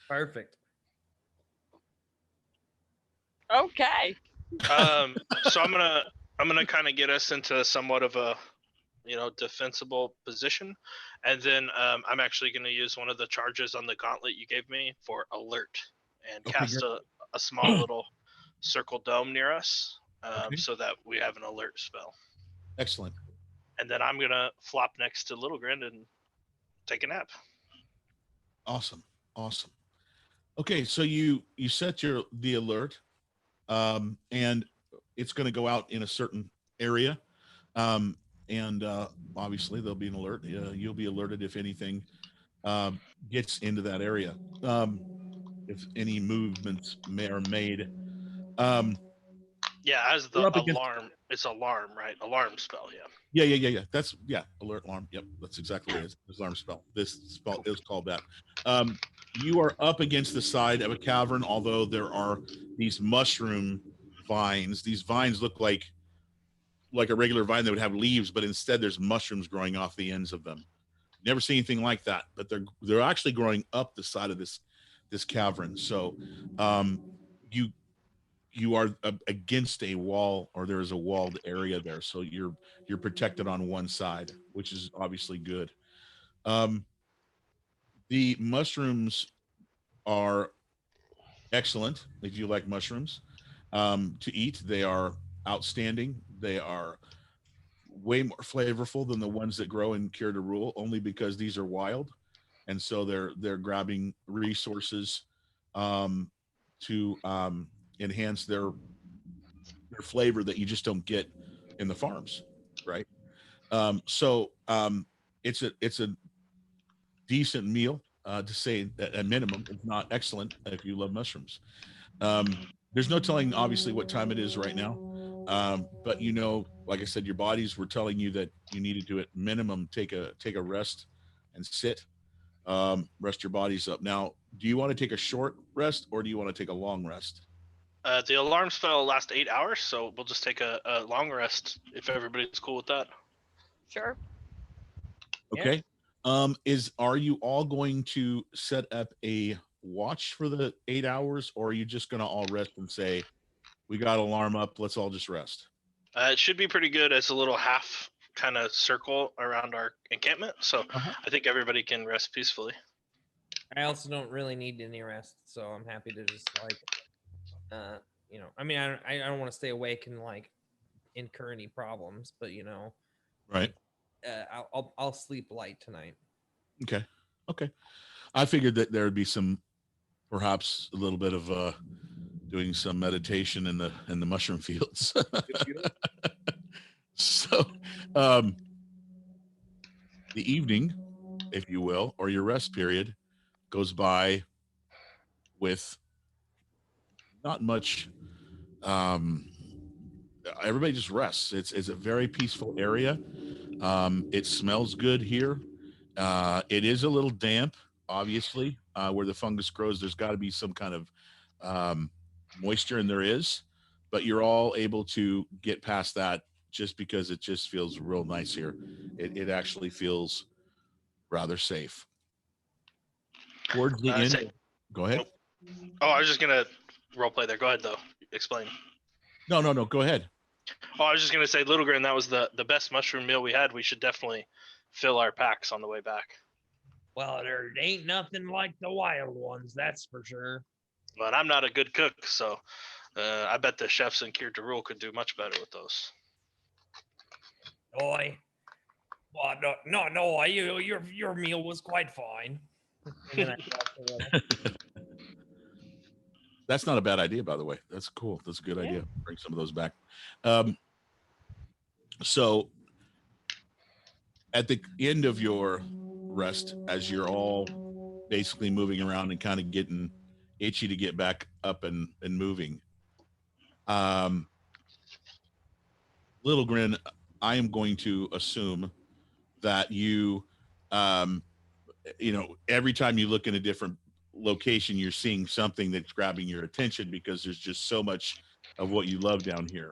Perfect. Okay. So I'm gonna kind of get us into somewhat of a defensible position, and then I'm actually going to use one of the charges on the gauntlet you gave me for alert and cast a small little circle dome near us, so that we have an alert spell. Excellent. And then I'm gonna flop next to Little Gren and take a nap. Awesome. Okay, so you set the alert, and it's going to go out in a certain area, and obviously there'll be an alert. You'll be alerted if anything gets into that area, if any movements are made. As the alarm, it's alarm, right? Alarm spell, Yeah. That's alert alarm. Yep, that's exactly what it is. Alarm spell. This spell is called that. You are up against the side of a cavern, although there are these mushroom vines. These vines look like a regular vine that would have leaves, but instead there's mushrooms growing off the ends of them. Never seen anything like that, but they're actually growing up the side of this cavern. So you are against a wall, or there is a walled area there, so you're protected on one side, which is obviously good. The mushrooms are excellent if you like mushrooms to eat. They are outstanding. They are way more flavorful than the ones that grow in Cure to Rule, only because these are wild, and so they're grabbing resources to enhance their flavor that you just don't get in the farms, right? So it's a decent meal, to say at minimum. It's not excellent if you love mushrooms. There's no telling, obviously, what time it is right now, but like I said, your bodies were telling you that you needed to at minimum take a rest and sit, rest your bodies up. Now, do you want to take a short rest, or do you want to take a long rest? The alarm spell lasts 8 hours, so we'll just take a long rest if everybody's cool with that. Sure. Okay. Are you all going to set up a watch for the 8 hours, or are you just going to all rest and say, we got alarm up, let's all just rest? It should be pretty good as a little half kind of circle around our encampment. So I think everybody can rest peacefully. I also don't really need any rest, so I'm happy to just like, I mean, I don't want to stay awake and like incur any problems, but right. I'll sleep light tonight. Okay. I figured that there would be perhaps a little bit of doing some meditation in the mushroom fields. So, the evening, if you will, or your rest period, goes by with not much. Everybody just rests. It's a very peaceful area. It smells good here. It is a little damp, obviously, where the fungus grows. There's got to be some kind of moisture, and there is, but you're all able to get past that just because it just feels real nice here. It actually feels rather safe. Towards the end, go ahead. Oh, I was just gonna role play there. Go ahead though. Explain. No. Go ahead. Oh, I was just gonna say, Little Grin, that was the best mushroom meal we had. We should definitely fill our packs on the way back. Well, there ain't nothing like the wild ones, that's for sure. But I'm not a good cook, so I bet the chefs in Kier Rule could do much better with those. Oi. Well, no, your meal was quite fine. That's not a bad idea, by the way. That's cool. That's a good idea. Bring some of those back. So at the end of your rest, as you're all basically moving around and kind of getting itchy to get back up and moving, Little Grin, I am going to assume that you every time you look in a different location, you're seeing something that's grabbing your attention because there's just so much of what you love down here.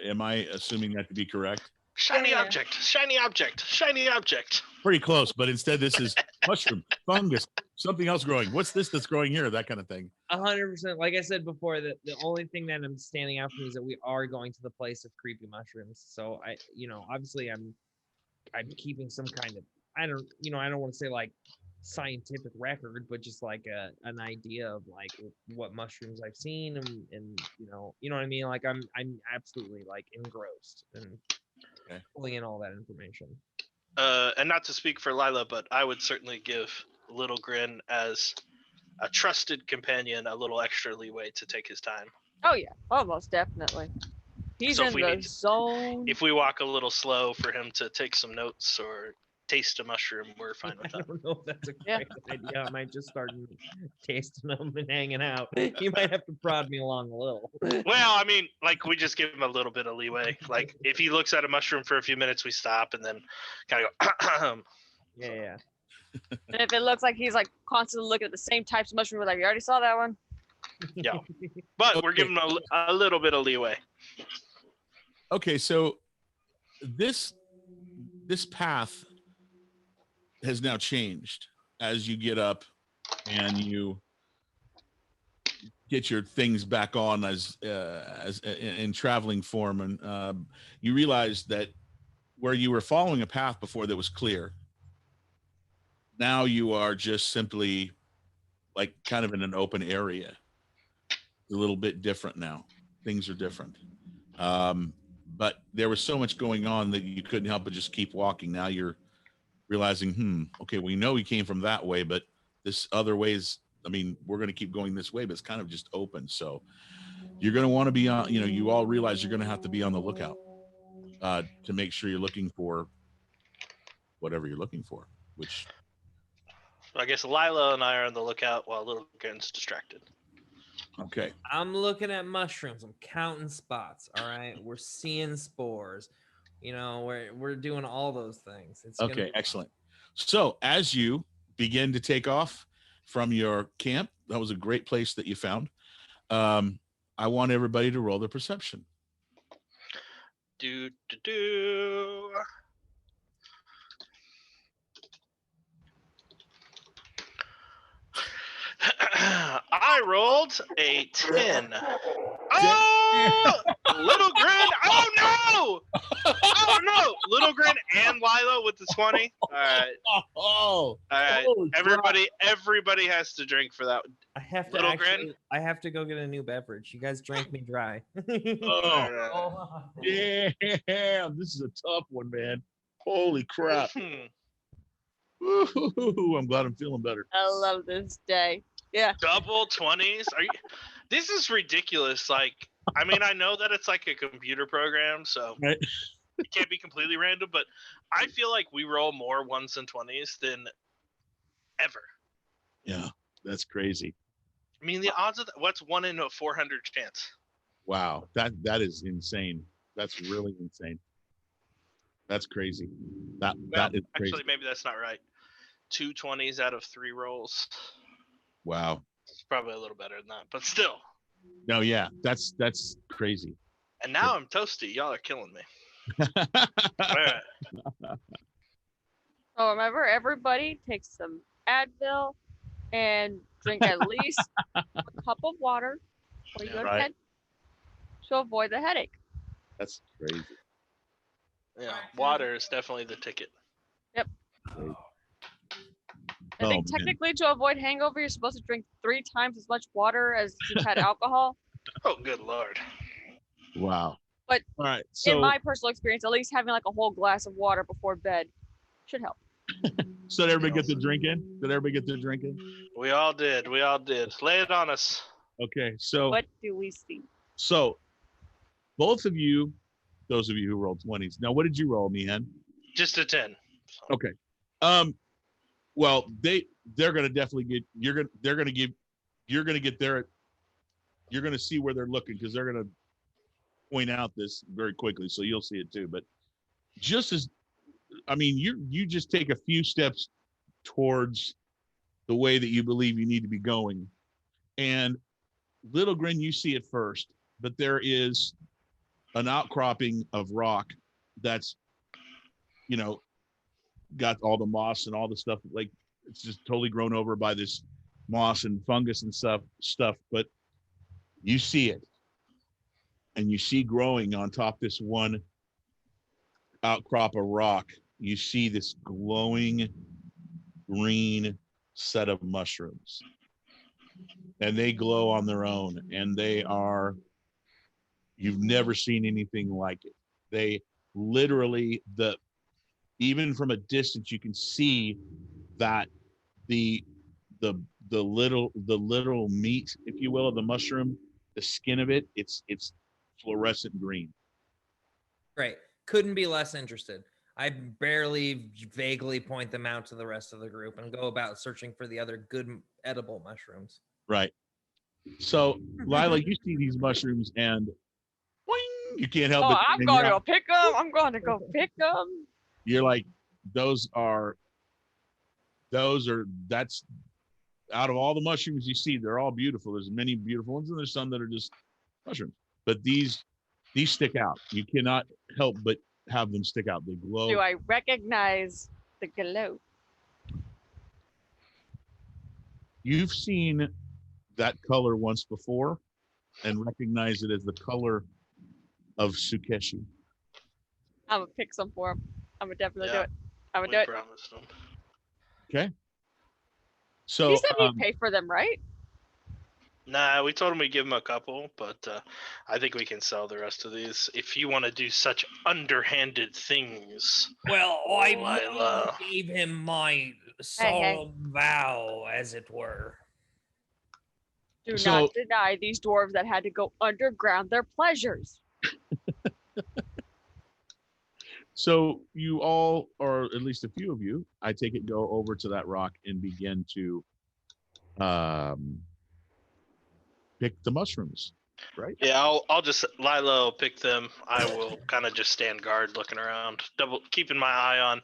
Am I assuming that to be correct? Shiny object, shiny object, shiny object. Pretty close, but instead this is mushroom, fungus, something else growing. What's this that's growing here? That kind of thing. 100%. Like I said before, the only thing that I'm standing out for me is that we are going to the place of creepy mushrooms. So obviously I'm keeping some kind of, I don't want to say like scientific record, but just like an idea of like what mushrooms I've seen and you know what I mean? Like I'm absolutely like engrossed and pulling in all that information. And not to speak for Lila, but I would certainly give Little Grin as a trusted companion a little extra leeway to take his time. Oh yeah, almost definitely. He's in the zone. If we walk a little slow for him to take some notes or taste a mushroom, we're fine with that. I don't know if that's a great idea. I might just start tasting them and hanging out. You might have to prod me along a little. Well, I mean, like we just give him a little bit of leeway. Like if he looks at a mushroom for a few minutes, we stop and then kind of go. Yeah. And if it looks like he's like constantly looking at the same types of mushroom, we're like, you already saw that one. Yeah, but we're giving him a little bit of leeway. Okay, so this path has now changed as you get up and you get your things back on as in traveling form, and you realize that where you were following a path before that was clear, now you are just simply like kind of in an open area. It's a little bit different now. Things are different. But there was so much going on that you couldn't help but just keep walking. Now you're realizing, okay, we know we came from that way, but this other way is, I mean, we're going to keep going this way, but it's kind of just open. So you're going to want to be on, you all realize you're going to have to be on the lookout to make sure you're looking for whatever you're looking for, which. I guess Lila and I are on the lookout while Little Grin's distracted. Okay. I'm looking at mushrooms. I'm counting spots. All right. We're seeing spores. We're doing all those things. It's okay. Excellent. So as you begin to take off from your camp, that was a great place that you found. I want everybody to roll their perception. Do. I rolled a 10. Oh, Little Grin. Oh no! Oh no! Little Grin and Lila with the 20. All right. All right. Everybody has to drink for that. I have to Little Grin? I have to go get a new beverage. You guys drank me dry. Oh, damn! This is a tough one, man. Holy crap! Ooh, I'm glad I'm feeling better. I love this day. Yeah. Double 20s? Are you? This is ridiculous. Like, I mean, I know that it's like a computer program, so right. It can't be completely random, but I feel like we roll more 1s and 20s than ever. Yeah, that's crazy. I mean, the odds of that, what's 1 in a 400 chance? Wow, that is insane. That's really insane. That's crazy. That is crazy. Actually, maybe that's not right. 2 20s out of 3 rolls. Wow. It's probably a little better than that, but still. No, yeah, that's crazy. And now I'm toasty. Y'all are killing me. All right. So remember, everybody takes some Advil and drink at least a cup of water before you go to bed to avoid the headache. That's crazy. Yeah, water is definitely the ticket. Yep. I think technically to avoid hangover, you're supposed to drink 3 times as much water as you've had alcohol. Oh, good Lord. Wow. But all right, so in my personal experience, at least having like a whole glass of water before bed should help. So did everybody get the drink in? Did everybody get their drink in? We all did. Lay it on us. Okay, so what do we see? So both of you, those of you who rolled 20s. Now, what did you roll, Meehan? Just a 10. Okay. Well, they're gonna definitely get you're gonna see where they're looking, because they're gonna point out this very quickly, so you'll see it too. But just as you just take a few steps towards the way that you believe you need to be going, and Little Grin, you see it first, but there is an outcropping of rock that's got all the moss and all the stuff, like it's just totally grown over by this moss and fungus and stuff, but you see it, and you see growing on top this one outcrop of rock, you see this glowing green set of mushrooms, and they glow on their own, and you've never seen anything like it. They literally, even from a distance, you can see that the little meat, if you will, of the mushroom, the skin of it, it's fluorescent green. Great. Couldn't be less interested. I barely vaguely point them out to the rest of the group and go about searching for the other good edible mushrooms. Right. So, Lila, you see these mushrooms and boing, you can't help it. I'm going to go pick them. I'm going to go pick them. You're like, that's out of all the mushrooms you see, they're all beautiful. There's many beautiful ones, and there's some that are just mushrooms. But these stick out. You cannot help but have them stick out. They glow. Do I recognize the glow? You've seen that color once before and recognize it as the color of Sukeshi. I'm going to pick some for him. I'm going to definitely do it. I'm going to do it. Okay. So you said he'd pay for them, right? Nah, we told him we'd give him a couple, but I think we can sell the rest of these if you want to do such underhanded things. Well, I gave him my solemn vow, as it were. Do not deny these dwarves that had to go underground their pleasures. So you all, or at least a few of you, I take it, go over to that rock and begin to pick the mushrooms, right? Yeah, I'll just, Lila will pick them. I will kind of just stand guard looking around, keeping my eye on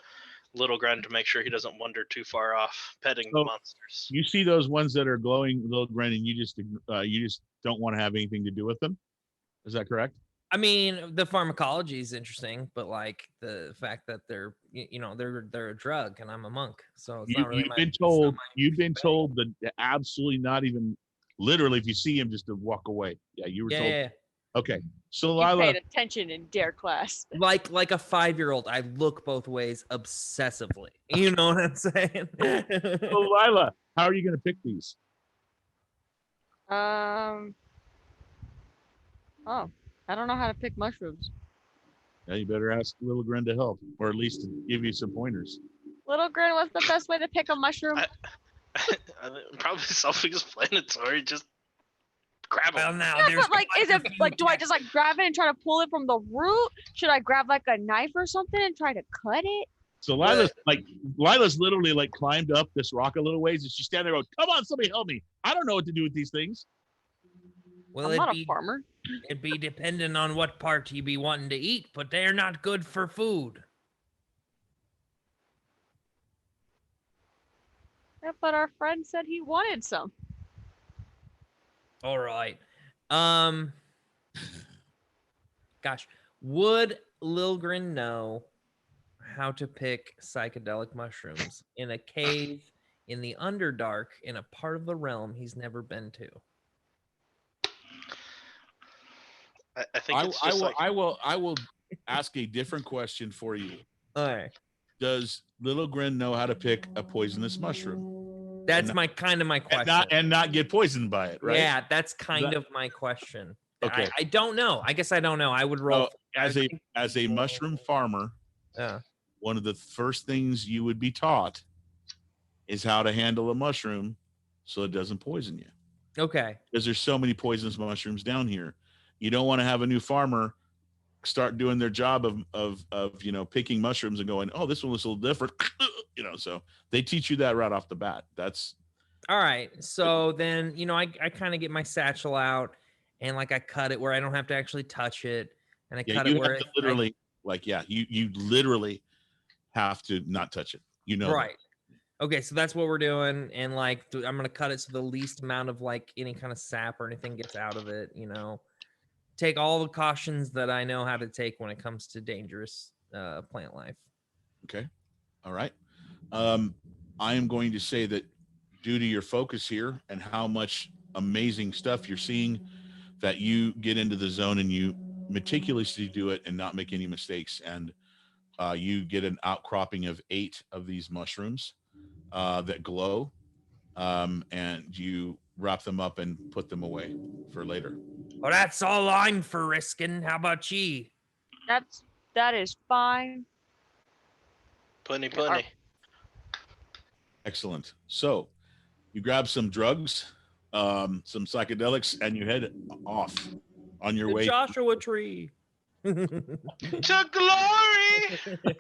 Little Grin to make sure he doesn't wander too far off, petting the monsters. You see those ones that are glowing, Little Grin, and you just don't want to have anything to do with them. Is that correct? I mean, the pharmacology is interesting, but like the fact that they're they're a drug and I'm a monk, so it's not really you've been told that absolutely not even literally if you see him just to walk away. Yeah, you were told. Yeah. Okay, so You Lila, paid attention in dare class. Like a 5-year-old, I look both ways obsessively. You know what I'm saying? So Lila, how are you going to pick these? Oh, I don't know how to pick mushrooms. Yeah, you better ask Little Grin to help, or at least to give you some pointers. Little Grin, what's the best way to pick a mushroom? Probably self-explanatory. Just grab Well, them. now Yeah, there's but like, is it like, do I just like grab it and try to pull it from the root? Should I grab like a knife or something and try to cut it? So Lila's literally like climbed up this rock a little ways, and she's standing there going, "Come on, somebody help me! I don't know what to do with these things." Well, I'm not a farmer. It'd be dependent on what part you be wanting to eat, but they're not good for food. Yeah, but our friend said he wanted some. All right. Gosh, would Lilgren know how to pick psychedelic mushrooms in a cave in the Underdark in a part of the realm he's never been to? I think it's just I will ask a different question for you. All right. Does Little Grin know how to pick a poisonous mushroom? That's my question. And not get poisoned by it, right? Yeah, that's kind of my question. Okay. I don't know. I guess I don't know. I would roll. As a mushroom farmer, one of the first things you would be taught is how to handle a mushroom so it doesn't poison you. Okay. Because there's so many poisonous mushrooms down here. You don't want to have a new farmer start doing their job of picking mushrooms and going, oh, this one looks a little different. So they teach you that right off the bat. That's all right. So then, I kind of get my satchel out and like I cut it where I don't have to actually touch it. And I cut it where you literally have to not touch it. Right. Okay, so that's what we're doing. And like I'm gonna cut it so the least amount of like any kind of sap or anything gets out of it, Take all the cautions that I know how to take when it comes to dangerous plant life. Okay. All right. I am going to say that due to your focus here and how much amazing stuff you're seeing, that you get into the zone and you meticulously do it and not make any mistakes. And you get an outcropping of 8 of these mushrooms that glow, and you wrap them up and put them away for later. Well, that's all I'm for risking. How about ye? That is fine. Plenty. Excellent. So you grab some drugs, some psychedelics, and you head off on your way. Joshua Tree. To glory.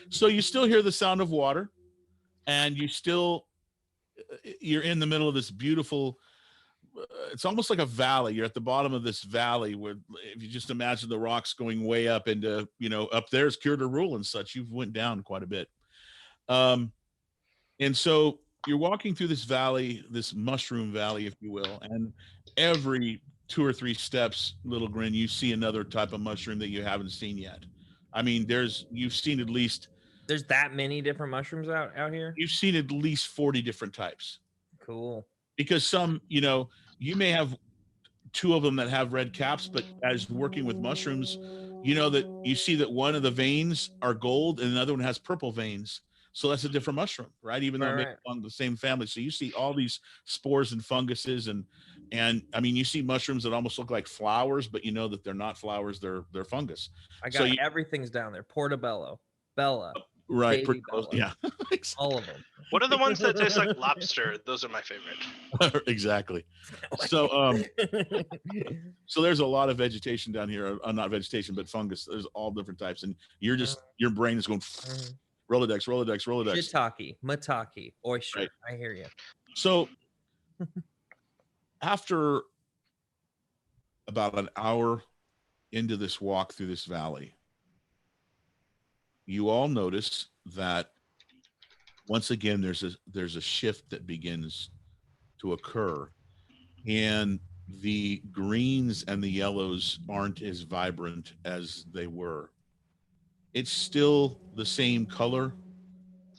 So you still hear the sound of water, and you're in the middle of this beautiful, it's almost like a valley. You're at the bottom of this valley where, if you just imagine the rocks going way up into, up there's Cure to Rule and such, you've went down quite a bit. And so you're walking through this valley, this mushroom valley, if you will, and every 2 or 3 steps, Little Grin, you see another type of mushroom that you haven't seen yet. I mean, you've seen at least... There's that many different mushrooms out here? You've seen at least 40 different types. Cool. Because some, you may have 2 of them that have red caps, but as working with mushrooms, that you see that one of the veins are gold and another one has purple veins. So that's a different mushroom, right? Even though they belong to the same family. So you see all these spores and funguses and I mean, you see mushrooms that almost look like flowers, but you know that they're not flowers, they're fungus. I got everything's down there. Portobello, Bella. Right. Bella. Yeah. All of them. What are the ones that taste like lobster? Those are my favorite. Exactly. So so there's a lot of vegetation down here. Not vegetation, but fungus. There's all different types. And you're just your brain is going Rolodex. Shiitake, maitake, oyster. Right. I hear you. So after about an hour into this walk through this valley, you all notice that once again there's a shift that begins to occur, and the greens and the yellows aren't as vibrant as they were. It's still the same color,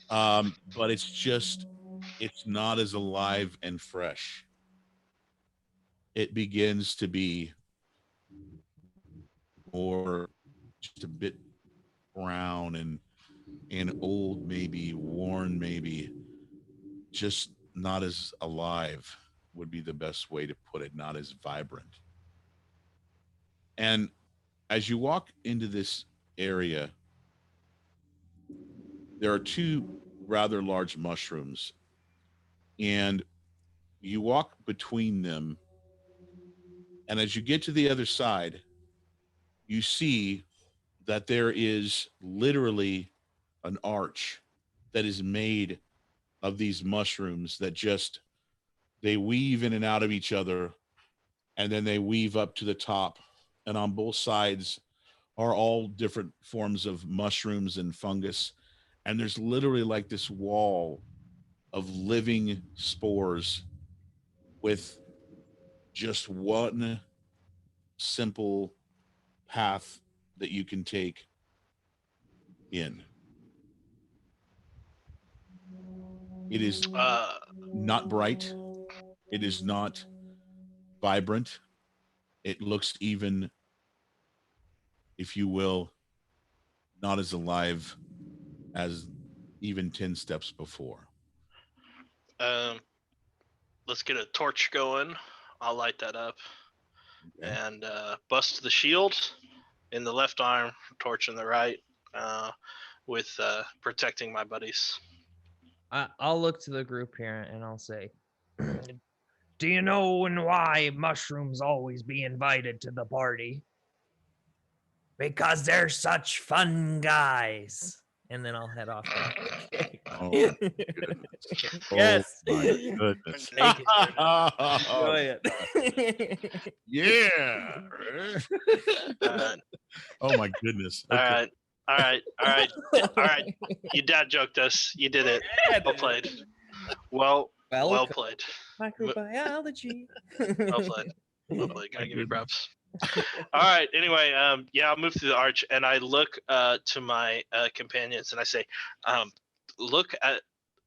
but it's not as alive and fresh. It begins to be more just a bit brown and old, maybe worn, maybe just not as alive would be the best way to put it, not as vibrant. And as you walk into this area, there are two rather large mushrooms, and you walk between them. And as you get to the other side, you see that there is literally an arch that is made of these mushrooms that just they weave in and out of each other, and then they weave up to the top, and on both sides are all different forms of mushrooms and fungus, and there's literally like this wall of living spores with just one simple path that you can take in. It is not bright. It is not vibrant. It looks even, if you will, not as alive as even 10 steps before. Let's get a torch going. I'll light that up. Okay. And bust the shield in the left arm, torch in the right, with protecting my buddies. I'll look to the group here and I'll say, do you know why mushrooms always be invited to the party? Because they're such fun guys. And then I'll head off. Oh, yes. Oh my goodness. Enjoy it. Yeah. Oh my goodness. Okay. All right. You dad joked us. You did it. Well played. Well played. Microbiology. Well played. Gotta give you props. All right. Anyway, I'll move through the arch and I look to my companions and I say,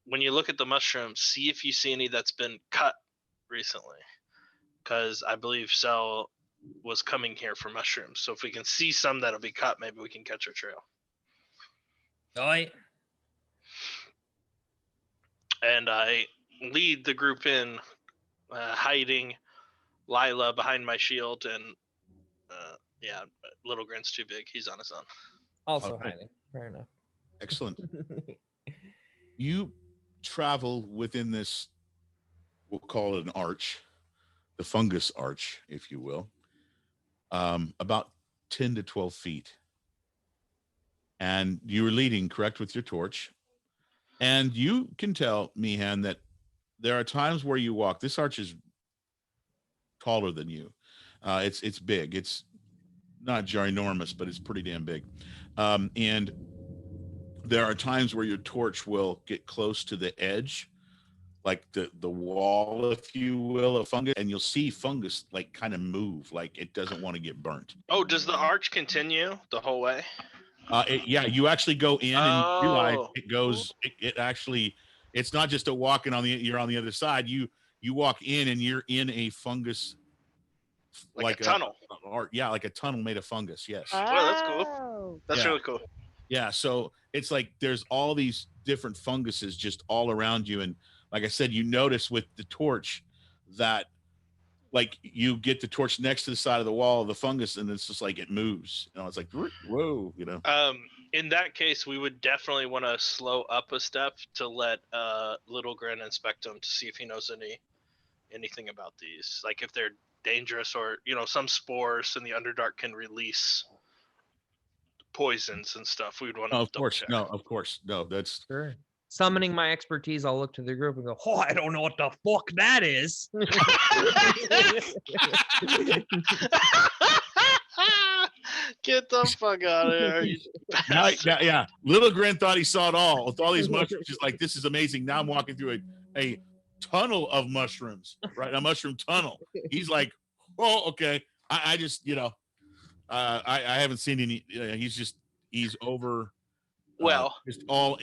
when you look at the mushrooms, see if you see any that's been cut recently, because I believe Sel was coming here for mushrooms. So if we can see some that'll be cut, maybe we can catch a trail. All right. And I lead the group in, hiding Lila behind my shield, and Little Grin's too big. He's on his own. Also hiding. Fair enough. Excellent. You travel within this, we'll call it an arch, the fungus arch, if you will, about 10 to 12 feet. And you were leading, correct, with your torch. And you can tell, Meehan, that there are times where you walk. This arch is taller than you. It's big. It's not ginormous, but it's pretty damn big. And there are times where your torch will get close to the edge, like the wall, if you will, of fungus, and you'll see fungus like kind of move, like it doesn't want to get burnt. Oh, does the arch continue the whole way? You actually go in and you realize it goes. It actually, it's not just a walking you're on the other side. You walk in and you're in a fungus, like a tunnel. Like a tunnel made of fungus. Yes. Oh, that's cool. That's really cool. Yeah. So it's like there's all these different funguses just all around you, and like I said, you notice with the torch that like you get the torch next to the side of the wall of the fungus and it's just like it moves. It's like, whoa, In that case, we would definitely want to slow up a step to let Little Grin inspect them to see if he knows anything about these. Like if they're dangerous or, some spores in the Underdark can release poisons and stuff. We'd want to double check. Of course. No, that's sure. Summoning my expertise, I'll look to the group and go, oh, I don't know what the fuck that is. Get the fuck out of here. Yeah. Little Grin thought he saw it all. With all these mushrooms, he's like, this is amazing. Now I'm walking through a tunnel of mushrooms, right? A mushroom tunnel. He's like, oh, okay. I just, I haven't seen any. He's over. Well, just all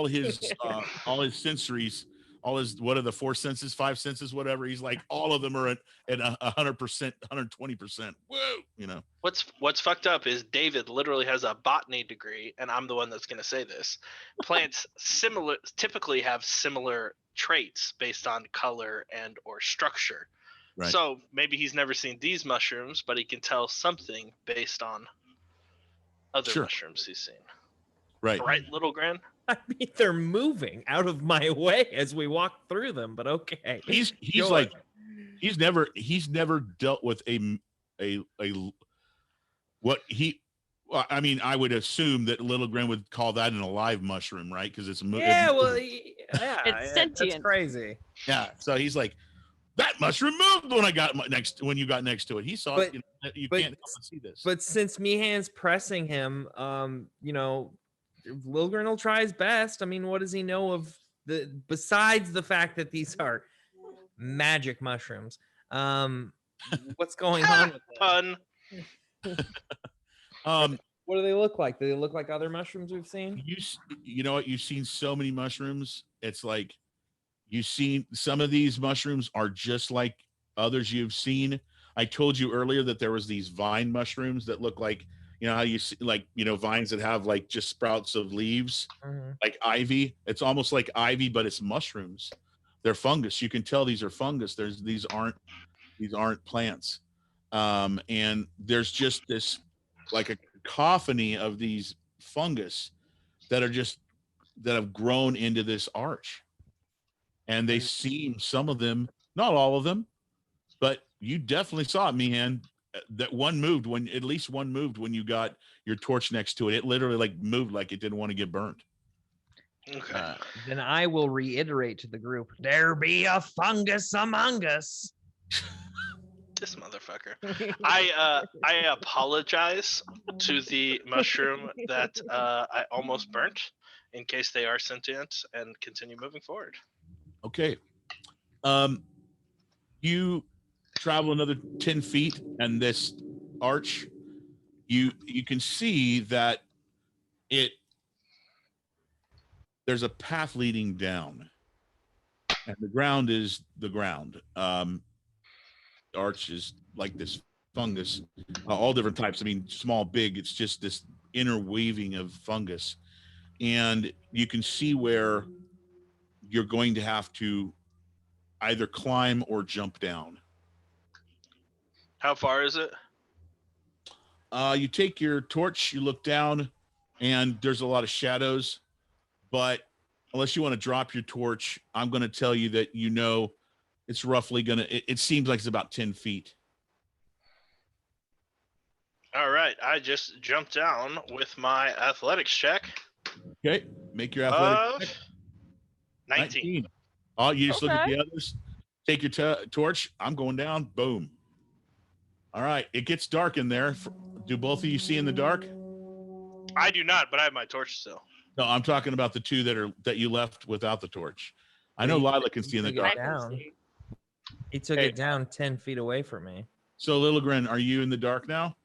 his sensories, all his, what are the four senses, five senses, whatever. He's like, all of them are at 100%, 120%. Whoa, What's fucked up is David literally has a botany degree, and I'm the one that's going to say this. Plants typically have similar traits based on color and or structure. Right. So maybe he's never seen these mushrooms, but he can tell something based on other mushrooms he's seen. Right. Right, Little Gran? I mean, they're moving out of my way as we walk through them, but okay. He's like, he's never dealt with I mean, I would assume that Little Gran would call that an alive mushroom, right? Because it's it's sentient. That's crazy. Yeah. So he's like, that mushroom moved when you got next to it. He saw it. You can't help but see this. But since Meehan's pressing him, Lil Grin will try his best. I mean, what does he know of besides the fact that these are magic mushrooms? What's going on with Pun. What do they look like? Do they look like other mushrooms we've seen? You know what? You've seen so many mushrooms. It's like you've seen some of these mushrooms are just like others you've seen. I told you earlier that there was these vine mushrooms that look like, how you see, like, vines that have like just sprouts of leaves, like ivy. It's almost like ivy, but it's mushrooms. They're fungus. You can tell these are fungus. These aren't plants. And there's just this like a cacophony of these fungus that have grown into this arch. And they seem, some of them, not all of them, but you definitely saw it, Meehan. That at least one moved when you got your torch next to it. It literally like moved like it didn't want to get burned. Okay. Then I will reiterate to the group, there be a fungus among us. This motherfucker. I apologize to the mushroom that I almost burnt, in case they are sentient, and continue moving forward. Okay. You travel another 10 feet, and this arch, you can see that there's a path leading down, and the ground is the ground. The arch is like this fungus, all different types. I mean, small, big. It's just this interweaving of fungus, and you can see where you're going to have to either climb or jump down. How far is it? You take your torch, you look down, and there's a lot of shadows. But unless you want to drop your torch, I'm going to tell you that it's roughly going to, it seems like it's about 10 feet. All right. I just jumped down with my athletics check. Okay. Make your athletics check. 19. Oh, you just look at the others. Take your torch. I'm going down. Boom. All right. It gets dark in there. Do both of you see in the dark? I do not, but I have my torch still. No, I'm talking about the two that you left without the torch. I know Lila can see in the dark. He took it down 10 feet away from me. So, Little Grin, are you in the dark now?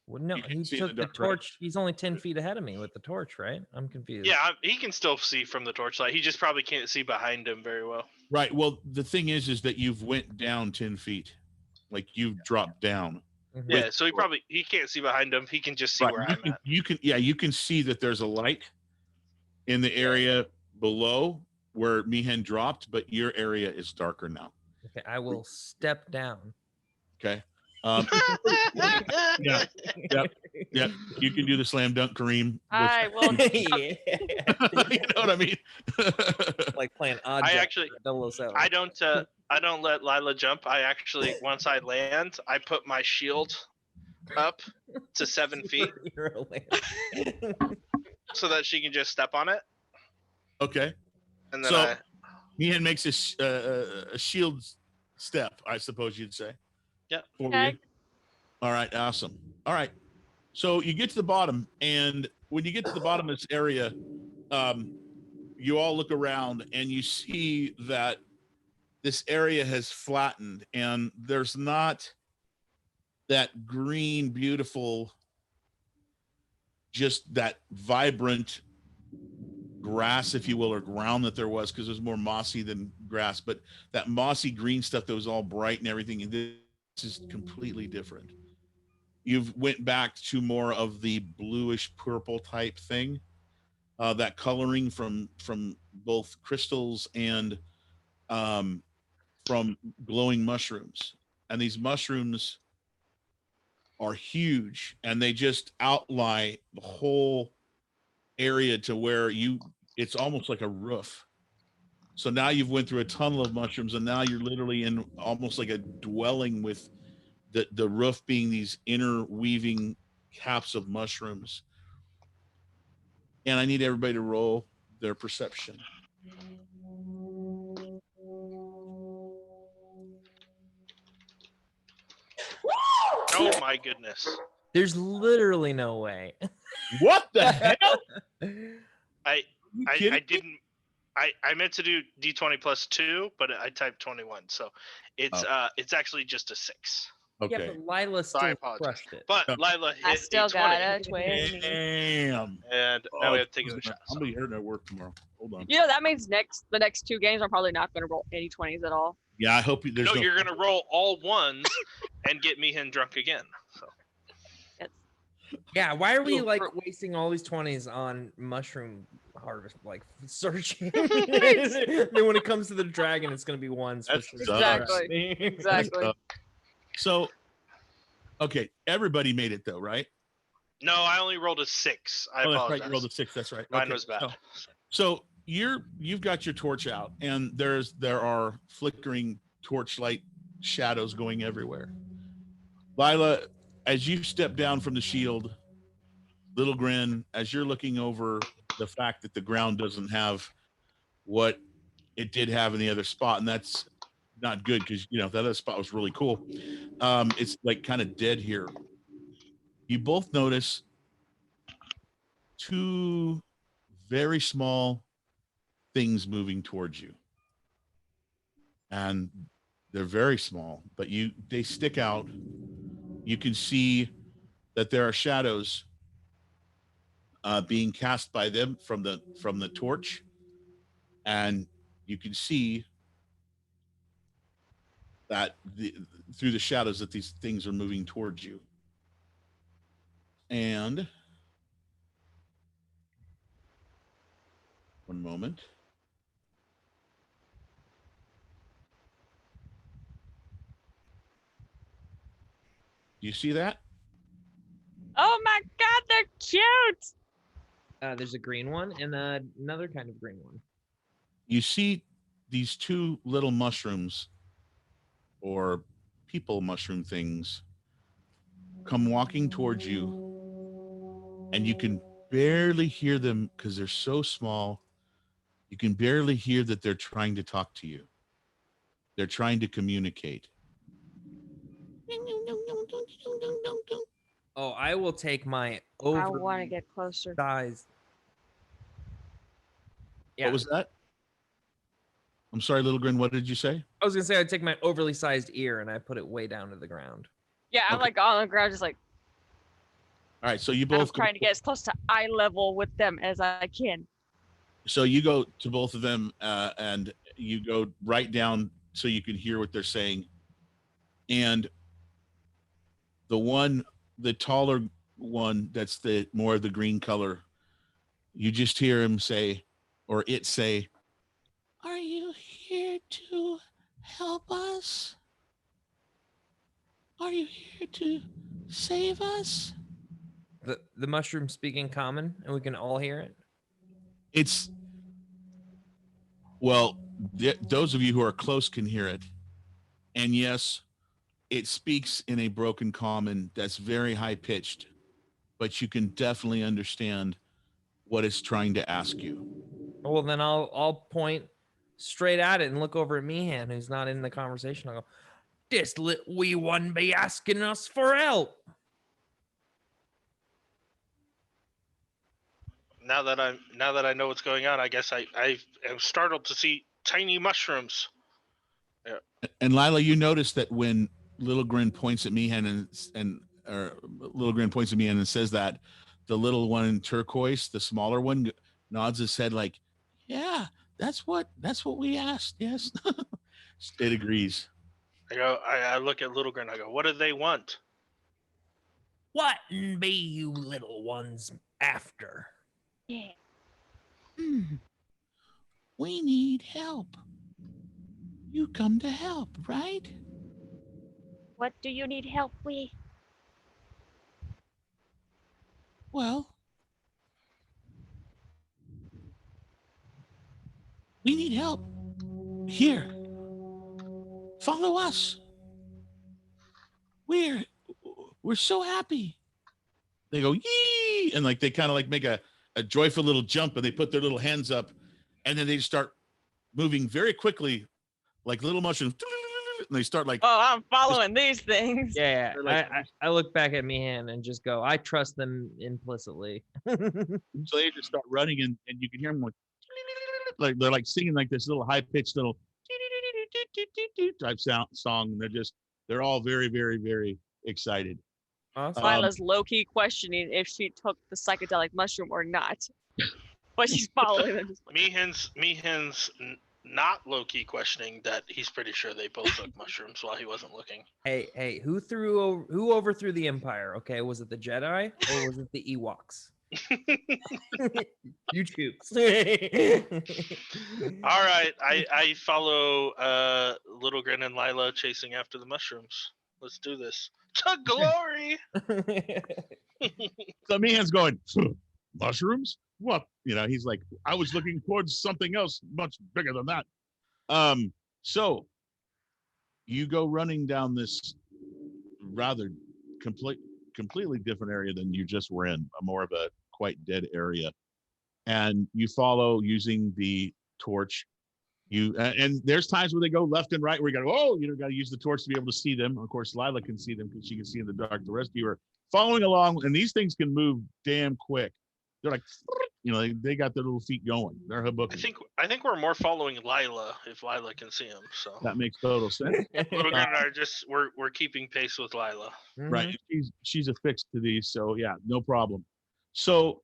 Well, no, he took the torch. Right? He's only 10 feet ahead of me with the torch, right? I'm confused. Yeah, he can still see from the torchlight. He just probably can't see behind him very well. Right. Well, the thing is that you've went down 10 feet. Like you've dropped down. Mm-hmm. Yeah, so he can't see behind him. He can just see where I'm at. You can see that there's a light in the area below where Meehan dropped, but your area is darker now. Okay, I will step down. Okay. Yeah. You can do the slam dunk, Kareem. I will. You know what I mean? Like playing odd. I don't let Lila jump. I actually, once I land, I put my shield up to 7 feet so that she can just step on it. Okay. And then Meehan makes a shield step, I suppose you'd say. Yeah. Okay. All right. Awesome. All right. So you get to the bottom, and when you get to the bottom of this area, you all look around and you see that this area has flattened, and there's not that green, beautiful, just that vibrant grass, if you will, or ground that there was, because it was more mossy than grass, but that mossy green stuff that was all bright and everything, and this is completely different. You've went back to more of the bluish purple type thing, that coloring from both crystals and from glowing mushrooms. And these mushrooms are huge, and they just outline the whole area to where it's almost like a roof. So now you've went through a tunnel of mushrooms, and now you're literally in almost like a dwelling, with the roof being these interweaving caps of mushrooms. And I need everybody to roll their perception. Oh my goodness. There's literally no way. What the hell? I didn't. I meant to do D20 plus 2, but I typed 21, so it's actually just a 6. Okay. Yeah, but Lila still crushed it. But Lila hit I still got a 20. 20. Damn. And now we have to take a shot. I'm gonna be here at work tomorrow. Hold on. You know, that means the next 2 games I'm probably not going to roll any 20s at all. Yeah, I hope there's no. You're gonna roll all 1s and get me and drunk again. So. Yeah, why are we like wasting all these 20s on mushroom harvest, like searching? Then when it comes to the dragon, it's gonna be 1s. Exactly. So, okay, everybody made it though, right? No, I only rolled a 6. I apologize. That's right. You rolled a 6. That's right. Mine was bad. So you've got your torch out, and there are flickering torchlight shadows going everywhere. Lila, as you step down from the shield, Little Grin, as you're looking over the fact that the ground doesn't have what it did have in the other spot, and that's not good, because that other spot was really cool. It's like kind of dead here. You both notice 2 very small things moving towards you, and they're very small, but they stick out. You can see that there are shadows being cast by them from the torch, and you can see that through the shadows that these things are moving towards you. And one moment. Do you see that? Oh my God, they're cute. There's a green one and another kind of green one. You see these 2 little mushrooms, or people mushroom things, come walking towards you, and you can barely hear them because they're so small. You can barely hear that they're trying to talk to you. They're trying to communicate. Oh, I will take my I want to get closer. Size. Yeah. What was that? I'm sorry, Little Grin. What did you say? I was gonna say I'd take my overly sized ear and I put it way down to the ground. Yeah, I'm like on the ground, just like. All right, so you both. I'm trying to get as close to eye level with them as I can. So you go to both of them, and you go right down so you can hear what they're saying. And the taller one, that's the more of the green color, you just hear him say, or it say, "Are you here to help us? Are you here to save us?" The mushroom speaking common, and we can all hear it. It's those of you who are close can hear it, and yes, it speaks in a broken common that's very high pitched, but you can definitely understand what it's trying to ask you. Well, then I'll point straight at it and look over at Meehan, who's not in the conversation. I'll go, "This little wee one be asking us for help." Now that I know what's going on, I guess I am startled to see tiny mushrooms Yeah. And Lila, you notice that when Little Grin points at Meehan or Little Grin points at Meehan and says that, the little one in turquoise, the smaller one, nods his head like, "Yeah, that's what we asked." Yes, it agrees. I look at Little Grin. I go, "What do they want?" What be you little ones after? Yeah. We need help. You come to help, right? What do you need help with? Well, we need help. Here, follow us. We're so happy. They go, yee, and like they kind of like make a joyful little jump, and they put their little hands up, and then they just start moving very quickly like little mushrooms, and they start like, oh, I'm following these things. Yeah, like, I look back at Meehan and just go, I trust them implicitly. so they just start running, and you can hear them like they're like singing like this little high-pitched little type song, and they're all very, very, very excited. Awesome. Lila's low-key questioning if she took the psychedelic mushroom or not, but she's following them. Meehan's not low-key questioning that he's pretty sure they both took mushrooms while he wasn't looking. Hey, who overthrew the Empire? Okay, was it the Jedi or was it the Ewoks? You choose. All right, I follow Little Grin and Lila chasing after the mushrooms. Let's do this. To glory. So Meehan's going, mushrooms? What? He's like, I was looking towards something else much bigger than that. So you go running down this rather completely different area than you just were in, more of a quite dead area. And you follow using the torch. And there's times where they go left and right where you gotta, got to use the torch to be able to see them. Of course, Lila can see them because she can see in the dark. The rest of you are following along, and these things can move damn quick. They're like, they got their little feet going. They're habooking. I think we're more following Lila if Lila can see him. So That makes total sense. Little Grin and I are just we're keeping pace with Lila. Right. She's affixed to these, so yeah, no problem. So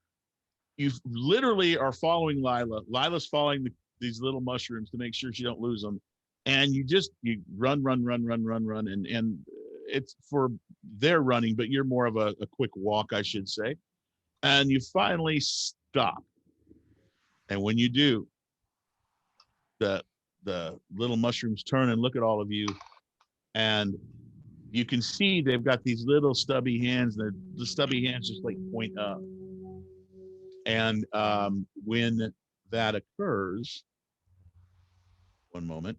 you literally are following Lila. Lila's following these little mushrooms to make sure she don't lose them, and you run, and it's for their running, but you're more of a quick walk, I should say. And you finally stop, and when you do, the little mushrooms turn and look at all of you, and you can see they've got these little stubby hands, and the stubby hands just like point up. And when that occurs, one moment.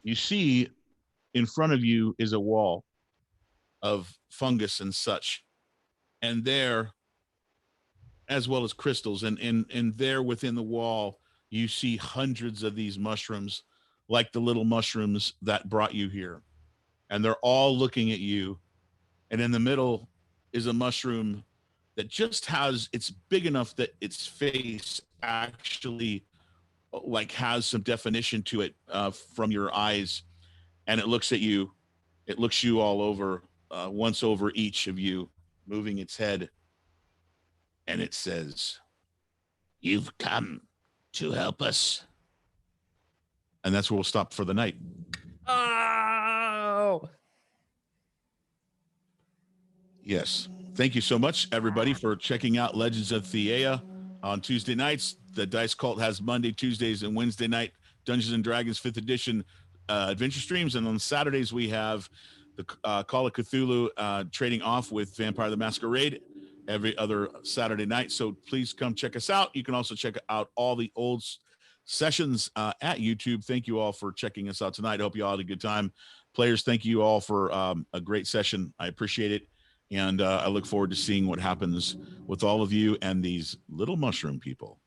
You see in front of you is a wall of fungus and such. And there, as well as crystals, and there within the wall, you see hundreds of these mushrooms, like the little mushrooms that brought you here. And they're all looking at you. And in the middle is a mushroom that just it's big enough that its face actually like has some definition to it from your eyes. And it looks at you. It looks you all over, once over each of you, moving its head. And it says, "You've come to help us." And that's where we'll stop for the night. Oh. Yes. Thank you so much, everybody, for checking out Legends of Theia on Tuesday nights. The Dice Cult has Monday, Tuesdays, and Wednesday night Dungeons and Dragons 5th edition adventure streams. And on Saturdays, we have the Call of Cthulhu trading off with Vampire the Masquerade every other Saturday night. So please come check us out. You can also check out all the old sessions at YouTube. Thank you all for checking us out tonight. I hope you all had a good time. Players, thank you all for a great session. I appreciate it. And I look forward to seeing what happens with all of you and these little mushroom people.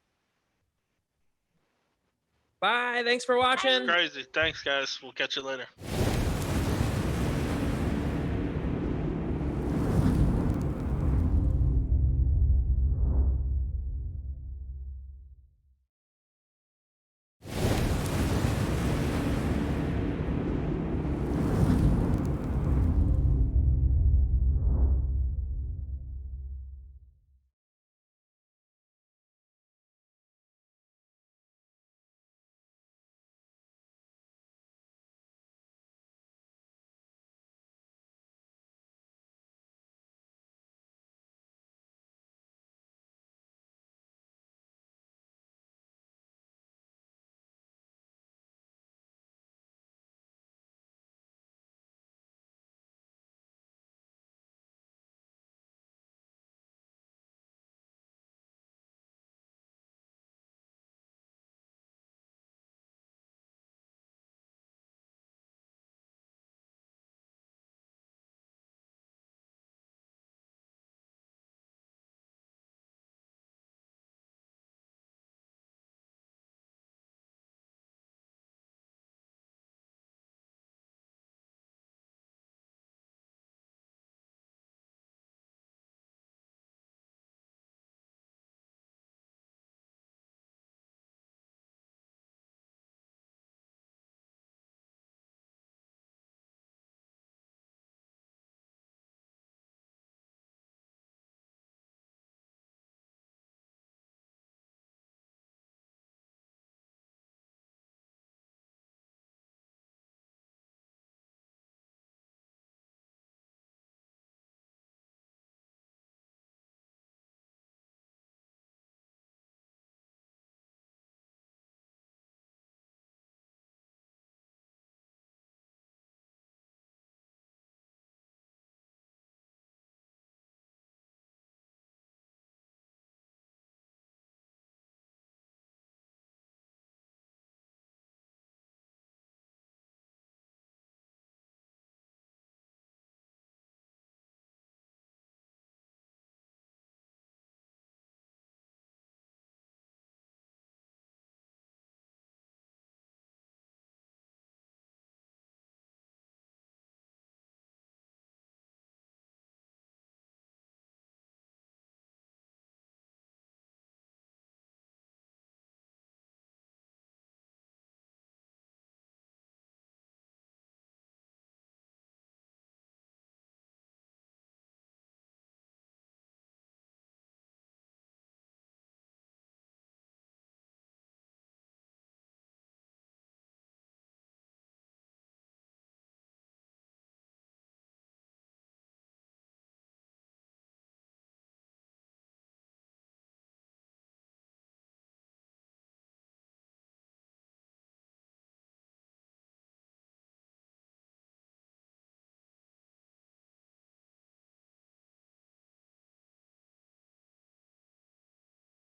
Bye. Thanks for watching. Crazy. Thanks, guys. We'll catch you later.